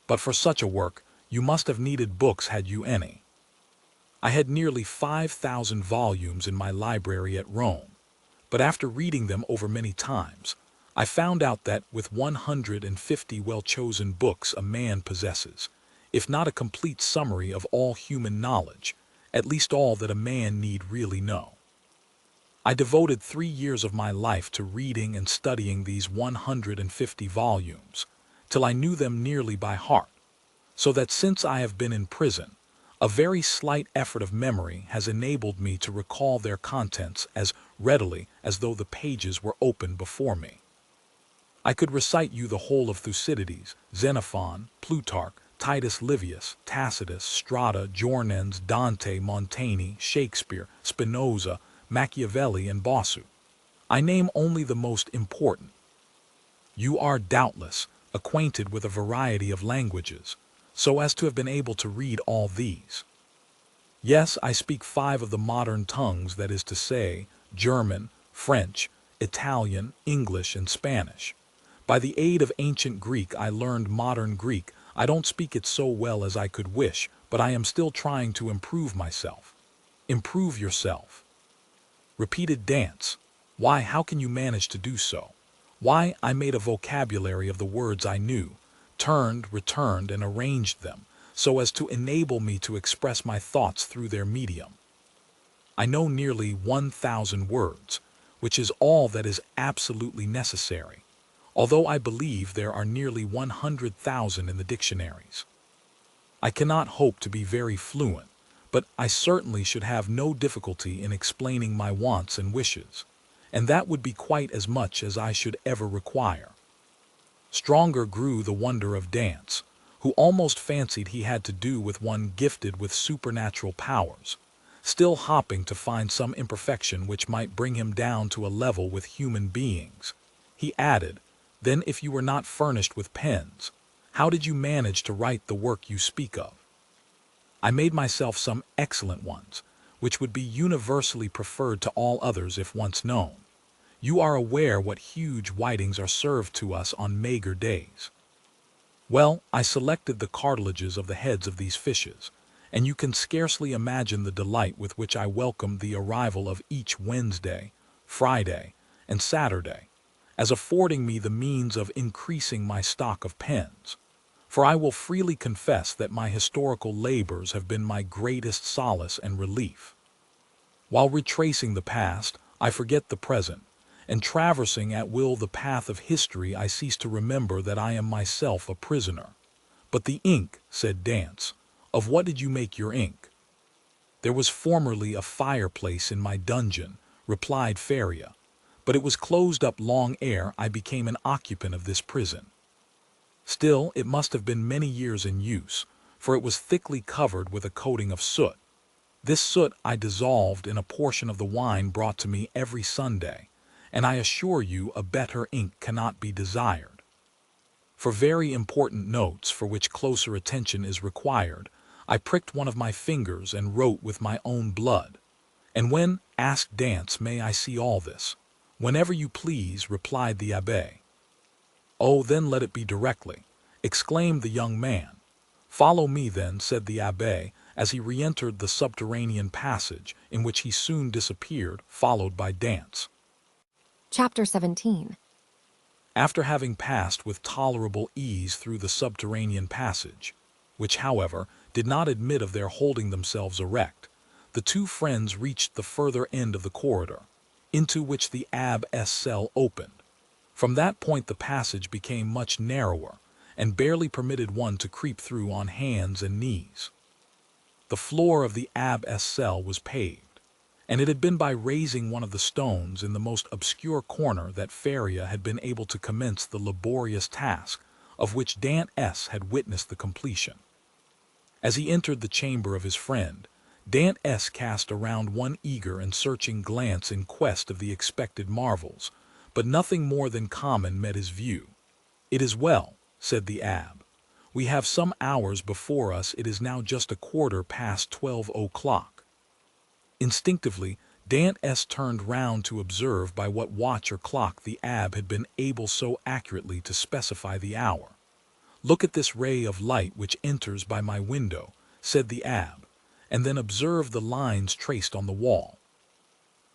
But for such a work, you must have needed books had you any. I had nearly 5,000 volumes in my library at Rome, but after reading them over many times, I found out that with 150 well-chosen books a man possesses, if not a complete summary of all human knowledge, at least all that a man need really know. I devoted 3 years of my life to reading and studying these 150 volumes, till I knew them nearly by heart, so that since I have been in prison, a very slight effort of memory has enabled me to recall their contents as readily as though the pages were open before me. I could recite you the whole of Thucydides, Xenophon, Plutarch, Titus Livius, Tacitus, Strada, Jornens, Dante, Montaigne, Shakespeare, Spinoza, Machiavelli, and Bossu. I name only the most important. You are doubtless acquainted with a variety of languages, so as to have been able to read all these. Yes, I speak 5 of the modern tongues, that is to say, German, French, Italian, English, and Spanish. By the aid of ancient Greek I learned modern Greek. I don't speak it so well as I could wish, but I am still trying to improve myself. Improve yourself. Repeated dance. Why, how can you manage to do so? Why, I made a vocabulary of the words I knew, turned, returned, and arranged them, so as to enable me to express my thoughts through their medium. I know nearly 1,000 words, which is all that is absolutely necessary, although I believe there are nearly 100,000 in the dictionaries. I cannot hope to be very fluent, but I certainly should have no difficulty in explaining my wants and wishes, and that would be quite as much as I should ever require. Stronger grew the wonder of Dance, who almost fancied he had to do with one gifted with supernatural powers, still hopping to find some imperfection which might bring him down to a level with human beings. He added, "Then if you were not furnished with pens, how did you manage to write the work you speak of?" I made myself some excellent ones, which would be universally preferred to all others if once known. You are aware what huge whitings are served to us on mager days. Well, I selected the cartilages of the heads of these fishes, and you can scarcely imagine the delight with which I welcomed the arrival of each Wednesday, Friday, and Saturday, as affording me the means of increasing my stock of pens. For I will freely confess that my historical labors have been my greatest solace and relief. While retracing the past, I forget the present, and traversing at will the path of history I cease to remember that I am myself a prisoner. But the ink, said Dance, of what did you make your ink? There was formerly a fireplace in my dungeon, replied Feria, but it was closed up long ere I became an occupant of this prison. Still, it must have been many years in use, for it was thickly covered with a coating of soot. This soot I dissolved in a portion of the wine brought to me every Sunday, and I assure you a better ink cannot be desired. For very important notes for which closer attention is required, I pricked one of my fingers and wrote with my own blood. And when, asked Dance, may I see all this? Whenever you please, replied the abbé. Oh, then let it be directly, exclaimed the young man. Follow me then, said the abbé, as he re-entered the subterranean passage, in which he soon disappeared, followed by Dance. Chapter 17. After having passed with tolerable ease through the subterranean passage, which, however, did not admit of their holding themselves erect, the 2 friends reached the further end of the corridor, into which the abbé's cell opened. From that point the passage became much narrower, and barely permitted one to creep through on hands and knees. The floor of the abbess' cell was paved, and it had been by raising one of the stones in the most obscure corner that Feria had been able to commence the laborious task of which Dantès had witnessed the completion. As he entered the chamber of his friend, Dantès cast around one eager and searching glance in quest of the expected marvels, but nothing more than common met his view. "It is well," said the abbé. "We have some hours before us. It is now just 12:15 o'clock. Instinctively, Dantès turned round to observe by what watch or clock the abbé had been able so accurately to specify the hour. "Look at this ray of light which enters by my window," said the abbé, "and then observe the lines traced on the wall.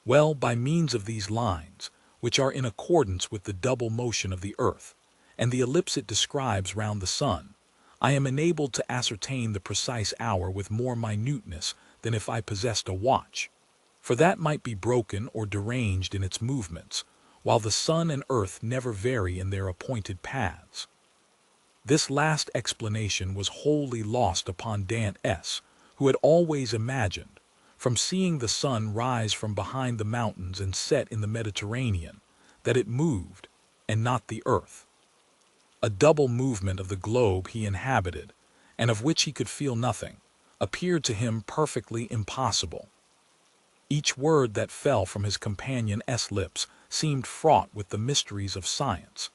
Well, by means of these lines, which are in accordance with the double motion of the earth, and the ellipse it describes round the sun, I am enabled to ascertain the precise hour with more minuteness than if I possessed a watch, for that might be broken or deranged in its movements, while the sun and earth never vary in their appointed paths." This last explanation was wholly lost upon Dantès, who had always imagined, from seeing the sun rise from behind the mountains and set in the Mediterranean, that it moved, and not the earth. A double movement of the globe he inhabited, and of which he could feel nothing, appeared to him perfectly impossible. Each word that fell from his companion's lips seemed fraught with the mysteries of science,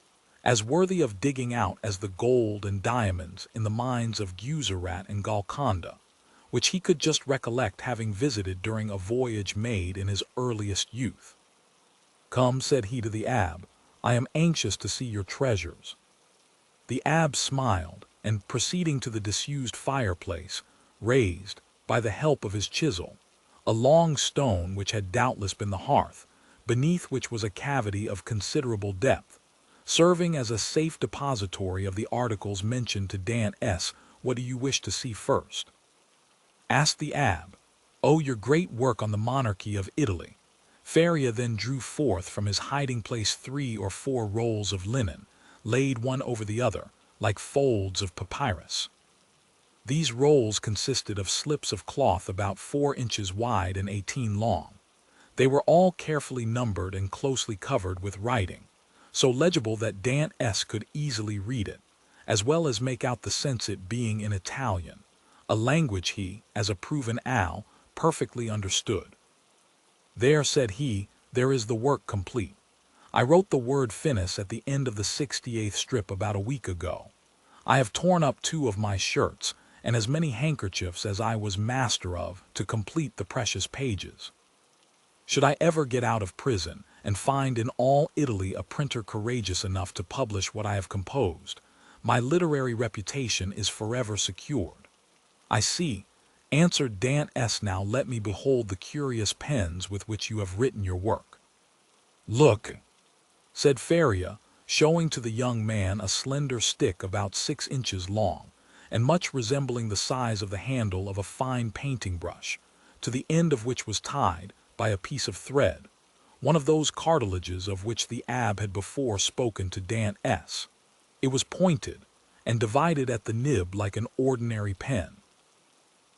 as worthy of digging out as the gold and diamonds in the mines of Guzerat and Golconda, which he could just recollect having visited during a voyage made in his earliest youth. "Come," said he to the abbé, "I am anxious to see your treasures." The abbé smiled, and proceeding to the disused fireplace, raised, by the help of his chisel, a long stone which had doubtless been the hearth, beneath which was a cavity of considerable depth, serving as a safe depository of the articles mentioned to Dantès. "What do you wish to see first?" asked the abbé. "Oh, your great work on the monarchy of Italy." Feria then drew forth from his hiding-place 3 or 4 rolls of linen, laid one over the other, like folds of papyrus. These rolls consisted of slips of cloth about 4 inches wide and 18 long. They were all carefully numbered and closely covered with writing, so legible that Dantès could easily read it, as well as make out the sense, it being in Italian, a language he, as a proven owl, perfectly understood. "There," said he, "there is the work complete. I wrote the word finis at the end of the 68th strip about a week ago. I have torn up 2 of my shirts, and as many handkerchiefs as I was master of to complete the precious pages. Should I ever get out of prison, and find in all Italy a printer courageous enough to publish what I have composed, my literary reputation is forever secured." "I see," answered Dantès. "Now let me behold the curious pens with which you have written your work." "Look," said Feria, showing to the young man a slender stick about 6 inches long, and much resembling the size of the handle of a fine painting brush, to the end of which was tied, by a piece of thread, one of those cartilages of which the abbé had before spoken to Dantès. It was pointed, and divided at the nib like an ordinary pen.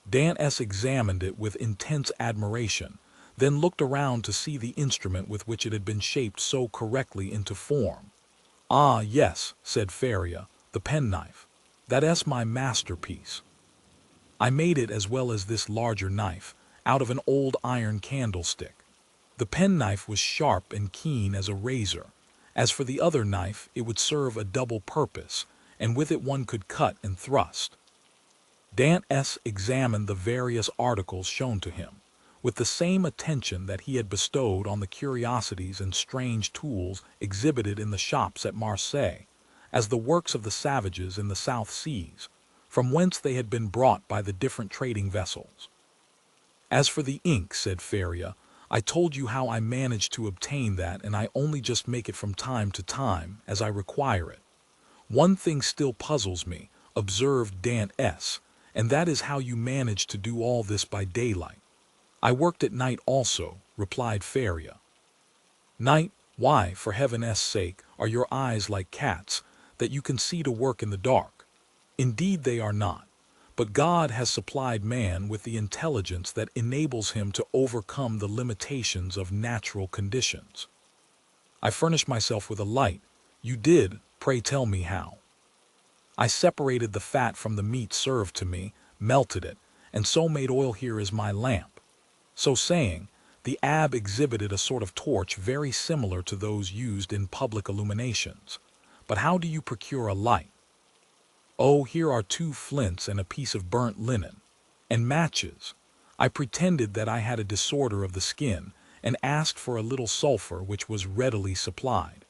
Dantès examined it with intense admiration, then looked around to see the instrument with which it had been shaped so correctly into form. "Ah, yes," said Feria, "the penknife. That is my masterpiece. I made it, as well as this larger knife, out of an old iron candlestick. The penknife was sharp and keen as a razor. As for the other knife, it would serve a double purpose, and with it one could cut and thrust." Dantès examined the various articles shown to him, with the same attention that he had bestowed on the curiosities and strange tools exhibited in the shops at Marseilles, as the works of the savages in the South Seas, from whence they had been brought by the different trading vessels. "As for the ink," said Feria, "I told you how I managed to obtain that, and I only just make it from time to time, as I require it." "One thing still puzzles me," observed Dantès, "and that is how you managed to do all this by daylight." "I worked at night also," replied Feria. "Night? Why, for heaven's sake, are your eyes like cats, that you can see to work in the dark?" "Indeed they are not. but God has supplied man with the intelligence that enables him to overcome the limitations of natural conditions. I furnished myself with a light. You did, pray tell me how. I separated the fat from the meat served to me, melted it, and so made oil. Here is my lamp. So saying, the abb exhibited a sort of torch very similar to those used in public illuminations. But how do you procure a light? Oh, here are 2 flints and a piece of burnt linen, and matches. I pretended that I had a disorder of the skin, and asked for a little sulfur, which was readily supplied.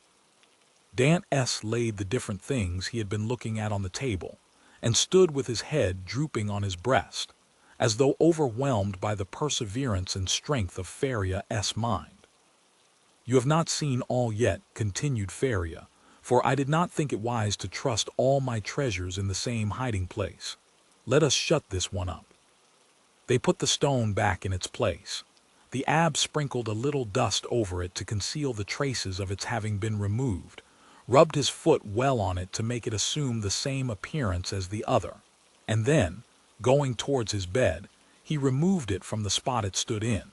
Dantès laid the different things he had been looking at on the table, and stood with his head drooping on his breast, as though overwhelmed by the perseverance and strength of Faria's mind. You have not seen all yet, continued Faria, for I did not think it wise to trust all my treasures in the same hiding place. Let us shut this one up. They put the stone back in its place. The abb sprinkled a little dust over it to conceal the traces of its having been removed, rubbed his foot well on it to make it assume the same appearance as the other, and then, going towards his bed, he removed it from the spot it stood in.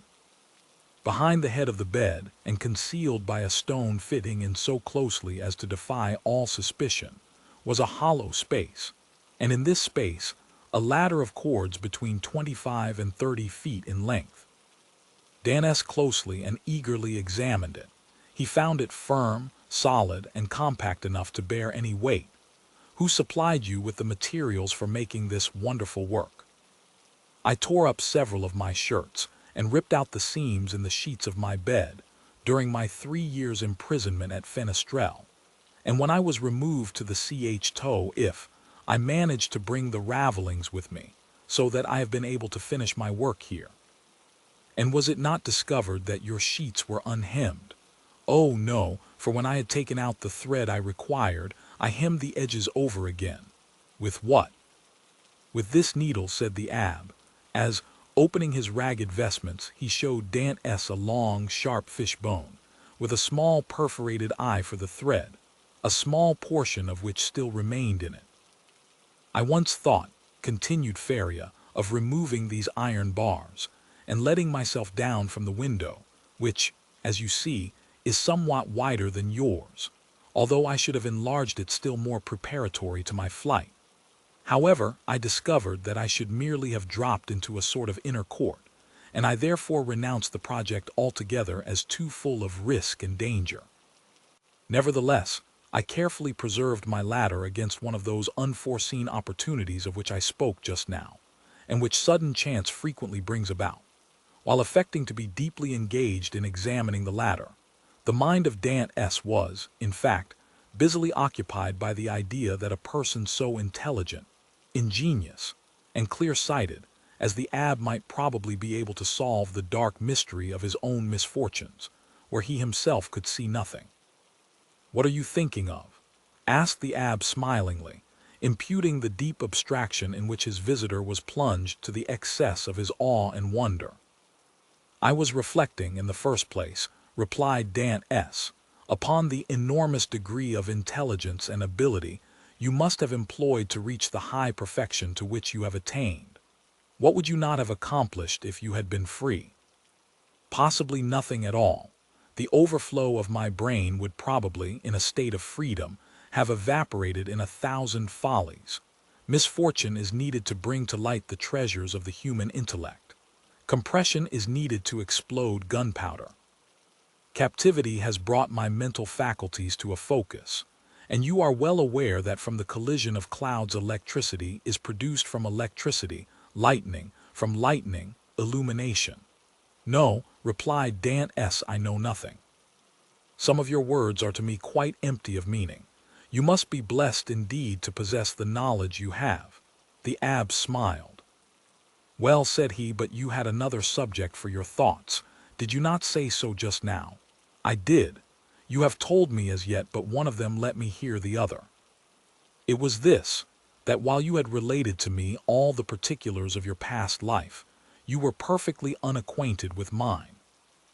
Behind the head of the bed, and concealed by a stone fitting in so closely as to defy all suspicion, was a hollow space, and in this space a ladder of cords between 25 and 30 feet in length. Dantès closely and eagerly examined it. He found it firm, solid, and compact enough to bear any weight. Who supplied you with the materials for making this wonderful work? I tore up several of my shirts, and ripped out the seams in the sheets of my bed, during my 3 years' imprisonment at Fenestrelle, and when I was removed to the Ch. If, I managed to bring the ravelings with me, so that I have been able to finish my work here. And was it not discovered that your sheets were unhemmed? Oh no, for when I had taken out the thread I required, I hemmed the edges over again. With what? With this needle, said the abb, as, opening his ragged vestments, he showed Dantès a long, sharp fish bone, with a small perforated eye for the thread, a small portion of which still remained in it. I once thought, continued Faria, of removing these iron bars, and letting myself down from the window, which, as you see, is somewhat wider than yours, although I should have enlarged it still more preparatory to my flight. However, I discovered that I should merely have dropped into a sort of inner court, and I therefore renounced the project altogether as too full of risk and danger. Nevertheless, I carefully preserved my ladder against one of those unforeseen opportunities of which I spoke just now, and which sudden chance frequently brings about. While affecting to be deeply engaged in examining the ladder, the mind of Dantès was, in fact, busily occupied by the idea that a person so intelligent, ingenious, and clear-sighted as the abb might probably be able to solve the dark mystery of his own misfortunes, where he himself could see nothing. What are you thinking of? Asked the abb smilingly, imputing the deep abstraction in which his visitor was plunged to the excess of his awe and wonder. I was reflecting, in the first place, replied Dantès, upon the enormous degree of intelligence and ability you must have employed to reach the high perfection to which you have attained. What would you not have accomplished if you had been free? Possibly nothing at all. The overflow of my brain would probably, in a state of freedom, have evaporated in 1,000 follies. Misfortune is needed to bring to light the treasures of the human intellect. Compression is needed to explode gunpowder. Captivity has brought my mental faculties to a focus, and you are well aware that from the collision of clouds electricity is produced, from electricity, lightning, from lightning, illumination. No, replied Dantès, I know nothing. Some of your words are to me quite empty of meaning. You must be blessed indeed to possess the knowledge you have. The abb smiled. Well, said he, but you had another subject for your thoughts. Did you not say so just now? I did. You have told me as yet but one of them. Let me hear the other. It was this, that while you had related to me all the particulars of your past life, you were perfectly unacquainted with mine.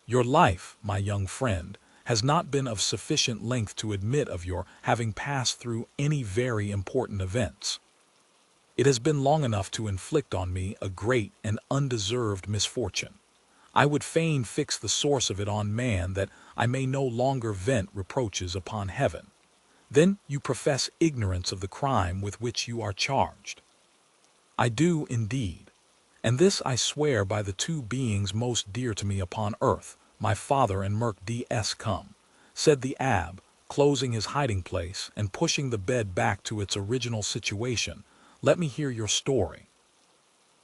Your life, my young friend, has not been of sufficient length to admit of your having passed through any very important events. It has been long enough to inflict on me a great and undeserved misfortune. I would fain fix the source of it on man, that I may no longer vent reproaches upon heaven. Then you profess ignorance of the crime with which you are charged. I do indeed, and this I swear by the two beings most dear to me upon earth, my father and Merc D.S. Come, said the abb, closing his hiding place and pushing the bed back to its original situation. Let me hear your story.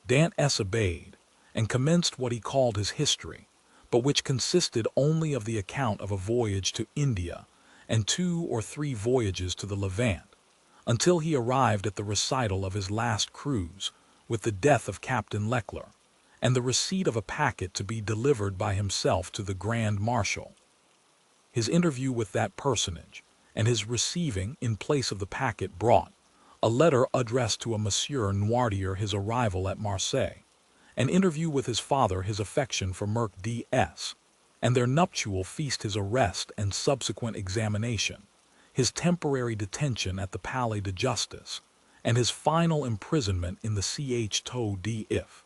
Dantès obeyed, and commenced what he called his history, but which consisted only of the account of a voyage to India and 2 or 3 voyages to the Levant, until he arrived at the recital of his last cruise, with the death of Captain Leclerc, and the receipt of a packet to be delivered by himself to the Grand Marshal. His interview with that personage, and his receiving, in place of the packet brought, a letter addressed to a Monsieur Noirtier, his arrival at Marseille, an interview with his father, his affection for Merc D.S., and their nuptial feast, his arrest and subsequent examination, his temporary detention at the Palais de Justice, and his final imprisonment in the Ch. d'If.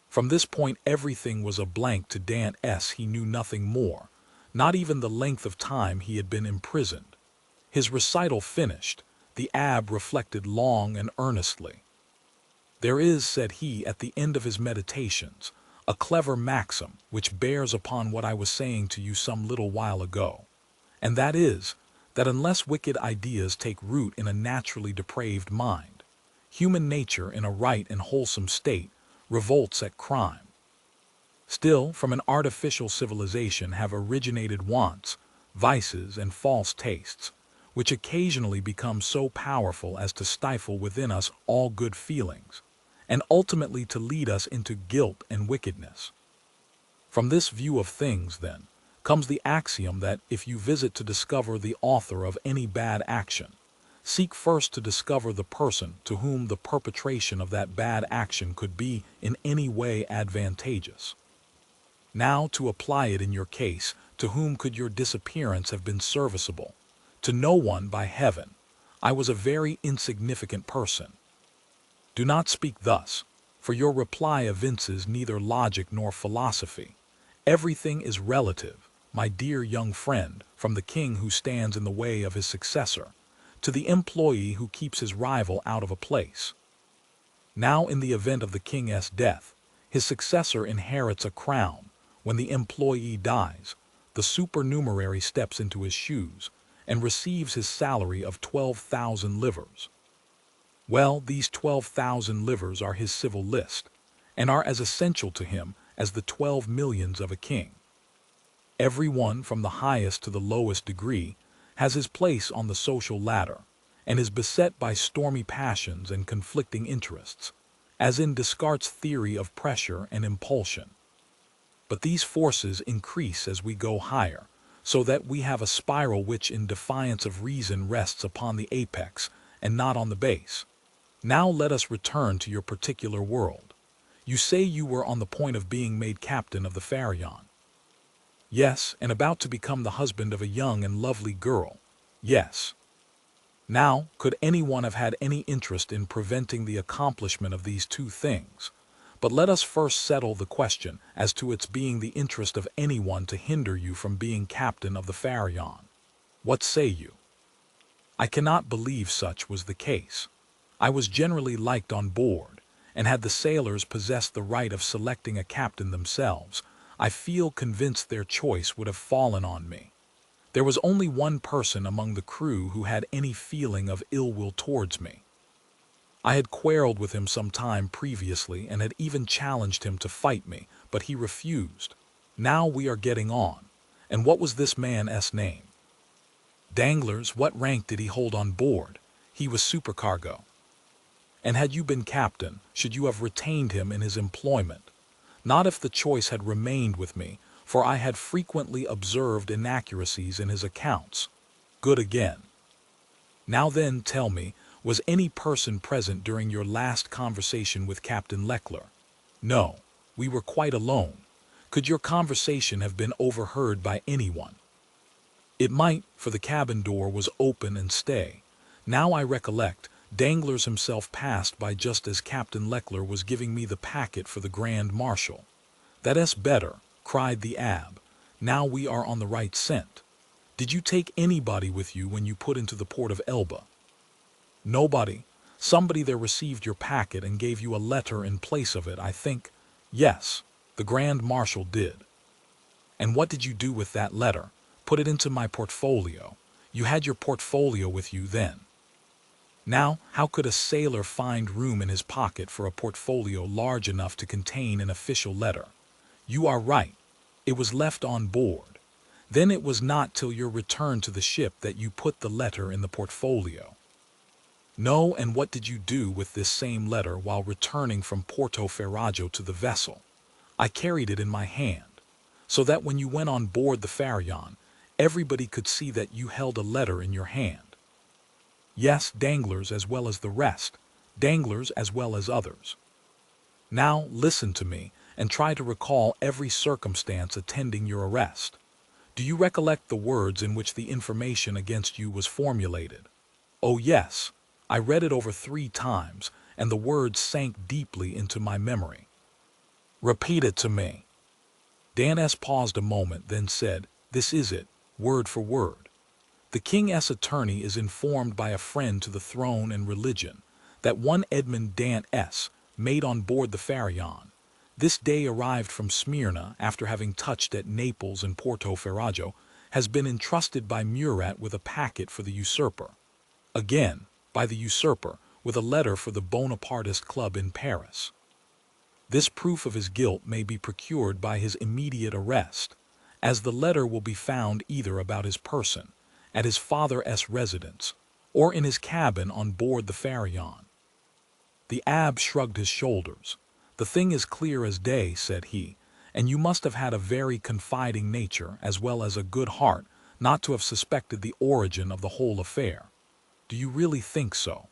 From this point everything was a blank to Dantès. He knew nothing more, not even the length of time he had been imprisoned. His recital finished, the abb reflected long and earnestly. There is, said he at the end of his meditations, a clever maxim which bears upon what I was saying to you some little while ago, and that is, that unless wicked ideas take root in a naturally depraved mind, human nature in a right and wholesome state revolts at crime. Still, from an artificial civilization have originated wants, vices, and false tastes, which occasionally become so powerful as to stifle within us all good feelings, and ultimately to lead us into guilt and wickedness. From this view of things, then, comes the axiom that if you visit to discover the author of any bad action, seek first to discover the person to whom the perpetration of that bad action could be in any way advantageous. Now, to apply it in your case, to whom could your disappearance have been serviceable? To no one, by heaven. I was a very insignificant person. Do not speak thus, for your reply evinces neither logic nor philosophy. Everything is relative, my dear young friend, from the king who stands in the way of his successor, to the employee who keeps his rival out of a place. Now, in the event of the king's death, his successor inherits a crown. When the employee dies, the supernumerary steps into his shoes and receives his salary of 12,000 livres. Well, these 12,000 livres are his civil list, and are as essential to him as the 12 millions of a king. Every one, from the highest to the lowest degree, has his place on the social ladder, and is beset by stormy passions and conflicting interests, as in Descartes' theory of pressure and impulsion. But these forces increase as we go higher, so that we have a spiral which, in defiance of reason, rests upon the apex and not on the base. Now let us return to your particular world. You say you were on the point of being made captain of the Pharaon. Yes, and about to become the husband of a young and lovely girl. Yes. Now, could anyone have had any interest in preventing the accomplishment of these two things? But let us first settle the question as to its being the interest of anyone to hinder you from being captain of the Pharaon. What say you? I cannot believe such was the case. I was generally liked on board, and had the sailors possessed the right of selecting a captain themselves, I feel convinced their choice would have fallen on me. There was only one person among the crew who had any feeling of ill will towards me. I had quarreled with him some time previously and had even challenged him to fight me, but he refused. Now we are getting on. And what was this man's name? Danglars. What rank did he hold on board? He was supercargo. And had you been captain, should you have retained him in his employment? Not if the choice had remained with me, for I had frequently observed inaccuracies in his accounts. Good again. Now then, tell me, was any person present during your last conversation with Captain Leclerc? No, we were quite alone. Could your conversation have been overheard by anyone? It might, for the cabin door was open and stay. Now I recollect, Danglars himself passed by just as Captain Leckler was giving me the packet for the Grand Marshal. "That's better," cried the abbe. "Now we are on the right scent. Did you take anybody with you when you put into the port of Elba?" "Nobody. Somebody there received your packet and gave you a letter in place of it, I think." "Yes, the Grand Marshal did." "And what did you do with that letter?" "Put it into my portfolio." "You had your portfolio with you then?" Now, how could a sailor find room in his pocket for a portfolio large enough to contain an official letter? "You are right. It was left on board. Then it was not till your return to the ship that you put the letter in the portfolio." "No, and what did you do with this same letter while returning from Porto Ferrajo to the vessel?" "I carried it in my hand, so that when you went on board the Pharaon, everybody could see that you held a letter in your hand." "Yes, Danglars as well as the rest, Danglars as well as others." "Now listen to me, and try to recall every circumstance attending your arrest. Do you recollect the words in which the information against you was formulated?" "Oh yes, I read it over 3 times, and the words sank deeply into my memory." "Repeat it to me." Dantès paused a moment, then said, "This is it, word for word. The king's attorney is informed by a friend to the throne and religion that one Edmond Dantès, made on board the Pharaon, this day arrived from Smyrna after having touched at Naples and Porto Ferrajo, has been entrusted by Murat with a packet for the usurper. Again, by the usurper, with a letter for the Bonapartist club in Paris. This proof of his guilt may be procured by his immediate arrest, as the letter will be found either about his person, at his father's residence, or in his cabin on board the Pharaon." The abbe shrugged his shoulders. "The thing is clear as day," said he, "and you must have had a very confiding nature as well as a good heart not to have suspected the origin of the whole affair. Do you really think so?"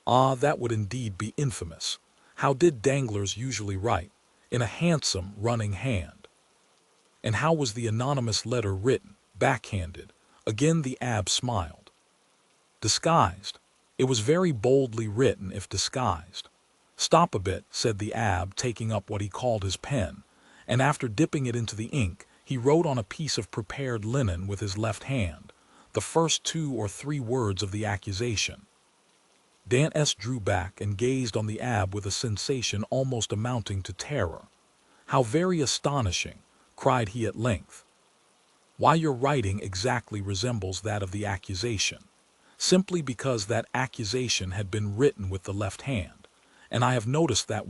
"Ah, that would indeed be infamous. How did Danglars usually write?" "In a handsome, running hand." "And how was the anonymous letter written? Backhanded?" Again the abbe smiled. "Disguised. It was very boldly written if disguised." "Stop a bit," said the abbe, taking up what he called his pen, and after dipping it into the ink, he wrote on a piece of prepared linen with his left hand the first 2 or 3 words of the accusation. Dantès drew back and gazed on the abbe with a sensation almost amounting to terror. "How very astonishing!" cried he at length. "Why, your writing exactly resembles that of the accusation, simply because that accusation had been written with the left hand, and I have noticed that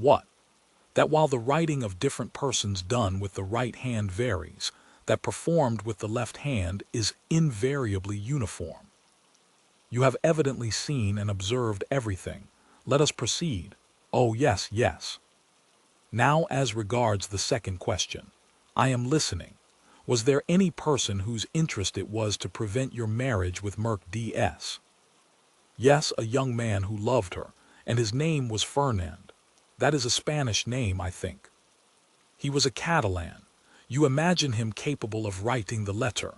that while the writing of different persons done with the right hand varies, that performed with the left hand is invariably uniform. You have evidently seen and observed everything. Let us proceed." "Oh, yes, yes." "Now, as regards the second question. I am listening. Was there any person whose interest it was to prevent your marriage with Merc D.S.? "Yes, a young man who loved her, and his name was Fernand. That is a Spanish name, I think." "He was a Catalan. You imagine him capable of writing the letter?"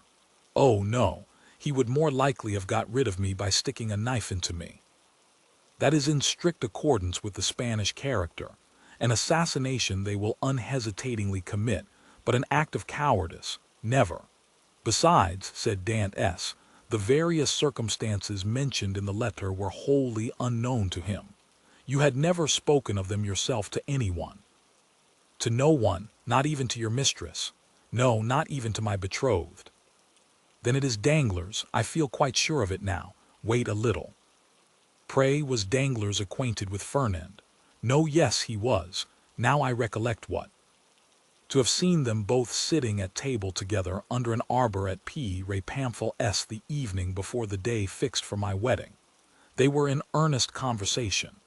"Oh, no. He would more likely have got rid of me by sticking a knife into me." "That is in strict accordance with the Spanish character. An assassination they will unhesitatingly commit, but an act of cowardice, never." "Besides," said Dantès, "the various circumstances mentioned in the letter were wholly unknown to him. You had never spoken of them yourself to anyone?" "To no one, not even to your mistress." "No, not even to my betrothed." "Then it is Danglars. I feel quite sure of it now. Wait a little." "Pray, was Danglars acquainted with Fernand?" "No, yes, he was. Now I recollect what. To have seen them both sitting at table together under an arbor at P. Rey Pamphil S. the evening before the day fixed for my wedding. They were in earnest conversation.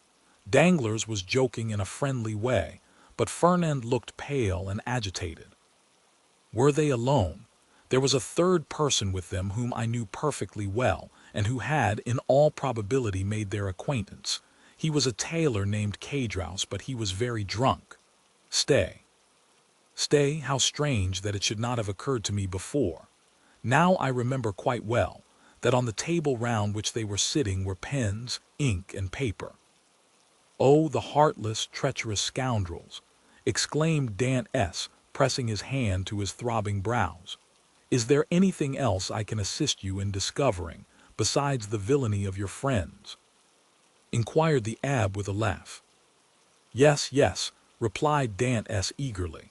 Danglars was joking in a friendly way, but Fernand looked pale and agitated." "Were they alone?" "There was a third person with them whom I knew perfectly well, and who had, in all probability, made their acquaintance. He was a tailor named Cadrouse, but he was very drunk." Stay, how strange that it should not have occurred to me before. Now I remember quite well. that on the table round which they were sitting were pens, ink, and paper. "Oh, the heartless, treacherous scoundrels!" exclaimed Dantès, pressing his hand to his throbbing brows. "Is there anything else I can assist you in discovering, besides the villainy of your friends?" inquired the abbé with a laugh. "Yes, yes," replied Dantès eagerly.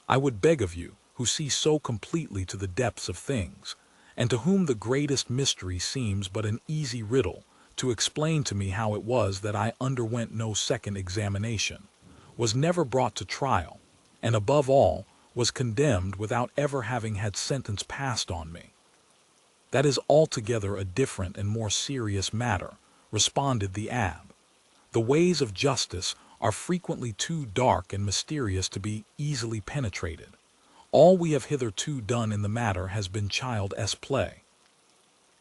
"I would beg of you, who see so completely to the depths of things, and to whom the greatest mystery seems but an easy riddle, to explain to me how it was that I underwent no second examination, was never brought to trial, and above all, was condemned without ever having had sentence passed on me." "That is altogether a different and more serious matter," responded the abbé. "The ways of justice are frequently too dark and mysterious to be easily penetrated. All we have hitherto done in the matter has been child's play.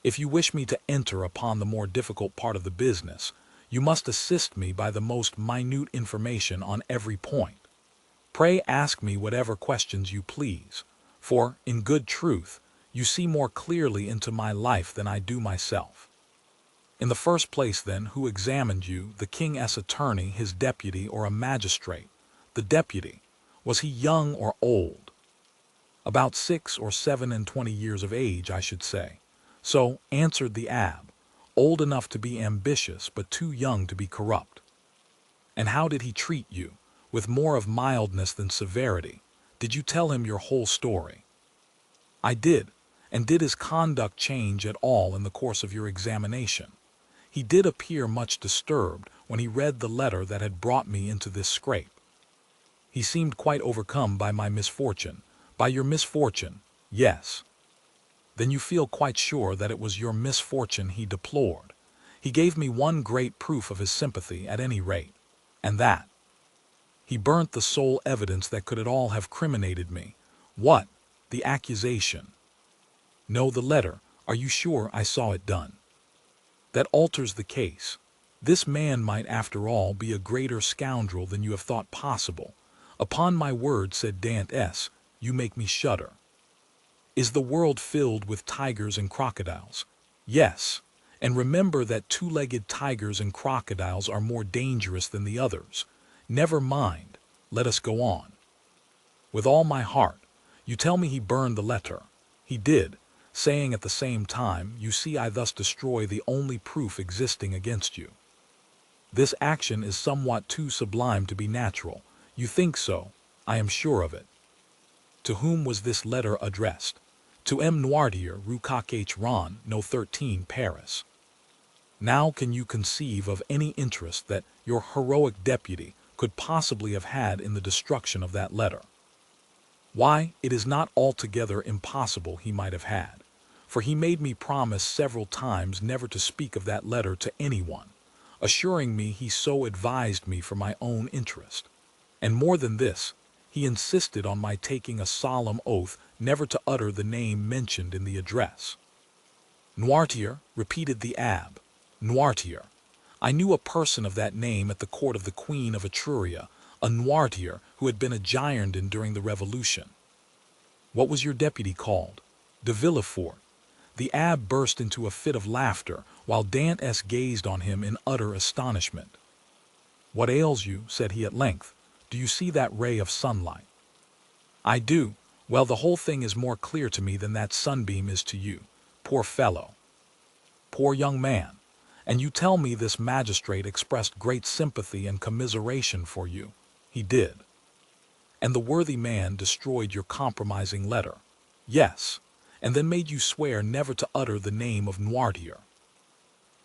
If you wish me to enter upon the more difficult part of the business, you must assist me by the most minute information on every point. Pray ask me whatever questions you please, for, in good truth, you see more clearly into my life than I do myself. In the first place, then, who examined you, the king's attorney, his deputy, or a magistrate? The deputy. Was he young or old?" "About 6 or 27 years of age, I should say." "So," answered the abbé, "old enough to be ambitious, but too young to be corrupt." "And how did he treat you? With more of mildness than severity? Did you tell him your whole story?" "I did." "And did his conduct change at all in the course of your examination?" "He did appear much disturbed when he read the letter that had brought me into this scrape." "He seemed quite overcome by my misfortune." "By your misfortune?" "Yes." "Then you feel quite sure that it was your misfortune he deplored?" "He gave me one great proof of his sympathy, at any rate." "And that?" "He burnt the sole evidence that could at all have criminated me." "What?" "The accusation." "No, the letter. Are you sure I saw it done?" "That alters the case. This man might, after all, be a greater scoundrel than you have thought possible." "Upon my word," said Dantès, "you make me shudder." "Is the world filled with tigers and crocodiles?" "Yes. And remember that two-legged tigers and crocodiles are more dangerous than the others. Never mind. Let us go on." "With all my heart. You tell me he burned the letter." "He did, saying at the same time, 'You see, I thus destroy the only proof existing against you.' This action is somewhat too sublime to be natural." "You think so?" "I am sure of it." "To whom was this letter addressed?" "To M. Noirtier, Rue Coq-Ron, No. 13, Paris." "Now can you conceive of any interest that your heroic deputy could possibly have had in the destruction of that letter?" "Why, it is not altogether impossible he might have had, for he made me promise several times never to speak of that letter to anyone, assuring me he so advised me for my own interest. And more than this, he insisted on my taking a solemn oath never to utter the name mentioned in the address." "Noirtier?" repeated the abbé. "Noirtier. I knew a person of that name at the court of the Queen of Etruria, a Noirtier who had been a Girondin during the Revolution." "What was your deputy called?" "De Villefort." The abbé burst into a fit of laughter, while Dantès gazed on him in utter astonishment. "What ails you?" said he at length. "Do you see that ray of sunlight?" "I do. Well, the whole thing is more clear to me than that sunbeam is to you. Poor fellow." "Poor young man. And you tell me this magistrate expressed great sympathy and commiseration for you?" "He did." "And the worthy man destroyed your compromising letter?" "Yes." "And then made you swear never to utter the name of Noirtier?"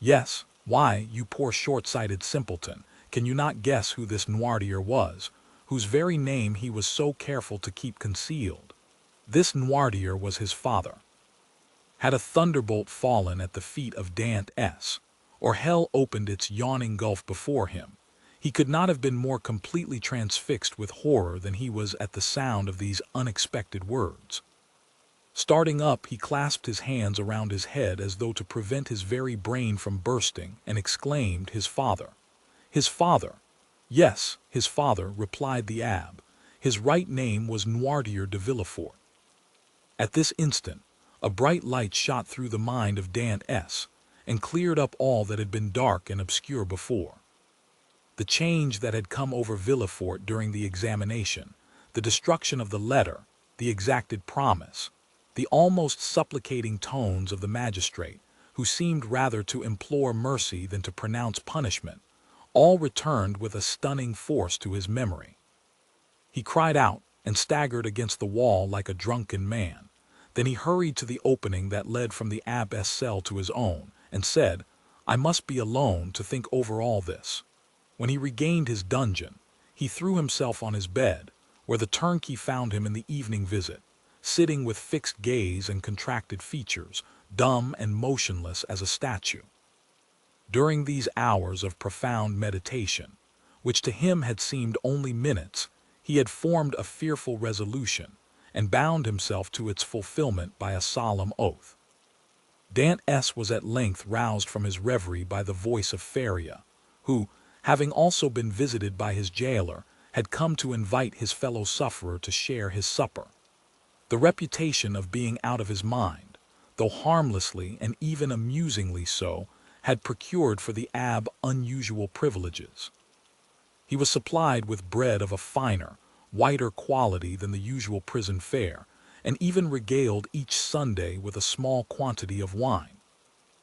"Yes." "Why, you poor short-sighted simpleton, can you not guess who this Noirtier was, whose very name he was so careful to keep concealed? This Noirtier was his father." Had a thunderbolt fallen at the feet of Dantès, or hell opened its yawning gulf before him, he could not have been more completely transfixed with horror than he was at the sound of these unexpected words. Starting up, he clasped his hands around his head as though to prevent his very brain from bursting, and exclaimed, "His father! His father!" "Yes, his father," replied the abbé. "His right name was Noirtier de Villefort." At this instant, A bright light shot through the mind of Dantès and cleared up all that had been dark and obscure before. The change that had come over Villefort during the examination, the destruction of the letter, the exacted promise, the almost supplicating tones of the magistrate, who seemed rather to implore mercy than to pronounce punishment, all returned with a stunning force to his memory. He cried out and staggered against the wall like a drunken man. Then he hurried to the opening that led from the abbess' cell to his own, and said, "I must be alone to think over all this." When he regained his dungeon, he threw himself on his bed, where the turnkey found him in the evening visit, sitting with fixed gaze and contracted features, dumb and motionless as a statue. During these hours of profound meditation, which to him had seemed only minutes, he had formed a fearful resolution, and bound himself to its fulfillment by a solemn oath. Dantès was at length roused from his reverie by the voice of Faria, who, having also been visited by his jailer, had come to invite his fellow-sufferer to share his supper. The reputation of being out of his mind, though harmlessly and even amusingly so, had procured for the abbé unusual privileges. He was supplied with bread of a finer, whiter quality than the usual prison fare, and even regaled each Sunday with a small quantity of wine.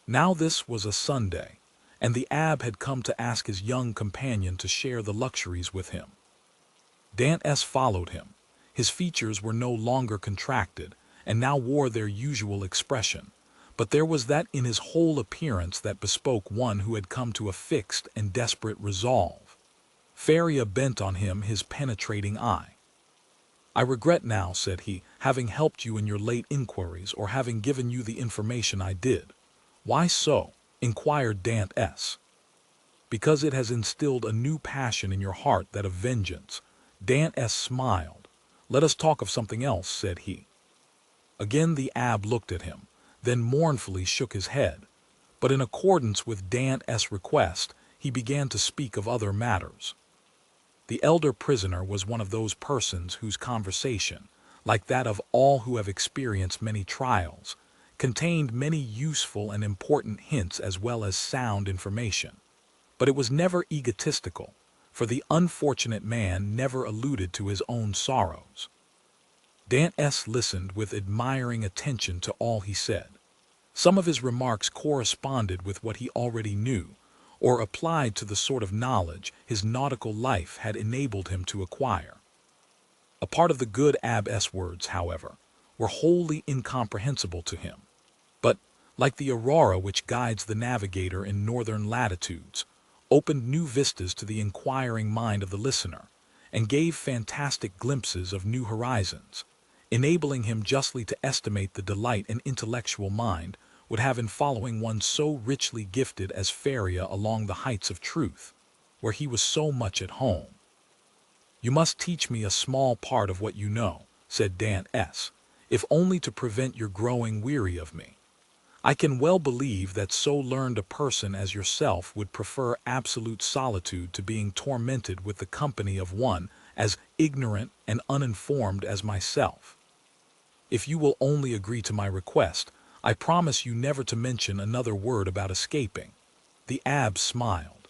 Now this was a Sunday, and the abbé had come to ask his young companion to share the luxuries with him. Dantès followed him. His features were no longer contracted, and now wore their usual expression, but there was that in his whole appearance that bespoke one who had come to a fixed and desperate resolve. Faria bent on him his penetrating eye. "I regret now," said he, "having helped you in your late inquiries, or having given you the information I did." "Why so?" inquired Dantès. "Because it has instilled a new passion in your heart, that of vengeance." Dantès smiled. "Let us talk of something else," said he. Again the abbé looked at him, then mournfully shook his head. But in accordance with Dantès' request, he began to speak of other matters. The elder prisoner was one of those persons whose conversation, like that of all who have experienced many trials, contained many useful and important hints as well as sound information. But it was never egotistical, for the unfortunate man never alluded to his own sorrows. Dantès listened with admiring attention to all he said. Some of his remarks corresponded with what he already knew, or applied to the sort of knowledge his nautical life had enabled him to acquire. A part of the good abbess' words, however, were wholly incomprehensible to him, but, like the aurora which guides the navigator in northern latitudes, opened new vistas to the inquiring mind of the listener, and gave fantastic glimpses of new horizons, enabling him justly to estimate the delight an intellectual mind would have in following one so richly gifted as Faria along the heights of truth, where he was so much at home. "You must teach me a small part of what you know," said Dantès, "if only to prevent your growing weary of me. I can well believe that so learned a person as yourself would prefer absolute solitude to being tormented with the company of one as ignorant and uninformed as myself. If you will only agree to my request, I promise you never to mention another word about escaping." The abbé smiled.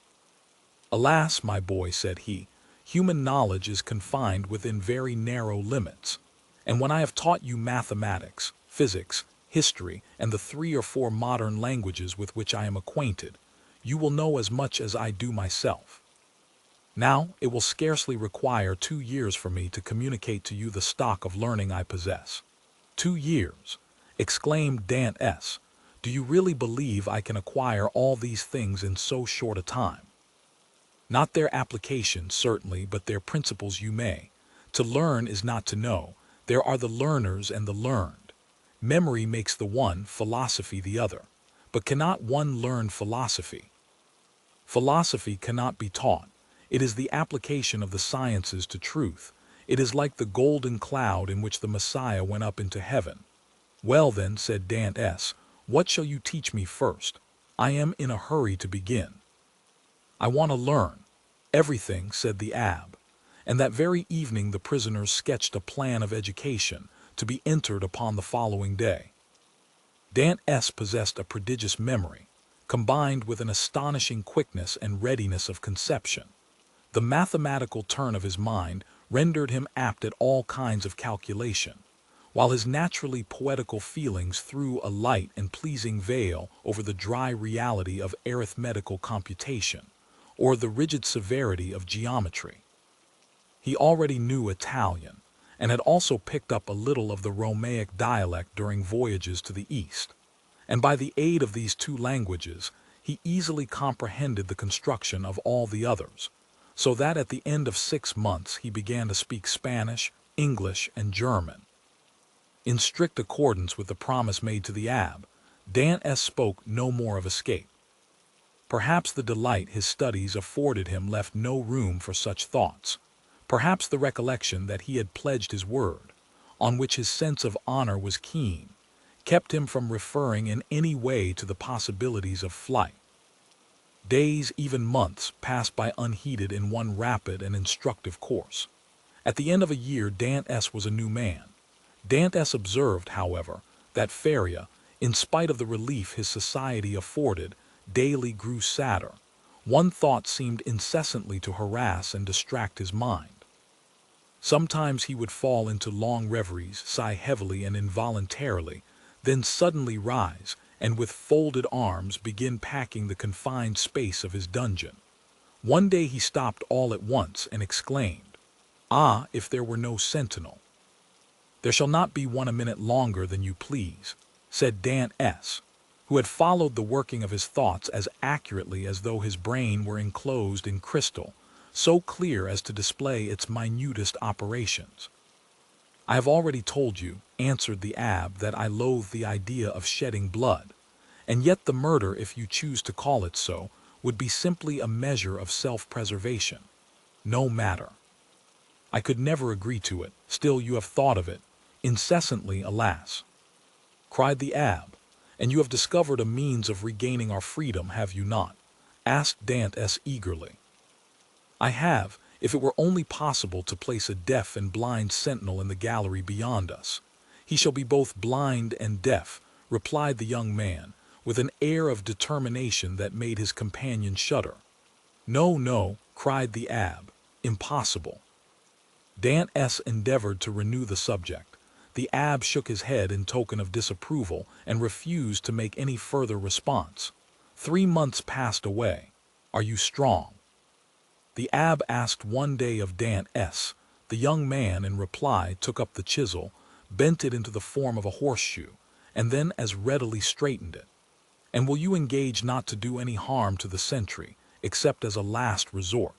"Alas, my boy," said he, "human knowledge is confined within very narrow limits, and when I have taught you mathematics, physics, history, and the 3 or 4 modern languages with which I am acquainted, you will know as much as I do myself. Now, it will scarcely require 2 years for me to communicate to you the stock of learning I possess." "2 years!" exclaimed Dantès. "Do you really believe I can acquire all these things in so short a time?" "Not their application, certainly, but their principles you may. To learn is not to know. There are the learners and the learned. Memory makes the one, philosophy the other. But cannot one learn philosophy? Philosophy cannot be taught. It is the application of the sciences to truth. It is like the golden cloud in which the Messiah went up into heaven." "Well then," said Dantès, "what shall you teach me first? I am in a hurry to begin." "I want to learn everything," said the abbé, and that very evening the prisoners sketched a plan of education to be entered upon the following day. Dantès possessed a prodigious memory, combined with an astonishing quickness and readiness of conception. The mathematical turn of his mind rendered him apt at all kinds of calculation, while his naturally poetical feelings threw a light and pleasing veil over the dry reality of arithmetical computation, or the rigid severity of geometry. He already knew Italian, and had also picked up a little of the Romaic dialect during voyages to the East, and by the aid of these two languages he easily comprehended the construction of all the others, so that at the end of 6 months he began to speak Spanish, English, and German. In strict accordance with the promise made to the abbé, Dantès spoke no more of escape. Perhaps the delight his studies afforded him left no room for such thoughts. Perhaps the recollection that he had pledged his word, on which his sense of honor was keen, kept him from referring in any way to the possibilities of flight. Days, even months, passed by unheeded in one rapid and instructive course. At the end of a year Dantès was a new man. Dantès observed, however, that Feria, in spite of the relief his society afforded, daily grew sadder. One thought seemed incessantly to harass and distract his mind. Sometimes he would fall into long reveries, sigh heavily and involuntarily, then suddenly rise, and with folded arms begin packing the confined space of his dungeon. One day he stopped all at once and exclaimed, "Ah, if there were no sentinel!" "There shall not be one a minute longer than you please," said Dantès, who had followed the working of his thoughts as accurately as though his brain were enclosed in crystal, so clear as to display its minutest operations. "I have already told you," answered the abbé, "that I loathe the idea of shedding blood, and yet the murder, if you choose to call it so, would be simply a measure of self-preservation. No matter. I could never agree to it, still you have thought of it, incessantly, alas," cried the abbé. "And you have discovered a means of regaining our freedom, have you not?" asked Dantès eagerly. "I have, if it were only possible to place a deaf and blind sentinel in the gallery beyond us." "He shall be both blind and deaf," replied the young man, with an air of determination that made his companion shudder. "No, no," cried the abbé, "impossible." Dantès endeavored to renew the subject. The abbé shook his head in token of disapproval and refused to make any further response. 3 months passed away. "Are you strong?" the abbé asked one day of Dantès. The young man, in reply, took up the chisel, bent it into the form of a horseshoe, and then as readily straightened it. "And will you engage not to do any harm to the sentry, except as a last resort?"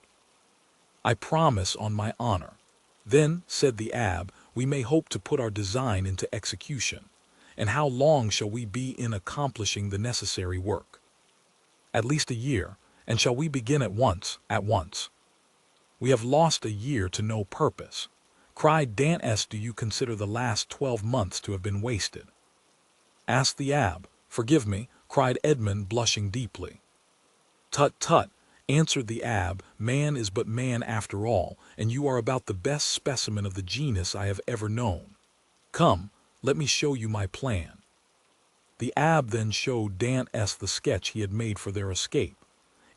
"I promise on my honor." "Then," said the abbé, "we may hope to put our design into execution. And how long shall we be in accomplishing the necessary work?" "At least a year. And shall we begin at once?" "At once." "We have lost a year to no purpose," cried Dantès. "Do you consider the last 12 months to have been wasted?" asked the abbé. "Forgive me," cried Edmond, blushing deeply. "Tut, tut," answered the abbé, "man is but man after all, and you are about the best specimen of the genus I have ever known. Come, let me show you my plan." The abbé then showed Dantès the sketch he had made for their escape.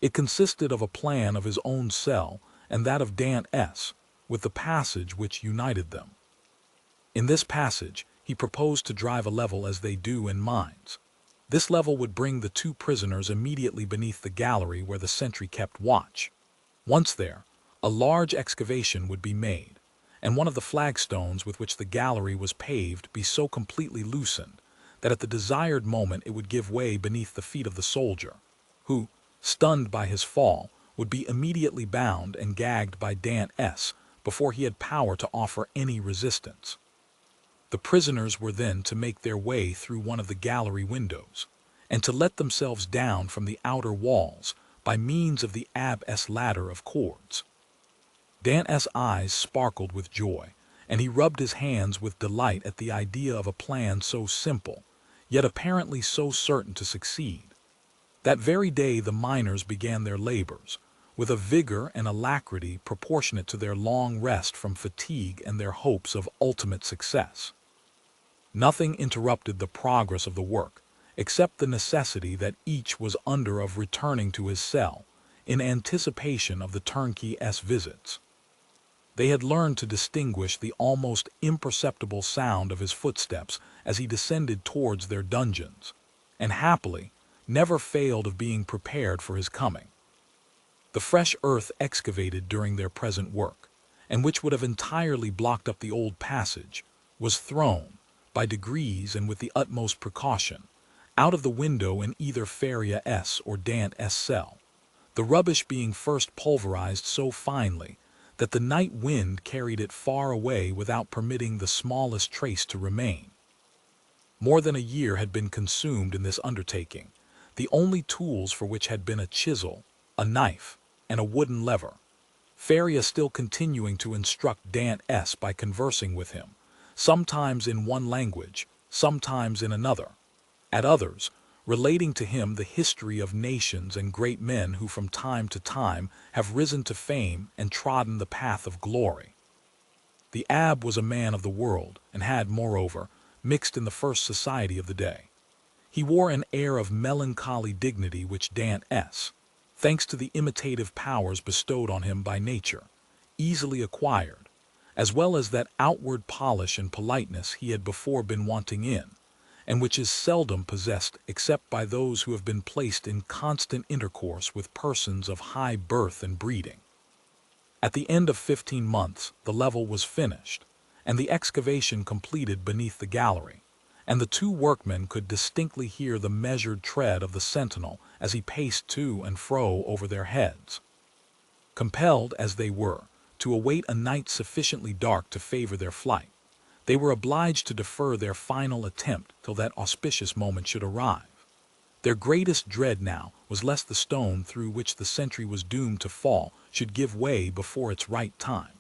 It consisted of a plan of his own cell and that of Dantès, with the passage which united them. In this passage he proposed to drive a level as they do in mines. This level would bring the 2 prisoners immediately beneath the gallery where the sentry kept watch. Once there, a large excavation would be made, and one of the flagstones with which the gallery was paved be so completely loosened that at the desired moment it would give way beneath the feet of the soldier, who, stunned by his fall, would be immediately bound and gagged by Dantès before he had power to offer any resistance. The prisoners were then to make their way through one of the gallery windows, and to let themselves down from the outer walls by means of the abbé's ladder of cords. Dantès' eyes sparkled with joy, and he rubbed his hands with delight at the idea of a plan so simple, yet apparently so certain to succeed. That very day the miners began their labors, with a vigor and alacrity proportionate to their long rest from fatigue and their hopes of ultimate success. Nothing interrupted the progress of the work, except the necessity that each was under of returning to his cell, in anticipation of the turnkey's visits. They had learned to distinguish the almost imperceptible sound of his footsteps as he descended towards their dungeons, and happily never failed of being prepared for his coming. The fresh earth excavated during their present work, and which would have entirely blocked up the old passage, was thrown, by degrees and with the utmost precaution, out of the window in either Faria's or Dantès' cell, the rubbish being first pulverized so finely that the night wind carried it far away without permitting the smallest trace to remain. More than a year had been consumed in this undertaking, the only tools for which had been a chisel, a knife, and a wooden lever, Faria still continuing to instruct Dantès by conversing with him, sometimes in one language, sometimes in another, at others, relating to him the history of nations and great men who from time to time have risen to fame and trodden the path of glory. The abbé was a man of the world, and had, moreover, mixed in the first society of the day. He wore an air of melancholy dignity which Dantès, thanks to the imitative powers bestowed on him by nature, easily acquired, as well as that outward polish and politeness he had before been wanting in, and which is seldom possessed except by those who have been placed in constant intercourse with persons of high birth and breeding. At the end of 15 months the level was finished, and the excavation completed beneath the gallery, and the two workmen could distinctly hear the measured tread of the sentinel as he paced to and fro over their heads. Compelled, as they were, to await a night sufficiently dark to favor their flight, they were obliged to defer their final attempt till that auspicious moment should arrive. Their greatest dread now was lest the stone through which the sentry was doomed to fall should give way before its right time,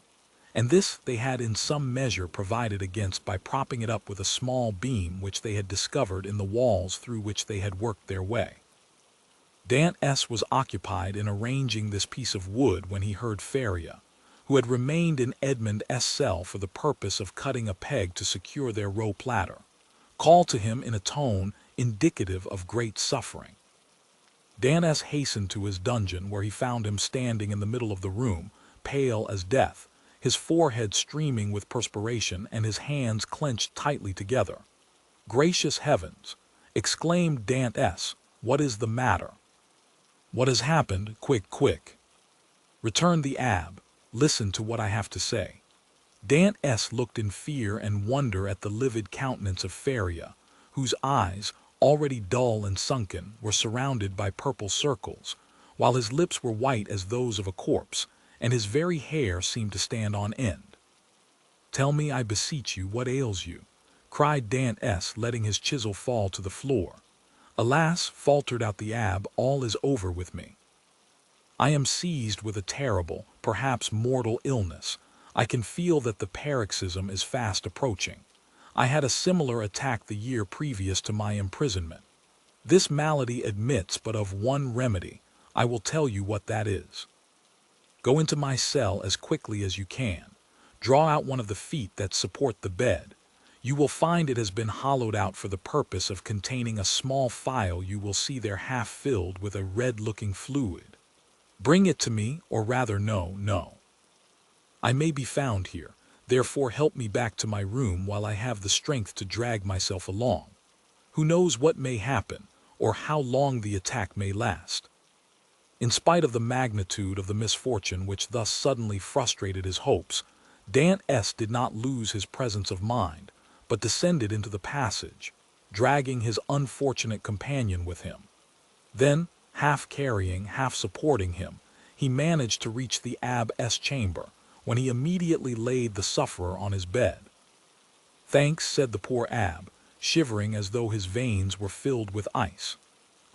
and this they had in some measure provided against by propping it up with a small beam which they had discovered in the walls through which they had worked their way. Dantès was occupied in arranging this piece of wood when he heard Faria, who had remained in Edmond's cell for the purpose of cutting a peg to secure their rope ladder, call to him in a tone indicative of great suffering. Dantès hastened to his dungeon, where he found him standing in the middle of the room, pale as death, his forehead streaming with perspiration and his hands clenched tightly together. "Gracious heavens!" exclaimed Dantès, "what is the matter?" "What has happened? Quick, quick!" returned the abbé. "Listen to what I have to say." Dantès looked in fear and wonder at the livid countenance of Faria, whose eyes, already dull and sunken, were surrounded by purple circles, while his lips were white as those of a corpse, and his very hair seemed to stand on end. "Tell me, I beseech you, what ails you?" cried Dantès, letting his chisel fall to the floor. "Alas," faltered out the abbé, "all is over with me. I am seized with a terrible, perhaps mortal illness. I can feel that the paroxysm is fast approaching. I had a similar attack the year previous to my imprisonment. This malady admits but of one remedy. I will tell you what that is. Go into my cell as quickly as you can. Draw out one of the feet that support the bed. You will find it has been hollowed out for the purpose of containing a small phial you will see there half filled with a red-looking fluid. Bring it to me, or rather no. I may be found here, therefore help me back to my room while I have the strength to drag myself along. Who knows what may happen, or how long the attack may last?" In spite of the magnitude of the misfortune which thus suddenly frustrated his hopes, Dantès did not lose his presence of mind, but descended into the passage, dragging his unfortunate companion with him. Then, half carrying, half supporting him, he managed to reach the abbé's chamber, when he immediately laid the sufferer on his bed. "Thanks," said the poor abbé, shivering as though his veins were filled with ice.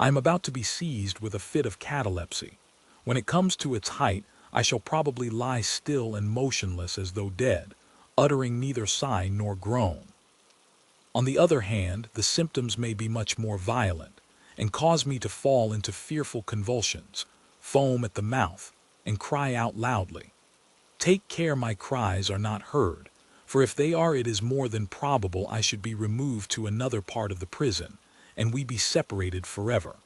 "I am about to be seized with a fit of catalepsy. When it comes to its height, I shall probably lie still and motionless as though dead, uttering neither sigh nor groan. On the other hand, the symptoms may be much more violent, and cause me to fall into fearful convulsions, foam at the mouth, and cry out loudly. Take care my cries are not heard, for if they are, it is more than probable I should be removed to another part of the prison, and we be separated forever.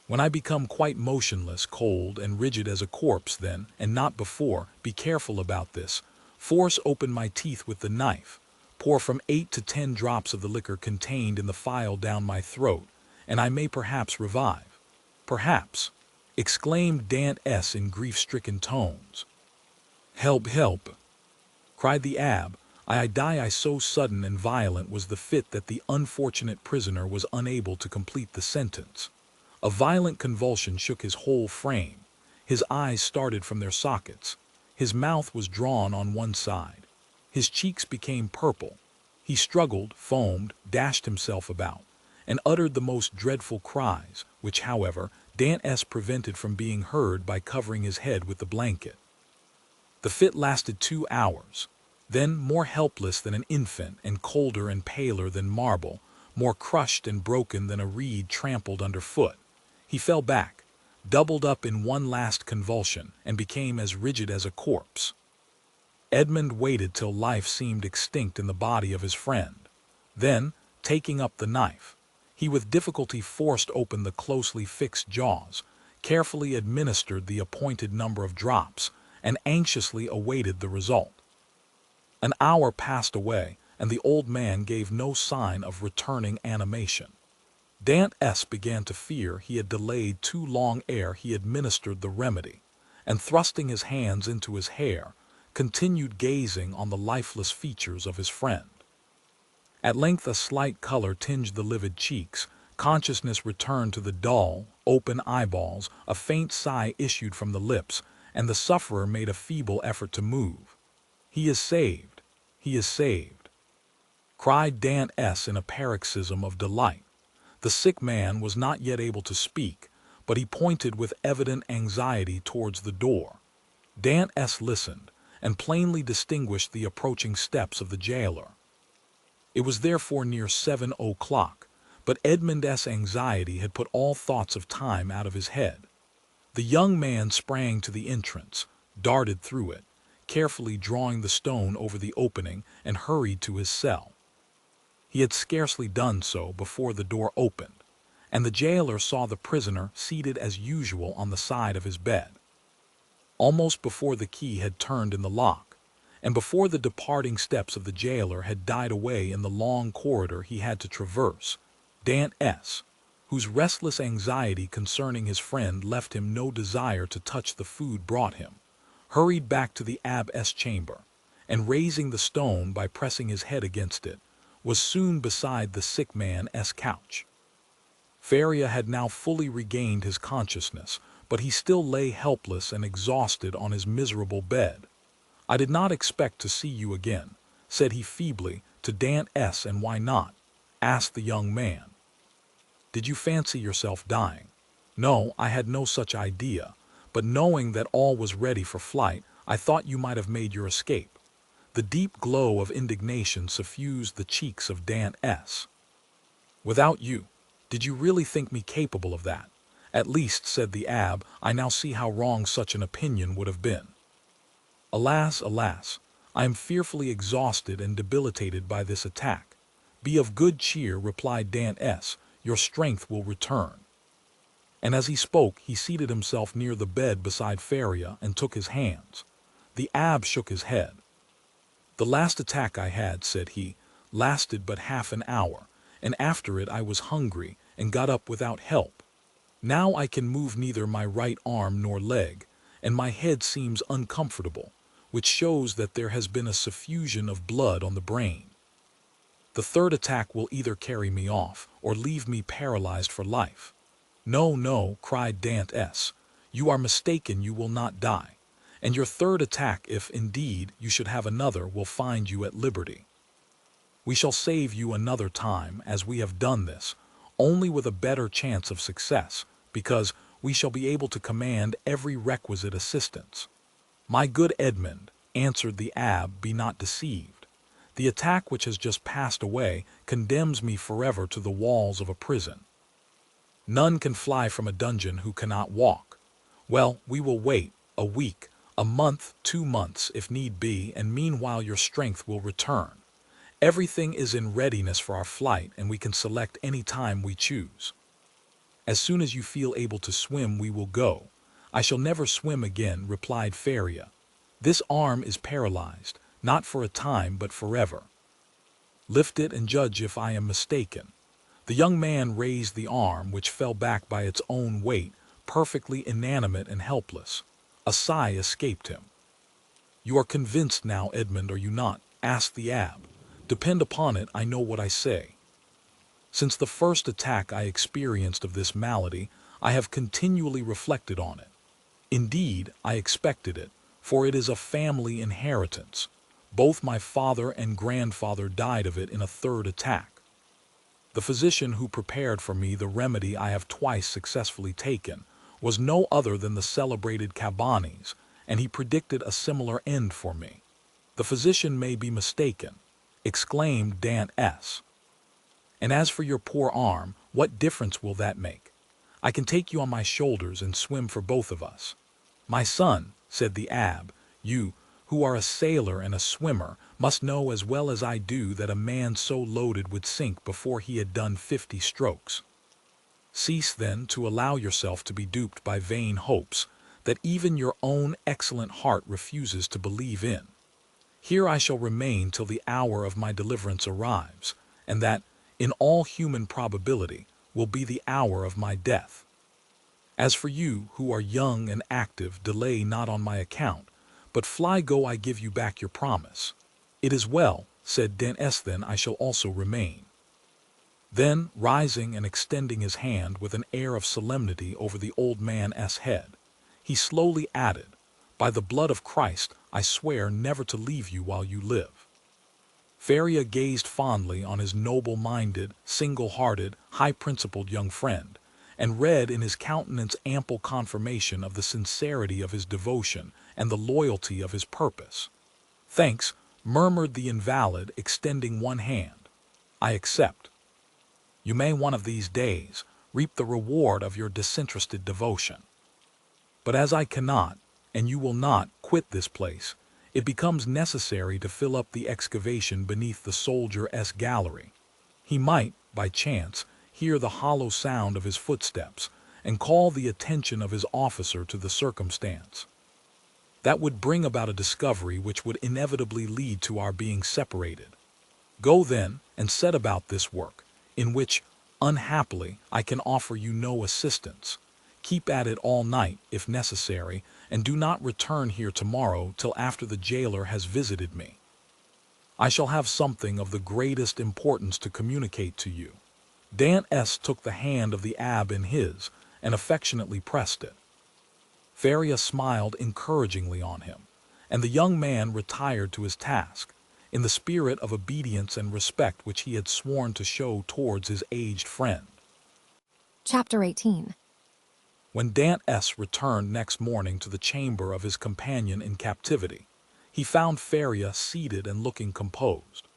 When I become quite motionless, cold, and rigid as a corpse, then, and not before, be careful about this, force open my teeth with the knife, pour from 8 to 10 drops of the liquor contained in the phial down my throat, and I may perhaps revive. Perhaps, exclaimed Dantès in grief-stricken tones. Help, help, cried the abbé. I die. So sudden and violent was the fit that the unfortunate prisoner was unable to complete the sentence. A violent convulsion shook his whole frame. His eyes started from their sockets. His mouth was drawn on one side. His cheeks became purple. He struggled, foamed, dashed himself about, and uttered the most dreadful cries, which, however, Dantès prevented from being heard by covering his head with the blanket. The fit lasted 2 hours. Then, more helpless than an infant, and colder and paler than marble, more crushed and broken than a reed trampled underfoot, he fell back, doubled up in one last convulsion, and became as rigid as a corpse. Edmond waited till life seemed extinct in the body of his friend. Then, taking up the knife, he with difficulty forced open the closely fixed jaws, carefully administered the appointed number of drops, and anxiously awaited the result. An hour passed away, and the old man gave no sign of returning animation. Dantès began to fear he had delayed too long ere he administered the remedy, and thrusting his hands into his hair, continued gazing on the lifeless features of his friend. At length a slight color tinged the livid cheeks, consciousness returned to the dull, open eyeballs, a faint sigh issued from the lips, and the sufferer made a feeble effort to move. "He is saved! He is saved!" cried Dantès in a paroxysm of delight. The sick man was not yet able to speak, but he pointed with evident anxiety towards the door. Dantès listened, and plainly distinguished the approaching steps of the jailer. It was therefore near 7 o'clock, but Edmond's anxiety had put all thoughts of time out of his head. The young man sprang to the entrance, darted through it, carefully drawing the stone over the opening, and hurried to his cell. He had scarcely done so before the door opened, and the jailer saw the prisoner seated as usual on the side of his bed. Almost before the key had turned in the lock, and before the departing steps of the jailer had died away in the long corridor he had to traverse, Dantès, whose restless anxiety concerning his friend left him no desire to touch the food brought him, hurried back to the abbé's chamber, and raising the stone by pressing his head against it, was soon beside the sick man's couch. Faria had now fully regained his consciousness, but he still lay helpless and exhausted on his miserable bed. "I did not expect to see you again," said he feebly to Dantès. "And why not?" asked the young man. "Did you fancy yourself dying?" "No, I had no such idea, but knowing that all was ready for flight, I thought you might have made your escape." The deep glow of indignation suffused the cheeks of Dantès. "Without you? Did you really think me capable of that?" "At least," said the abbé, "I now see how wrong such an opinion would have been." "Alas, alas, I am fearfully exhausted and debilitated by this attack." "Be of good cheer," replied Dantès, "your strength will return." And as he spoke, he seated himself near the bed beside Faria and took his hands. The abbé shook his head. "The last attack I had," said he, "lasted but half an hour, and after it I was hungry and got up without help. Now I can move neither my right arm nor leg, and my head seems uncomfortable, which shows that there has been a suffusion of blood on the brain. The third attack will either carry me off or leave me paralyzed for life." "No, no," cried Dantès, "you are mistaken. You will not die. And your third attack, if indeed you should have another, will find you at liberty. We shall save you another time, as we have done this, only with a better chance of success, because we shall be able to command every requisite assistance." "My good Edmond," answered the abbé, "be not deceived. The attack which has just passed away condemns me forever to the walls of a prison. None can fly from a dungeon who cannot walk. Well, we will wait a week, a month, 2 months, if need be, and meanwhile your strength will return. Everything is in readiness for our flight, and we can select any time we choose. As soon as you feel able to swim, we will go. I shall never swim again, replied Feria. This arm is paralyzed, not for a time but forever. Lift it and judge if I am mistaken. The young man raised the arm, which fell back by its own weight, perfectly inanimate and helpless. A sigh escaped him. You are convinced now, Edmond, are you not? Asked the abbé. Depend upon it, I know what I say. Since the first attack I experienced of this malady, I have continually reflected on it. Indeed, I expected it, for it is a family inheritance. Both my father and grandfather died of it in a third attack. The physician who prepared for me the remedy I have twice successfully taken was no other than the celebrated Cabanis, and he predicted a similar end for me. The physician may be mistaken, exclaimed Dantès. And as for your poor arm, what difference will that make? I can take you on my shoulders and swim for both of us. My son, said the abbé, you, who are a sailor and a swimmer, must know as well as I do that a man so loaded would sink before he had done 50 strokes. Cease then to allow yourself to be duped by vain hopes that even your own excellent heart refuses to believe in. Here I shall remain till the hour of my deliverance arrives, and that, in all human probability, will be the hour of my death. As for you, who are young and active, delay not on my account, but fly go, I give you back your promise. It is well, said Dantès, then I shall also remain. Then, rising and extending his hand with an air of solemnity over the old man's head, he slowly added, by the blood of Christ, I swear never to leave you while you live. Feria gazed fondly on his noble-minded, single-hearted, high-principled young friend, and read in his countenance ample confirmation of the sincerity of his devotion and the loyalty of his purpose. Thanks, murmured the invalid, extending one hand. I accept. You may one of these days reap the reward of your disinterested devotion. But as I cannot, and you will not, quit this place, it becomes necessary to fill up the excavation beneath the soldier's gallery. He might, by chance, hear the hollow sound of his footsteps and call the attention of his officer to the circumstance. That would bring about a discovery which would inevitably lead to our being separated. Go then and set about this work, in which, unhappily, I can offer you no assistance. Keep at it all night, if necessary, and do not return here tomorrow till after the jailer has visited me. I shall have something of the greatest importance to communicate to you. Dantès took the hand of the abbé in his, and affectionately pressed it. Feria smiled encouragingly on him, and the young man retired to his task, in the spirit of obedience and respect which he had sworn to show towards his aged friend. Chapter 18. When Dantès returned next morning to the chamber of his companion in captivity, he found Feria seated and looking composed.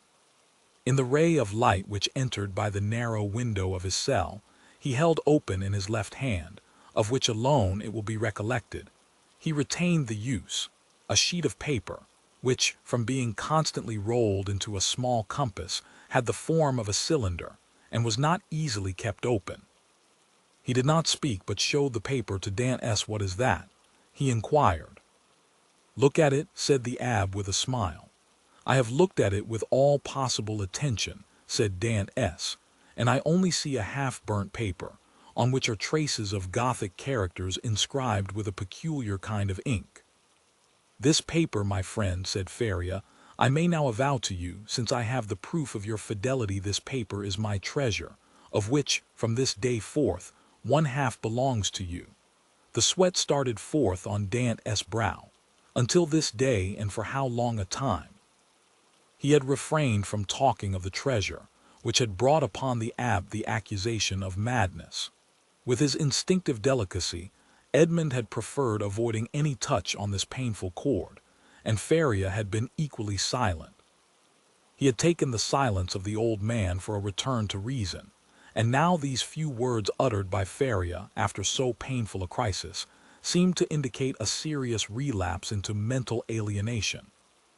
In the ray of light which entered by the narrow window of his cell, he held open in his left hand, of which alone, it will be recollected, he retained the use, a sheet of paper, which, from being constantly rolled into a small compass, had the form of a cylinder, and was not easily kept open. He did not speak, but showed the paper to Dantès. What is that? He inquired. Look at it, said the abbé with a smile. I have looked at it with all possible attention, said Dantès, and I only see a half-burnt paper, on which are traces of Gothic characters inscribed with a peculiar kind of ink. This paper, my friend, said Feria, I may now avow to you, since I have the proof of your fidelity, this paper is my treasure, of which, from this day forth, one half belongs to you. The sweat started forth on Dantès' brow. Until this day, and for how long a time? He had refrained from talking of the treasure, which had brought upon the abbé the accusation of madness. With his instinctive delicacy, Edmond had preferred avoiding any touch on this painful chord, and Feria had been equally silent. He had taken the silence of the old man for a return to reason, and now these few words uttered by Feria after so painful a crisis seemed to indicate a serious relapse into mental alienation.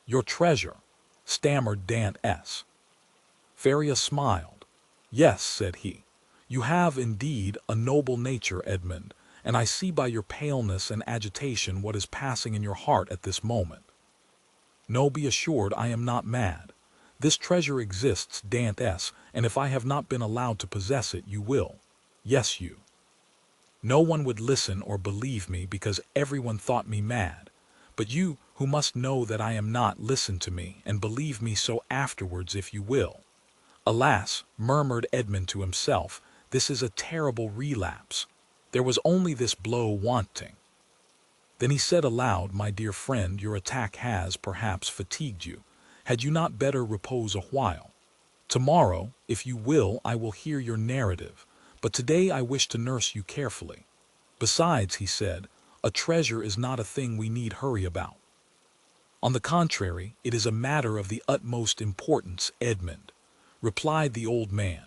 Your treasure, stammered Dantès. Feria smiled. "Yes," said he, "you have indeed a noble nature, Edmond, and I see by your paleness and agitation what is passing in your heart at this moment. No, be assured I am not mad. This treasure exists, Dantès, and if I have not been allowed to possess it, you will. Yes, you. No one would listen or believe me because everyone thought me mad. But you, who must know that I am not, listen to me, and believe me so afterwards if you will." "Alas," murmured Edmond to himself, "this is a terrible relapse. There was only this blow wanting." Then he said aloud, "My dear friend, your attack has, perhaps, fatigued you. Had you not better repose a while? Tomorrow, if you will, I will hear your narrative, but today I wish to nurse you carefully. Besides," he said, "a treasure is not a thing we need hurry about. On the contrary, it is a matter of the utmost importance, Edmond," replied the old man.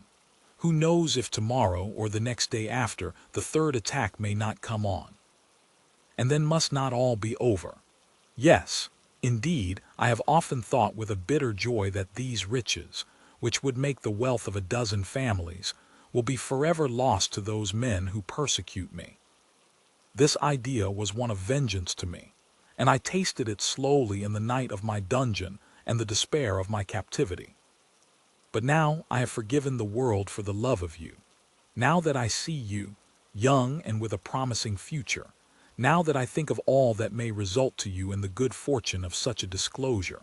"Who knows if tomorrow or the next day after the third attack may not come on? And then must not all be over? Yes, indeed, I have often thought with a bitter joy that these riches, which would make the wealth of a dozen families, will be forever lost to those men who persecute me. This idea was one of vengeance to me, and I tasted it slowly in the night of my dungeon and the despair of my captivity. But now I have forgiven the world for the love of you. Now that I see you, young and with a promising future, now that I think of all that may result to you in the good fortune of such a disclosure,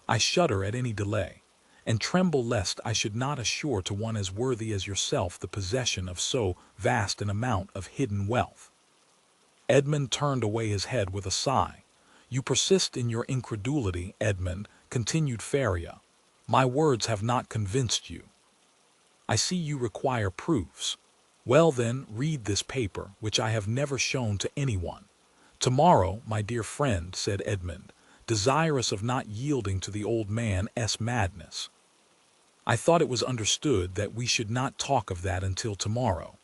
I shudder at any delay, and tremble lest I should not assure to one as worthy as yourself the possession of so vast an amount of hidden wealth." Edmond turned away his head with a sigh. "You persist in your incredulity, Edmond," continued Feria. "My words have not convinced you. I see you require proofs. Well then, read this paper, which I have never shown to anyone." "Tomorrow, my dear friend," said Edmond, desirous of not yielding to the old man's madness. "I thought it was understood that we should not talk of that until tomorrow.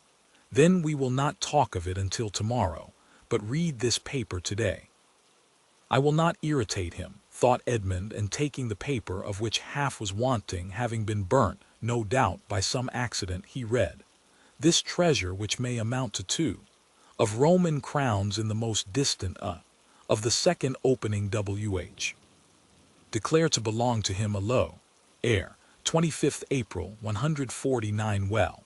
Then we will not talk of it until tomorrow, but read this paper today." "I will not irritate him," thought Edmond, and taking the paper, of which half was wanting, having been burnt, no doubt, by some accident, he read, "This treasure, which may amount to 2 of Roman crowns in the most distant of the second opening WH, declare to belong to him alone, heir, 25th April, 149 well,"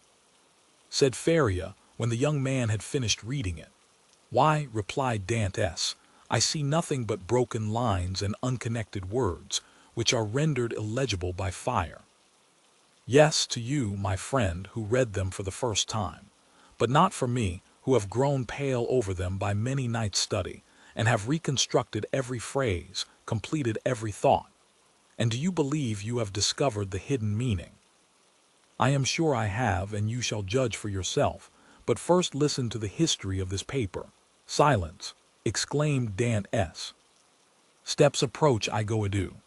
said Feria, when the young man had finished reading it. "Why," replied Dantès, "I see nothing but broken lines and unconnected words, which are rendered illegible by fire." "Yes, to you, my friend, who read them for the first time, but not for me, who have grown pale over them by many nights' study, and have reconstructed every phrase, completed every thought. And do you believe you have discovered the hidden meaning? I am sure I have, and you shall judge for yourself, but first listen to the history of this paper." "Silence!" exclaimed Dantès. "Steps approach, I go adieu."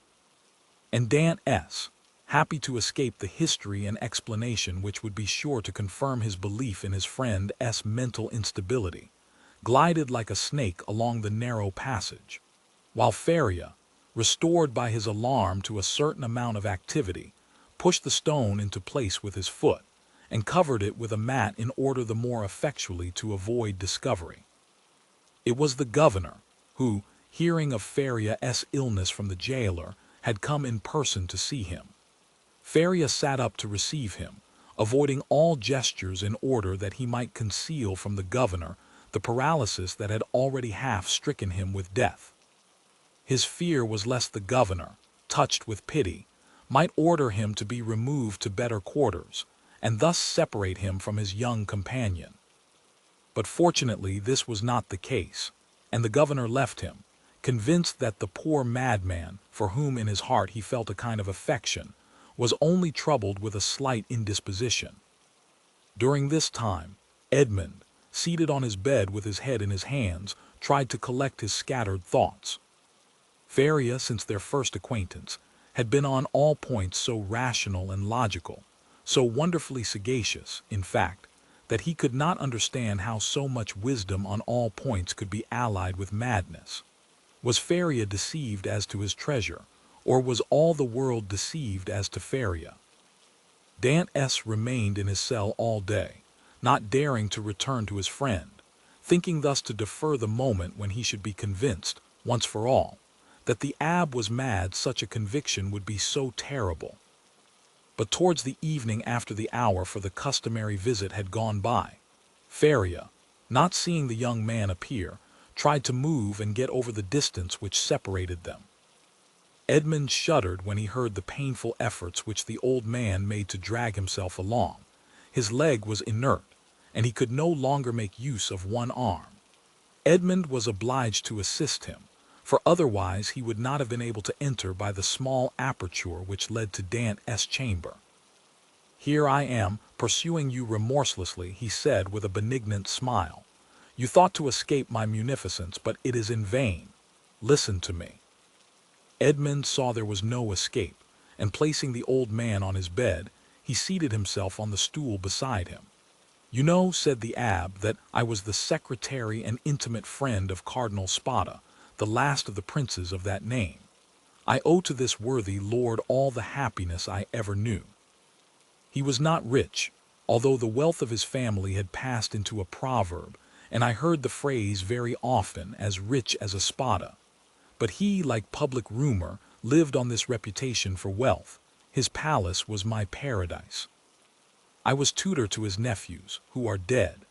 And Dantès, happy to escape the history and explanation which would be sure to confirm his belief in his friend's mental instability, glided like a snake along the narrow passage, while Feria, restored by his alarm to a certain amount of activity, pushed the stone into place with his foot, and covered it with a mat in order the more effectually to avoid discovery. It was the governor, who, hearing of Feria's illness from the jailer, had come in person to see him. Feria sat up to receive him, avoiding all gestures in order that he might conceal from the governor the paralysis that had already half stricken him with death. His fear was lest the governor, touched with pity, might order him to be removed to better quarters, and thus separate him from his young companion. But fortunately this was not the case, and the governor left him, convinced that the poor madman, for whom in his heart he felt a kind of affection, was only troubled with a slight indisposition. During this time, Edmond, seated on his bed with his head in his hands, tried to collect his scattered thoughts. Feria, since their first acquaintance, had been on all points so rational and logical, so wonderfully sagacious, in fact, that he could not understand how so much wisdom on all points could be allied with madness. Was Feria deceived as to his treasure, or was all the world deceived as to Feria? Dantès remained in his cell all day, not daring to return to his friend, thinking thus to defer the moment when he should be convinced, once for all, that the abbé was mad. Such a conviction would be so terrible. But towards the evening, after the hour for the customary visit had gone by, Faria, not seeing the young man appear, tried to move and get over the distance which separated them. Edmond shuddered when he heard the painful efforts which the old man made to drag himself along. His leg was inert, and he could no longer make use of one arm. Edmond was obliged to assist him, for otherwise he would not have been able to enter by the small aperture which led to Dantès' chamber. "Here I am, pursuing you remorselessly," he said with a benignant smile. "You thought to escape my munificence, but it is in vain. Listen to me." Edmond saw there was no escape, and placing the old man on his bed, he seated himself on the stool beside him. "You know," said the abbé, "that I was the secretary and intimate friend of Cardinal Spada, the last of the princes of that name. I owe to this worthy lord all the happiness I ever knew. He was not rich, although the wealth of his family had passed into a proverb, and I heard the phrase very often, as rich as a Spada. But he, like public rumor, lived on this reputation for wealth. His palace was my paradise. I was tutor to his nephews, who are dead,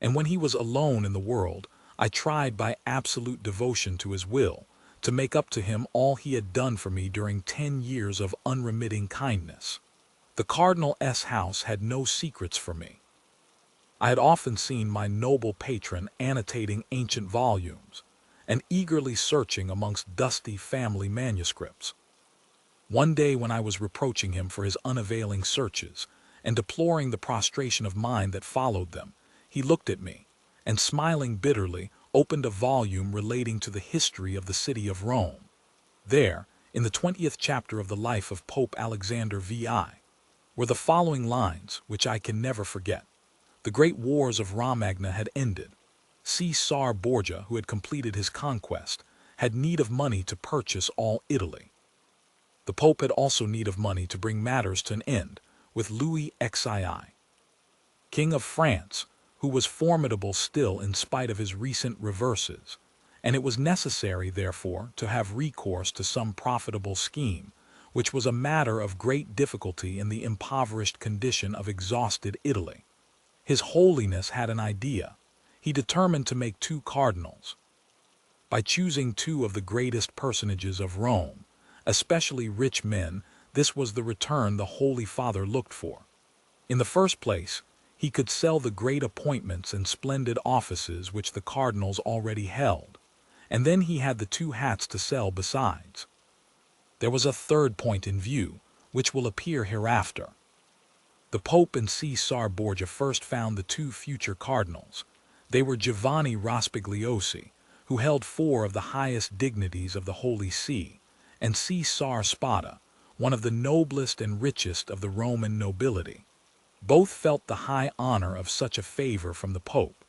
and when he was alone in the world, I tried by absolute devotion to his will to make up to him all he had done for me during 10 years of unremitting kindness. The Cardinal's house had no secrets for me. I had often seen my noble patron annotating ancient volumes, and eagerly searching amongst dusty family manuscripts. One day when I was reproaching him for his unavailing searches, and deploring the prostration of mind that followed them, he looked at me, and smiling bitterly, opened a volume relating to the history of the city of Rome. There, in the 20th chapter of the life of Pope Alexander VI, were the following lines, which I can never forget. The great wars of Romagna had ended. Caesar Borgia, who had completed his conquest, had need of money to purchase all Italy. The Pope had also need of money to bring matters to an end, with Louis XII, King of France, who was formidable still in spite of his recent reverses, and it was necessary, therefore, to have recourse to some profitable scheme, which was a matter of great difficulty in the impoverished condition of exhausted Italy. His Holiness had an idea. He determined to make 2 cardinals. By choosing 2 of the greatest personages of Rome, especially rich men, this was the return the Holy Father looked for. In the first place, he could sell the great appointments and splendid offices which the cardinals already held, and then he had the 2 hats to sell besides. There was a third point in view, which will appear hereafter. The Pope and Caesar Borgia first found the 2 future cardinals. They were Giovanni Rospigliosi, who held 4 of the highest dignities of the Holy See, and Caesar Spada, one of the noblest and richest of the Roman nobility. Both felt the high honor of such a favor from the Pope.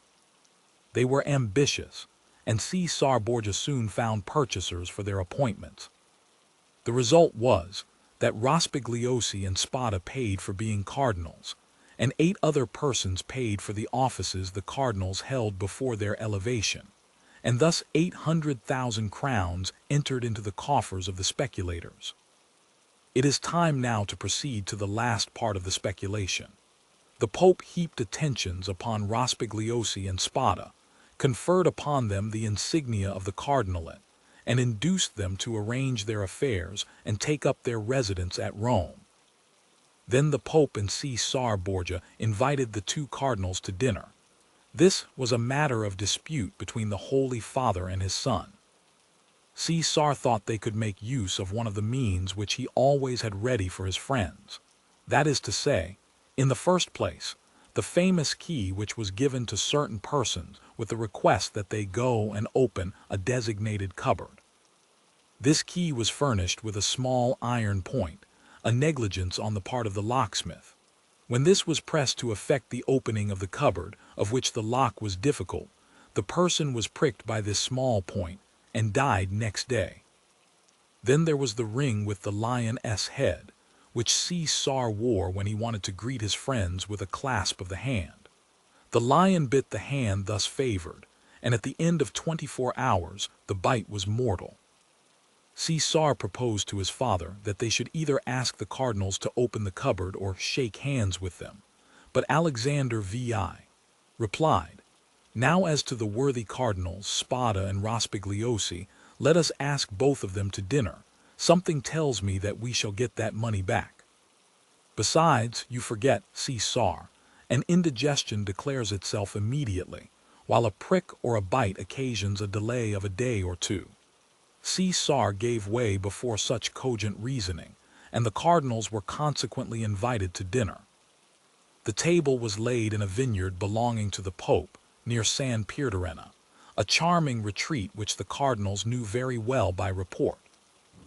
They were ambitious, and Caesar Borgia soon found purchasers for their appointments. The result was that Rospigliosi and Spada paid for being cardinals, and 8 other persons paid for the offices the cardinals held before their elevation, and thus 800,000 crowns entered into the coffers of the speculators. It is time now to proceed to the last part of the speculation. The Pope heaped attentions upon Rospigliosi and Spada, conferred upon them the insignia of the cardinalate, and induced them to arrange their affairs and take up their residence at Rome. Then the Pope and Caesar Borgia invited the 2 cardinals to dinner. This was a matter of dispute between the Holy Father and his son. Caesar thought they could make use of one of the means which he always had ready for his friends. That is to say, in the first place, the famous key which was given to certain persons with the request that they go and open a designated cupboard. This key was furnished with a small iron point, a negligence on the part of the locksmith. When this was pressed to effect the opening of the cupboard, of which the lock was difficult, the person was pricked by this small point and died next day. Then there was the ring with the lion's head, which Caesar wore when he wanted to greet his friends with a clasp of the hand. The lion bit the hand thus favored, and at the end of 24 hours the bite was mortal. Caesar proposed to his father that they should either ask the cardinals to open the cupboard or shake hands with them, but Alexandre replied, "Now as to the worthy cardinals Spada and Rospigliosi, let us ask both of them to dinner. Something tells me that we shall get that money back. Besides, you forget, Caesar, an indigestion declares itself immediately, while a prick or a bite occasions a delay of a day or two." Caesar gave way before such cogent reasoning, and the cardinals were consequently invited to dinner. The table was laid in a vineyard belonging to the Pope, near San Pierdarena, a charming retreat which the cardinals knew very well by report.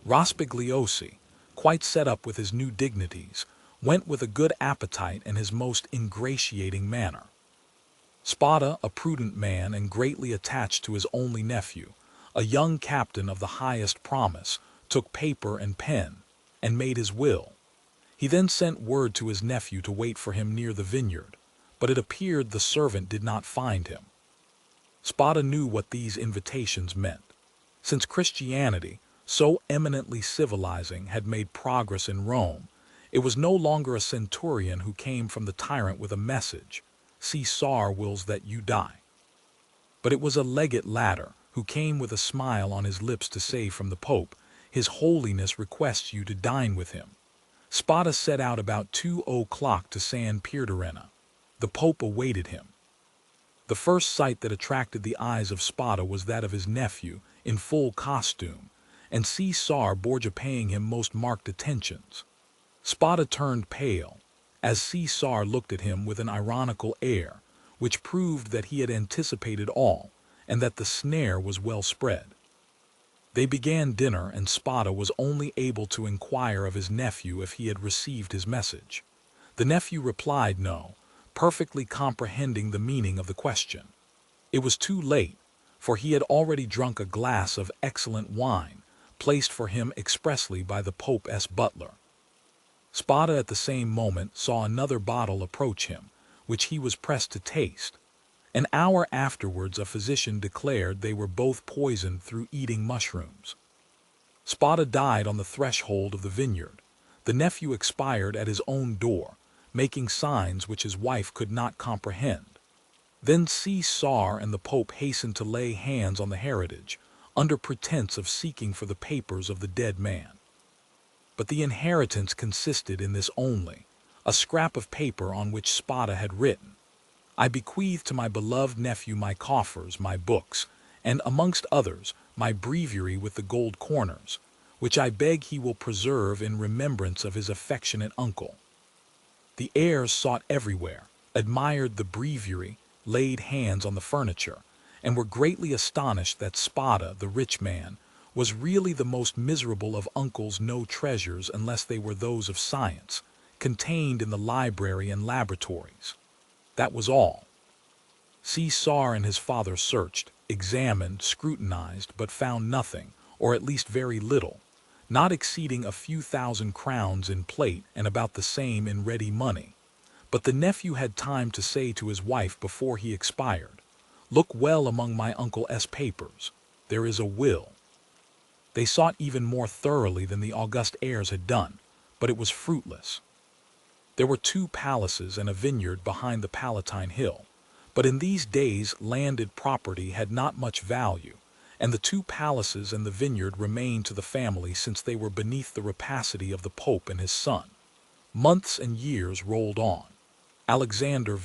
Rospigliosi, quite set up with his new dignities, went with a good appetite and his most ingratiating manner. Spada, a prudent man and greatly attached to his only nephew, a young captain of the highest promise, took paper and pen, and made his will. He then sent word to his nephew to wait for him near the vineyard, but it appeared the servant did not find him. Spada knew what these invitations meant. Since Christianity, so eminently civilizing, had made progress in Rome, it was no longer a centurion who came from the tyrant with a message, "Caesar wills that you die." But it was a legate latter who came with a smile on his lips to say from the Pope, "His Holiness requests you to dine with him." Spada set out about 2 o'clock to San Pierdarena. The Pope awaited him. The first sight that attracted the eyes of Spada was that of his nephew, in full costume, and Caesar Borgia paying him most marked attentions. Spada turned pale, as Caesar looked at him with an ironical air, which proved that he had anticipated all, and that the snare was well spread. They began dinner, and Spada was only able to inquire of his nephew if he had received his message. The nephew replied no, perfectly comprehending the meaning of the question. It was too late, for he had already drunk a glass of excellent wine, placed for him expressly by the Pope's butler. Spada at the same moment saw another bottle approach him, which he was pressed to taste. An hour afterwards a physician declared they were both poisoned through eating mushrooms. Spada died on the threshold of the vineyard. The nephew expired at his own door, making signs which his wife could not comprehend. Then Caesar and the Pope hastened to lay hands on the heritage, under pretense of seeking for the papers of the dead man. But the inheritance consisted in this only, a scrap of paper on which Spada had written, "I bequeath to my beloved nephew my coffers, my books, and, amongst others, my breviary with the gold corners, which I beg he will preserve in remembrance of his affectionate uncle." The heirs sought everywhere, admired the breviary, laid hands on the furniture, and were greatly astonished that Spada, the rich man, was really the most miserable of uncle's no treasures unless they were those of science, contained in the library and laboratories. That was all. Caesar and his father searched, examined, scrutinized, but found nothing, or at least very little, not exceeding a few thousand crowns in plate and about the same in ready money. But the nephew had time to say to his wife before he expired, "Look well among my uncle's papers. There is a will." They sought even more thoroughly than the august heirs had done, but it was fruitless. There were 2 palaces and a vineyard behind the Palatine Hill, but in these days landed property had not much value, and the 2 palaces and the vineyard remained to the family since they were beneath the rapacity of the Pope and his son. Months and years rolled on. Alexandre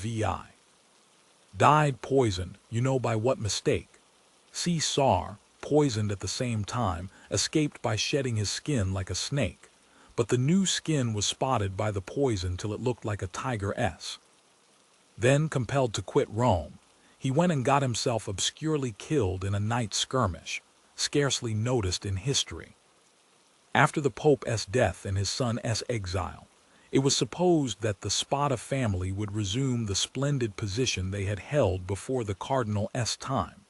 died poisoned, you know by what mistake. Caesar, poisoned at the same time, escaped by shedding his skin like a snake, but the new skin was spotted by the poison till it looked like a tiger's. Then, compelled to quit Rome, he went and got himself obscurely killed in a night skirmish, scarcely noticed in history. After the Pope's death and his son's exile, it was supposed that the Spada family would resume the splendid position they had held before the Cardinal's time,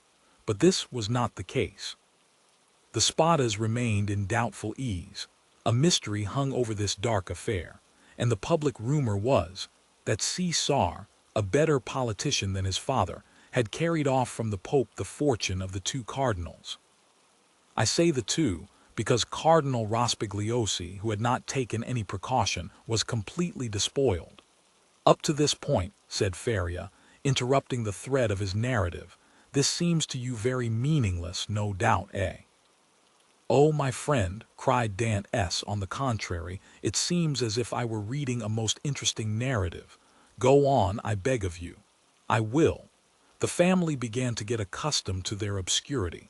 but this was not the case. The Spadas remained in doubtful ease, A mystery hung over this dark affair, and the public rumor was that Caesar, a better politician than his father, had carried off from the Pope the fortune of the two cardinals. I say the two because Cardinal Rospigliosi, who had not taken any precaution, was completely despoiled. Up to this point, said Feria, interrupting the thread of his narrative, this seems to you very meaningless, no doubt, eh? Oh, my friend, cried Dantès, on the contrary, it seems as if I were reading a most interesting narrative. Go on, I beg of you. I will. The family began to get accustomed to their obscurity.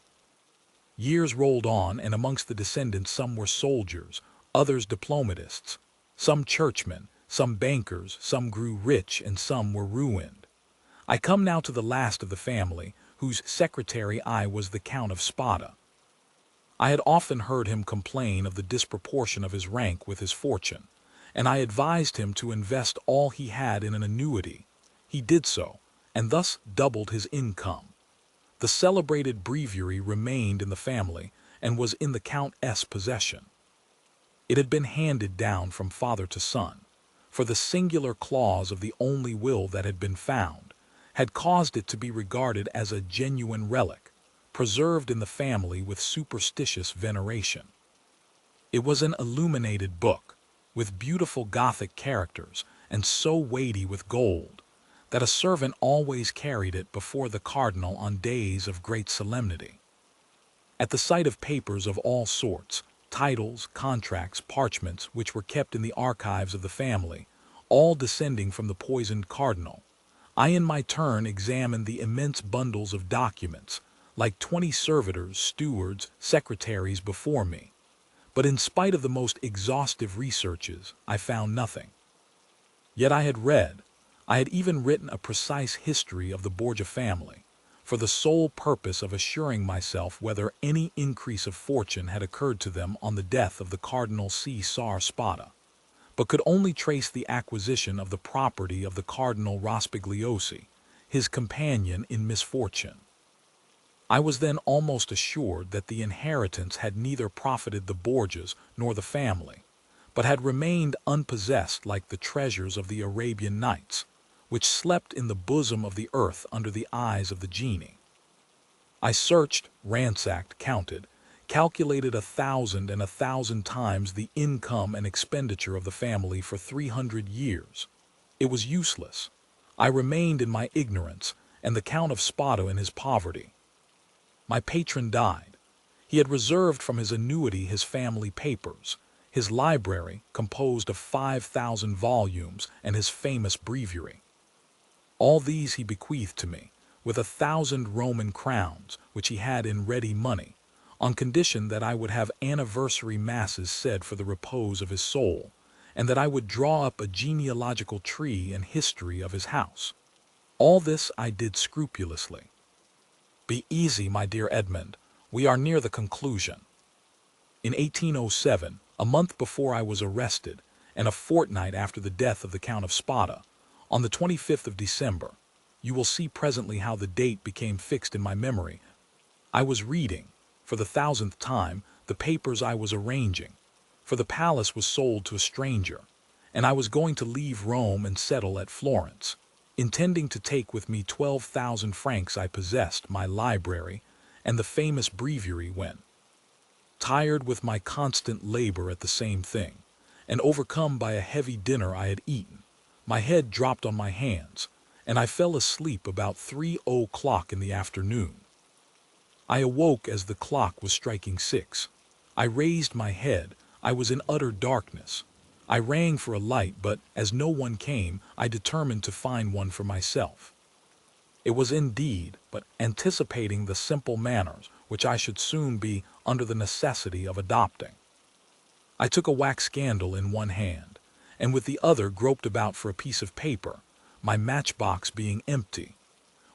Years rolled on, and amongst the descendants some were soldiers, others diplomatists, some churchmen, some bankers, some grew rich, and some were ruined. I come now to the last of the family, whose secretary I was, the Count of Spada. I had often heard him complain of the disproportion of his rank with his fortune, and I advised him to invest all he had in an annuity. He did so, and thus doubled his income. The celebrated breviary remained in the family and was in the Countess' possession. It had been handed down from father to son, for the singular clause of the only will that had been found had caused it to be regarded as a genuine relic, preserved in the family with superstitious veneration. It was an illuminated book, with beautiful Gothic characters, and so weighty with gold, that a servant always carried it before the cardinal on days of great solemnity. At the sight of papers of all sorts, titles, contracts, parchments, which were kept in the archives of the family, all descending from the poisoned cardinal, I in my turn examined the immense bundles of documents, like 20 servitors, stewards, secretaries before me. But in spite of the most exhaustive researches, I found nothing. Yet I had even written a precise history of the Borgia family, for the sole purpose of assuring myself whether any increase of fortune had occurred to them on the death of the Cardinal Caesar Spada, but could only trace the acquisition of the property of the Cardinal Rospigliosi, his companion in misfortune. I was then almost assured that the inheritance had neither profited the Borgias nor the family, but had remained unpossessed like the treasures of the Arabian Nights, which slept in the bosom of the earth under the eyes of the genie. I searched, ransacked, counted, calculated 1,000 and 1,000 times the income and expenditure of the family for 300 years. It was useless. I remained in my ignorance, and the Count of Spada in his poverty. My patron died. He had reserved from his annuity his family papers, his library composed of 5,000 volumes, and his famous breviary. All these he bequeathed to me, with 1,000 Roman crowns, which he had in ready money, on condition that I would have anniversary masses said for the repose of his soul, and that I would draw up a genealogical tree and history of his house. All this I did scrupulously. Be easy, my dear Edmond, we are near the conclusion. In 1807, a month before I was arrested, and a fortnight after the death of the Count of Spada, on the 25th of December, you will see presently how the date became fixed in my memory, I was reading, for the 1,000th time, the papers I was arranging, for the palace was sold to a stranger, and I was going to leave Rome and settle at Florence, intending to take with me 12,000 francs I possessed, my library, and the famous breviary when, tired with my constant labor at the same thing, and overcome by a heavy dinner I had eaten, my head dropped on my hands, and I fell asleep about 3 o'clock in the afternoon. I awoke as the clock was striking 6. I raised my head. I was in utter darkness. I rang for a light, but as no one came, I determined to find one for myself. It was indeed but anticipating the simple manners which I should soon be under the necessity of adopting. I took a wax candle in one hand, and with the other groped about for a piece of paper, my matchbox being empty,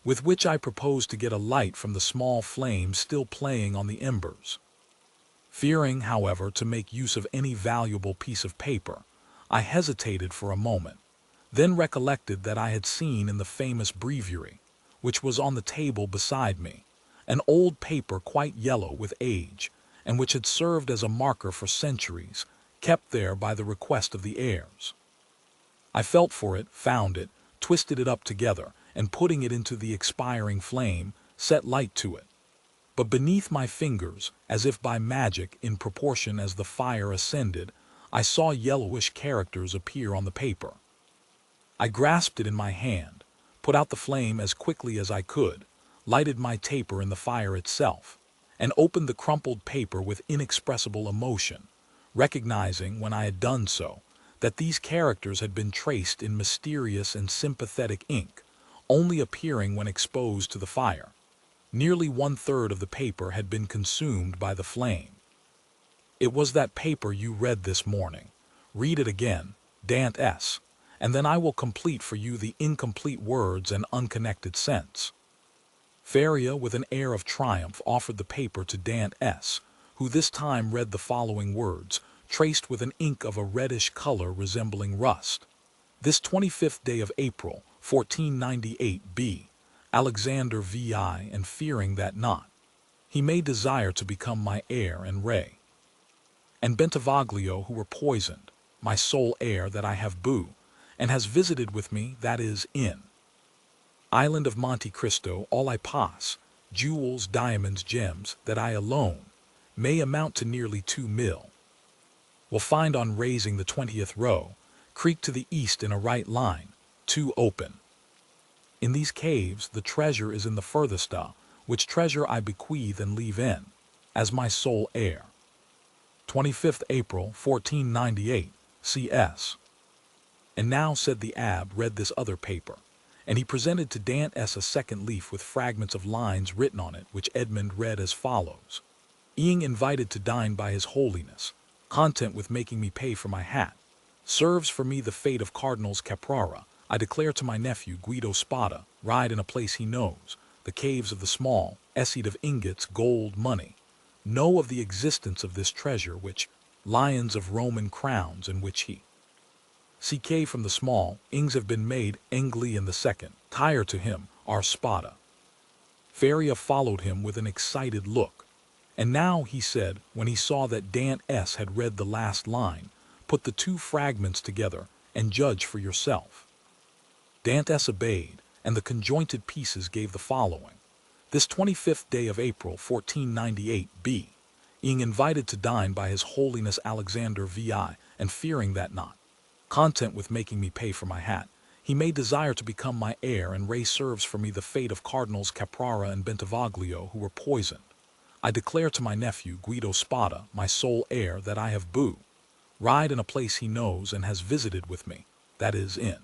with which I proposed to get a light from the small flame still playing on the embers. Fearing, however, to make use of any valuable piece of paper, I hesitated for a moment, then recollected that I had seen in the famous breviary, which was on the table beside me, an old paper quite yellow with age, and which had served as a marker for centuries, kept there by the request of the heirs. I felt for it, found it, twisted it up together, and putting it into the expiring flame, set light to it. But beneath my fingers, as if by magic in proportion as the fire ascended, I saw yellowish characters appear on the paper. I grasped it in my hand, put out the flame as quickly as I could, lighted my taper in the fire itself, and opened the crumpled paper with inexpressible emotion, recognizing when I had done so that these characters had been traced in mysterious and sympathetic ink, only appearing when exposed to the fire. Nearly 1/3 of the paper had been consumed by the flame. It was that paper you read this morning. Read it again, Dantès, and then I will complete for you the incomplete words and unconnected sense. Feria, with an air of triumph, offered the paper to Dantès, who this time read the following words, traced with an ink of a reddish color resembling rust. This 25th day of April, 1498 B. Alexander VI, and fearing that not, he may desire to become my heir and Ray and Bentivoglio, who were poisoned, my sole heir that I have boo, and has visited with me, that is, in Island of Monte Cristo, all I pass, jewels, diamonds, gems, that I alone, may amount to nearly 2 mil, will find on raising the 20th row, creek to the east in a right line, 2 open. In these caves the treasure is in the furthest, which treasure I bequeath and leave in, as my sole heir. 25th April, 1498, CS. And now, said the abbé, read this other paper, and he presented to Dantès a second leaf with fragments of lines written on it, which Edmond read as follows. Being invited to dine by his holiness, content with making me pay for my hat, serves for me the fate of Cardinals Caprara, I declare to my nephew Guido Spada, ride in a place he knows, the caves of the small, essayed of ingots, gold, money, know of the existence of this treasure which, lions of Roman crowns, in which he, CK from the small, ings have been made, Engli in the second, tire to him, our Spada. Feria followed him with an excited look, and now, he said, when he saw that Dantès had read the last line, put the 2 fragments together, and judge for yourself. Dantès obeyed, and the conjointed pieces gave the following. This 25th day of April, 1498 B, being invited to dine by his holiness Alexander VI, and fearing that not, content with making me pay for my hat, he may desire to become my heir, and Ray serves for me the fate of Cardinals Caprara and Bentivoglio, who were poisoned. I declare to my nephew Guido Spada, my sole heir, that I have boo, ride in a place he knows and has visited with me, that is, in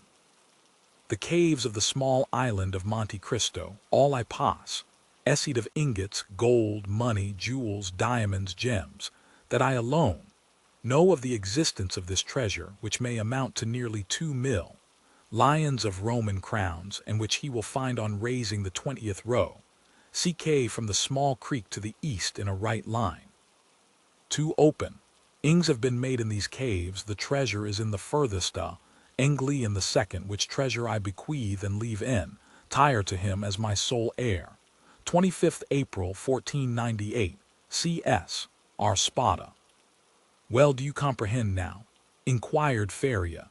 the caves of the small island of Monte Cristo, all I pass, essayed of ingots, gold, money, jewels, diamonds, gems, that I alone know of the existence of this treasure, which may amount to nearly 2 mil, lions of Roman crowns, and which he will find on raising the 20th row, CK from the small creek to the east in a right line. 2 open. Ings have been made in these caves, the treasure is in the furthest, Engli in the second, which treasure I bequeath and leave in, tire to him as my sole heir. 25th April, 1498, CS, our Spada. Well, do you comprehend now? Inquired Feria.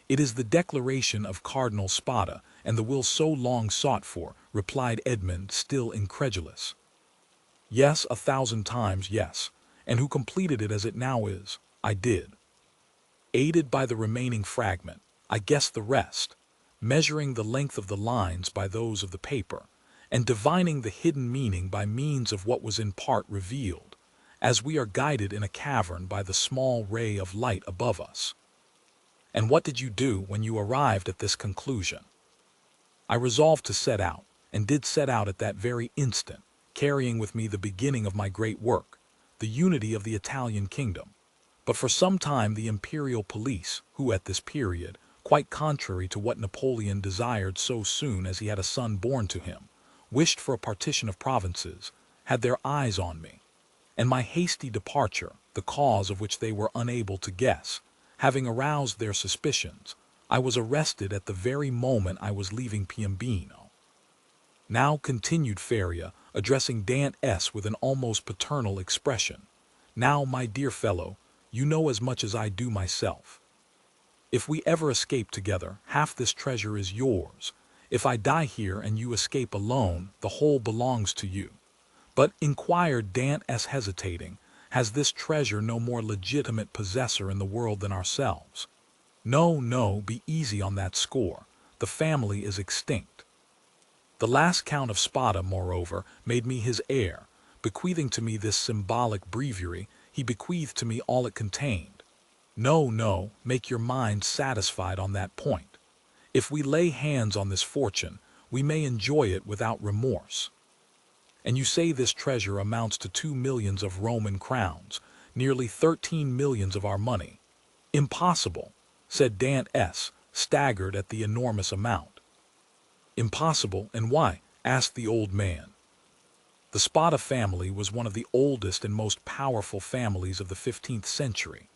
It is the declaration of Cardinal Spada, and the will so long sought for, replied Edmond, still incredulous. Yes, 1,000 times yes, and who completed it as it now is? I did. Aided by the remaining fragment, I guessed the rest, measuring the length of the lines by those of the paper, and divining the hidden meaning by means of what was in part revealed, as we are guided in a cavern by the small ray of light above us. And what did you do when you arrived at this conclusion? I resolved to set out, and did set out at that very instant, carrying with me the beginning of my great work, the unity of the Italian kingdom. But for some time the imperial police, who at this period, quite contrary to what Napoleon desired so soon as he had a son born to him, wished for a partition of provinces, had their eyes on me, and my hasty departure, the cause of which they were unable to guess, having aroused their suspicions, I was arrested at the very moment I was leaving Piombino. Now, continued Feria, addressing Dantès with an almost paternal expression, now, my dear fellow, You know as much as I do myself. If we ever escape together, half this treasure is yours. If I die here and you escape alone, the whole belongs to you. But, inquired Dantès hesitating, has this treasure no more legitimate possessor in the world than ourselves? No, no, be easy on that score. The family is extinct. The last Count of Spada, moreover, made me his heir. Bequeathing to me this symbolic breviary, he bequeathed to me all it contained. No, no, make your mind satisfied on that point. If we lay hands on this fortune, we may enjoy it without remorse. And you say this treasure amounts to 2 millions of Roman crowns, nearly 13 millions of our money. Impossible, said Dantès, staggered at the enormous amount. Impossible, and why? Asked the old man. The Spada family was one of the oldest and most powerful families of the 15th century,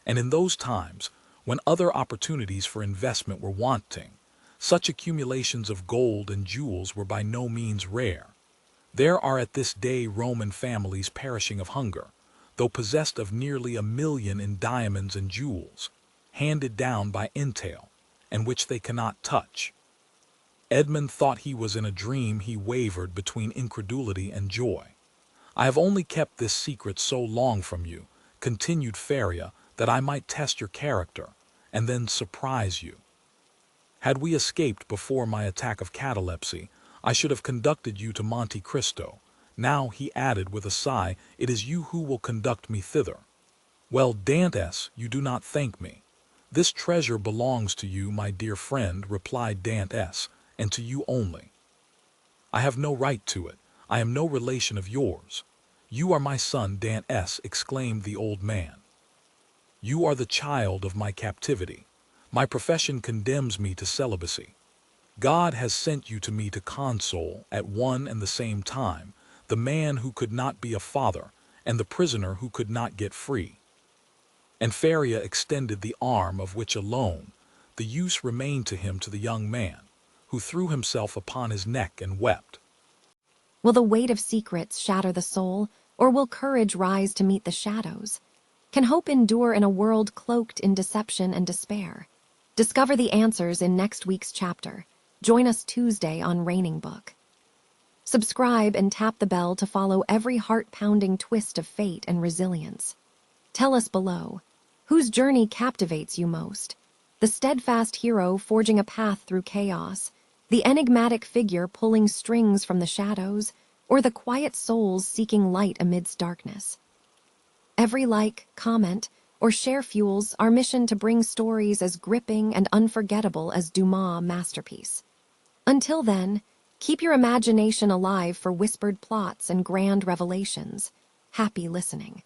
and in those times, when other opportunities for investment were wanting, such accumulations of gold and jewels were by no means rare. There are at this day Roman families perishing of hunger, though possessed of nearly 1 million in diamonds and jewels, handed down by entail, and which they cannot touch. Edmond thought he was in a dream. He wavered between incredulity and joy. I have only kept this secret so long from you, continued Faria, that I might test your character, and then surprise you. Had we escaped before my attack of catalepsy, I should have conducted you to Monte Cristo. Now, he added with a sigh, it is you who will conduct me thither. Well, Dantès, you do not thank me. This treasure belongs to you, my dear friend, replied Dantès, and to you only. I have no right to it. I am no relation of yours. You are my son, Dantès, exclaimed the old man. You are the child of my captivity. My profession condemns me to celibacy. God has sent you to me to console, at one and the same time, the man who could not be a father and the prisoner who could not get free. And Faria extended the arm of which alone the use remained to him to the young man, who threw himself upon his neck and wept. Will the weight of secrets shatter the soul, or will courage rise to meet the shadows? Can hope endure in a world cloaked in deception and despair? Discover the answers in next week's chapter. Join us Tuesday on Raining Book. Subscribe and tap the bell to follow every heart-pounding twist of fate and resilience. Tell us below, whose journey captivates you most? The steadfast hero forging a path through chaos, the enigmatic figure pulling strings from the shadows, or the quiet souls seeking light amidst darkness? Every like, comment, or share fuels our mission to bring stories as gripping and unforgettable as Dumas' masterpiece. Until then, keep your imagination alive for whispered plots and grand revelations. Happy listening.